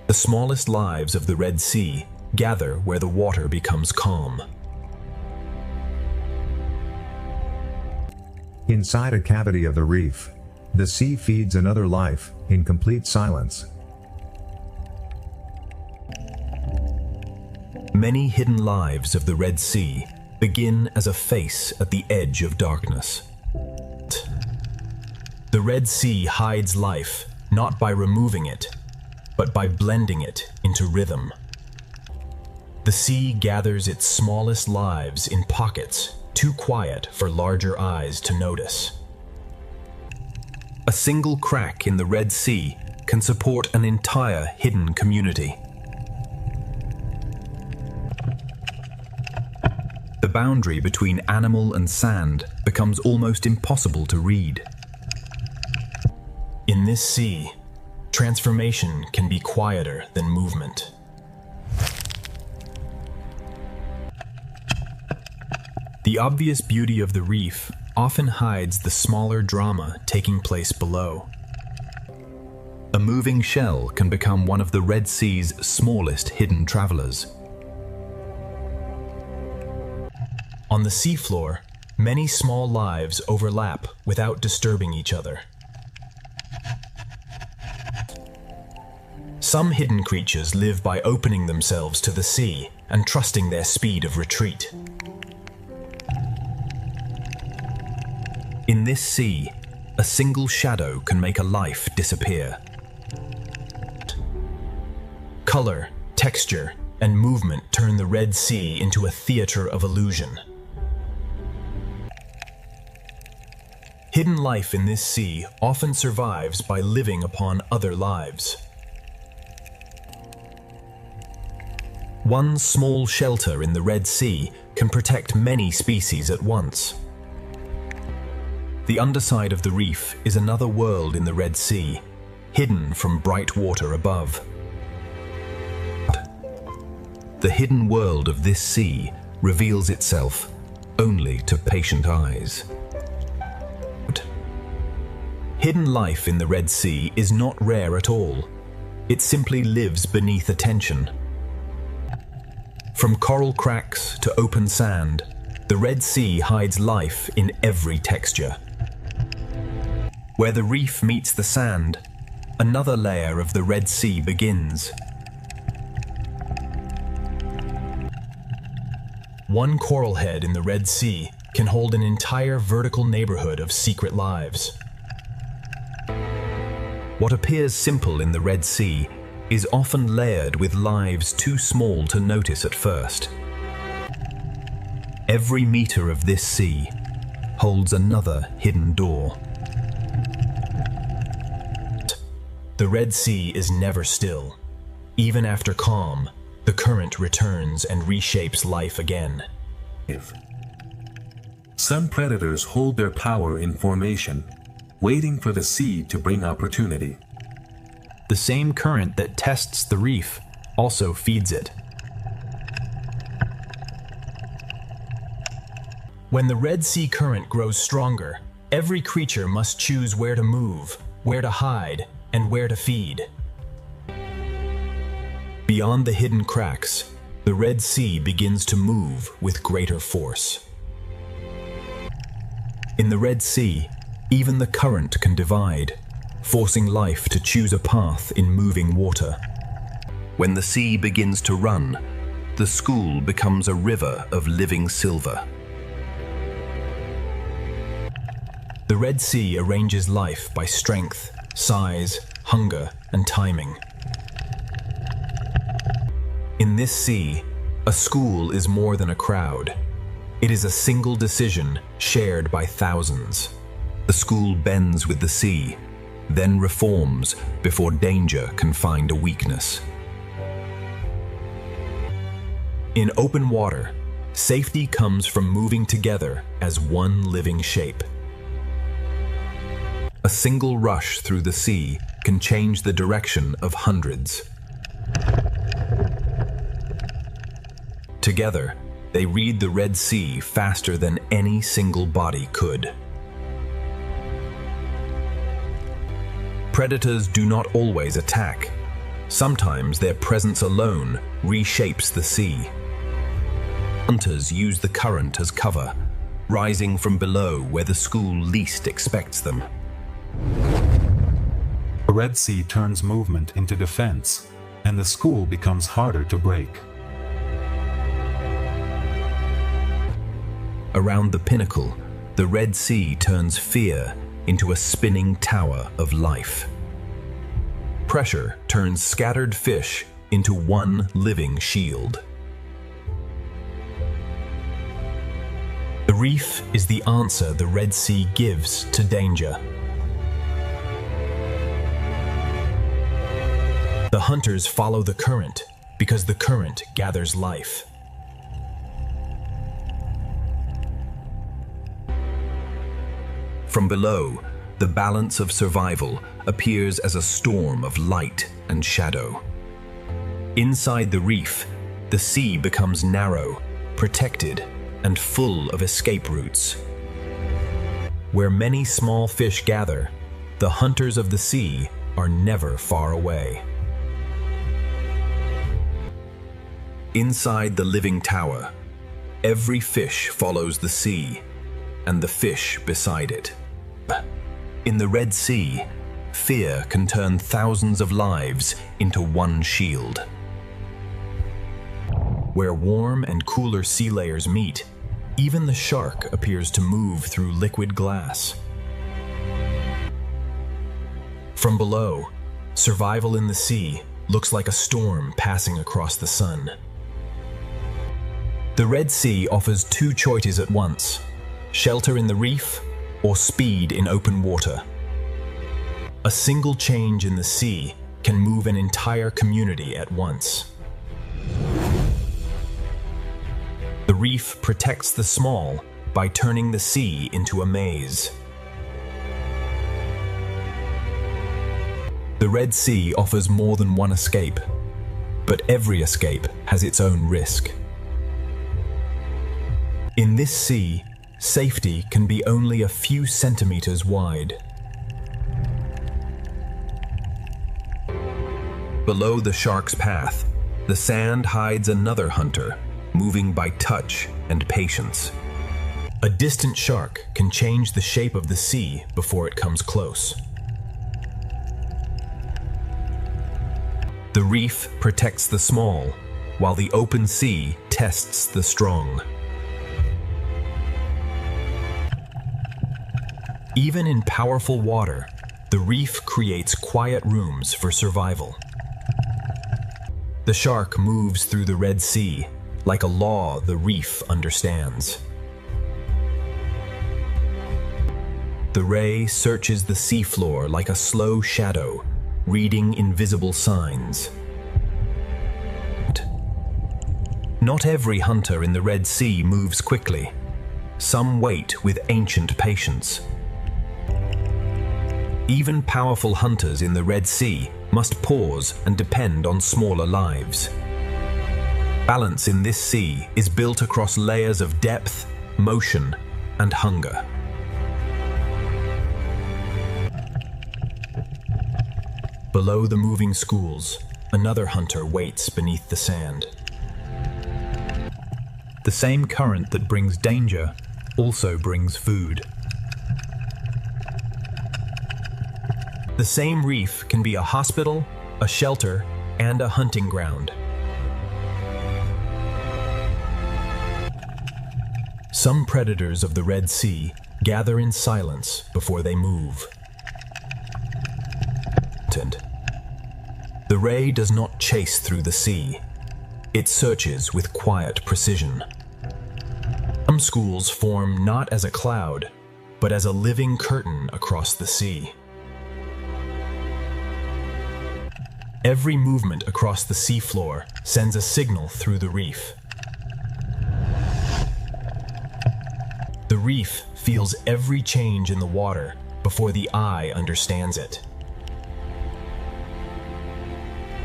The smallest lives of the Red Sea gather where the water becomes calm. Inside a cavity of the reef, the sea feeds another life, in complete silence. Many hidden lives of the Red Sea begin as a face at the edge of darkness. The Red Sea hides life not by removing it, but by blending it into rhythm. The sea gathers its smallest lives in pockets too quiet for larger eyes to notice. A single crack in the Red Sea can support an entire hidden community. The boundary between animal and sand becomes almost impossible to read. In this sea, transformation can be quieter than movement. The obvious beauty of the reef often hides the smaller drama taking place below. A moving shell can become one of the Red Sea's smallest hidden travelers. On the seafloor, many small lives overlap without disturbing each other. Some hidden creatures live by opening themselves to the sea and trusting their speed of retreat. In this sea, a single shadow can make a life disappear. Color, texture, and movement turn the Red Sea into a theater of illusion. Hidden life in this sea often survives by living upon other lives. One small shelter in the Red Sea can protect many species at once. The underside of the reef is another world in the Red Sea, hidden from bright water above. The hidden world of this sea reveals itself only to patient eyes. Hidden life in the Red Sea is not rare at all. It simply lives beneath attention. From coral cracks to open sand, the Red Sea hides life in every texture. Where the reef meets the sand, another layer of the Red Sea begins. One coral head in the Red Sea can hold an entire vertical neighborhood of secret lives. What appears simple in the Red Sea is often layered with lives too small to notice at first. Every meter of this sea holds another hidden door. The Red Sea is never still. Even after calm, the current returns and reshapes life again. Some predators hold their power in formation. waiting for the sea to bring opportunity. The same current that tests the reef also feeds it. When the Red Sea current grows stronger, every creature must choose where to move, where to hide, and where to feed. Beyond the hidden cracks, the Red Sea begins to move with greater force. In the Red Sea, even the current can divide, forcing life to choose a path in moving water. When the sea begins to run, the school becomes a river of living silver. The Red Sea arranges life by strength, size, hunger, and timing. In this sea, a school is more than a crowd. It is a single decision shared by thousands. The school bends with the sea, then reforms before danger can find a weakness. In open water, safety comes from moving together as one living shape. A single rush through the sea can change the direction of hundreds. Together, they read the Red Sea faster than any single body could. Predators do not always attack. Sometimes their presence alone reshapes the sea. Hunters use the current as cover, rising from below where the school least expects them. The Red Sea turns movement into defense, and the school becomes harder to break. Around the pinnacle, the Red Sea turns fear into a spinning tower of life. Pressure turns scattered fish into one living shield. The reef is the answer the Red Sea gives to danger. The hunters follow the current because the current gathers life. From below, the balance of survival appears as a storm of light and shadow. Inside the reef, the sea becomes narrow, protected, and full of escape routes. Where many small fish gather, the hunters of the sea are never far away. Inside the living tower, every fish follows the sea, and the fish beside it. In the Red Sea, fear can turn thousands of lives into one shield. Where warm and cooler sea layers meet, even the shark appears to move through liquid glass. From below, survival in the sea looks like a storm passing across the sun. The Red Sea offers two choices at once: shelter in the reef or speed in open water. A single change in the sea can move an entire community at once. The reef protects the small by turning the sea into a maze. The Red Sea offers more than one escape, but every escape has its own risk. In this sea, safety can be only a few centimeters wide. Below the shark's path, the sand hides another hunter, moving by touch and patience. A distant shark can change the shape of the sea before it comes close. The reef protects the small, while the open sea tests the strong. Even in powerful water, the reef creates quiet rooms for survival. The shark moves through the Red Sea like a law the reef understands. The ray searches the seafloor like a slow shadow, reading invisible signs. Not every hunter in the Red Sea moves quickly. Some wait with ancient patience. Even powerful hunters in the Red Sea must pause and depend on smaller lives. Balance in this sea is built across layers of depth, motion, and hunger. Below the moving schools, another hunter waits beneath the sand. The same current that brings danger also brings food. The same reef can be a hospital, a shelter, and a hunting ground. Some predators of the Red Sea gather in silence before they move. The ray does not chase through the sea. It searches with quiet precision. Some schools form not as a cloud, but as a living curtain across the sea. Every movement across the seafloor sends a signal through the reef. The reef feels every change in the water before the eye understands it.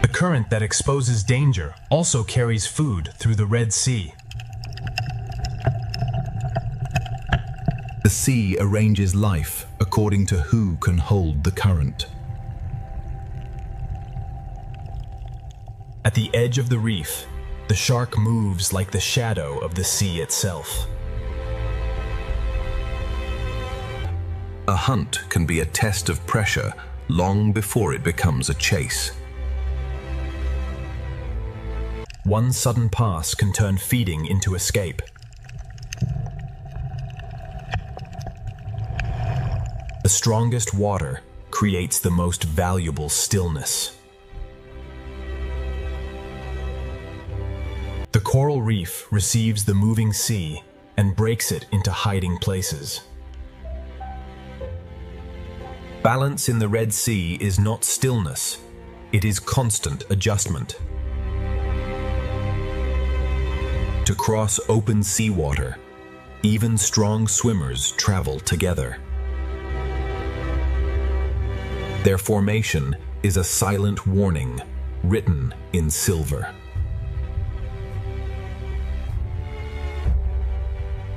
The current that exposes danger also carries food through the Red Sea. The sea arranges life according to who can hold the current. At the edge of the reef, the shark moves like the shadow of the sea itself. A hunt can be a test of pressure long before it becomes a chase. One sudden pass can turn feeding into escape. The strongest water creates the most valuable stillness. The coral reef receives the moving sea and breaks it into hiding places. Balance in the Red Sea is not stillness, it is constant adjustment. To cross open seawater, even strong swimmers travel together. Their formation is a silent warning written in silver.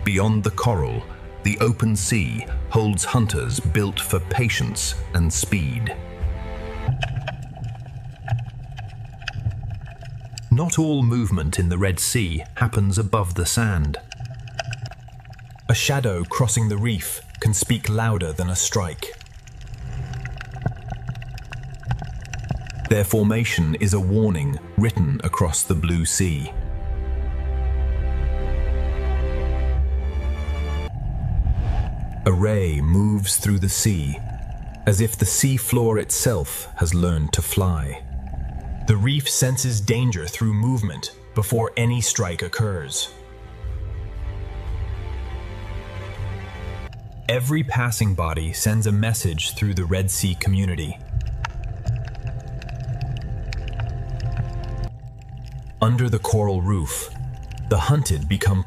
Beyond the coral, the open sea holds hunters built for patience and speed. Not all movement in the Red Sea happens above the sand. A shadow crossing the reef can speak louder than a strike. Their formation is a warning written across the blue sea. A ray moves through the sea, as if the sea floor itself has learned to fly. The reef senses danger through movement before any strike occurs. Every passing body sends a message through the Red Sea community. Under the coral roof, the hunted become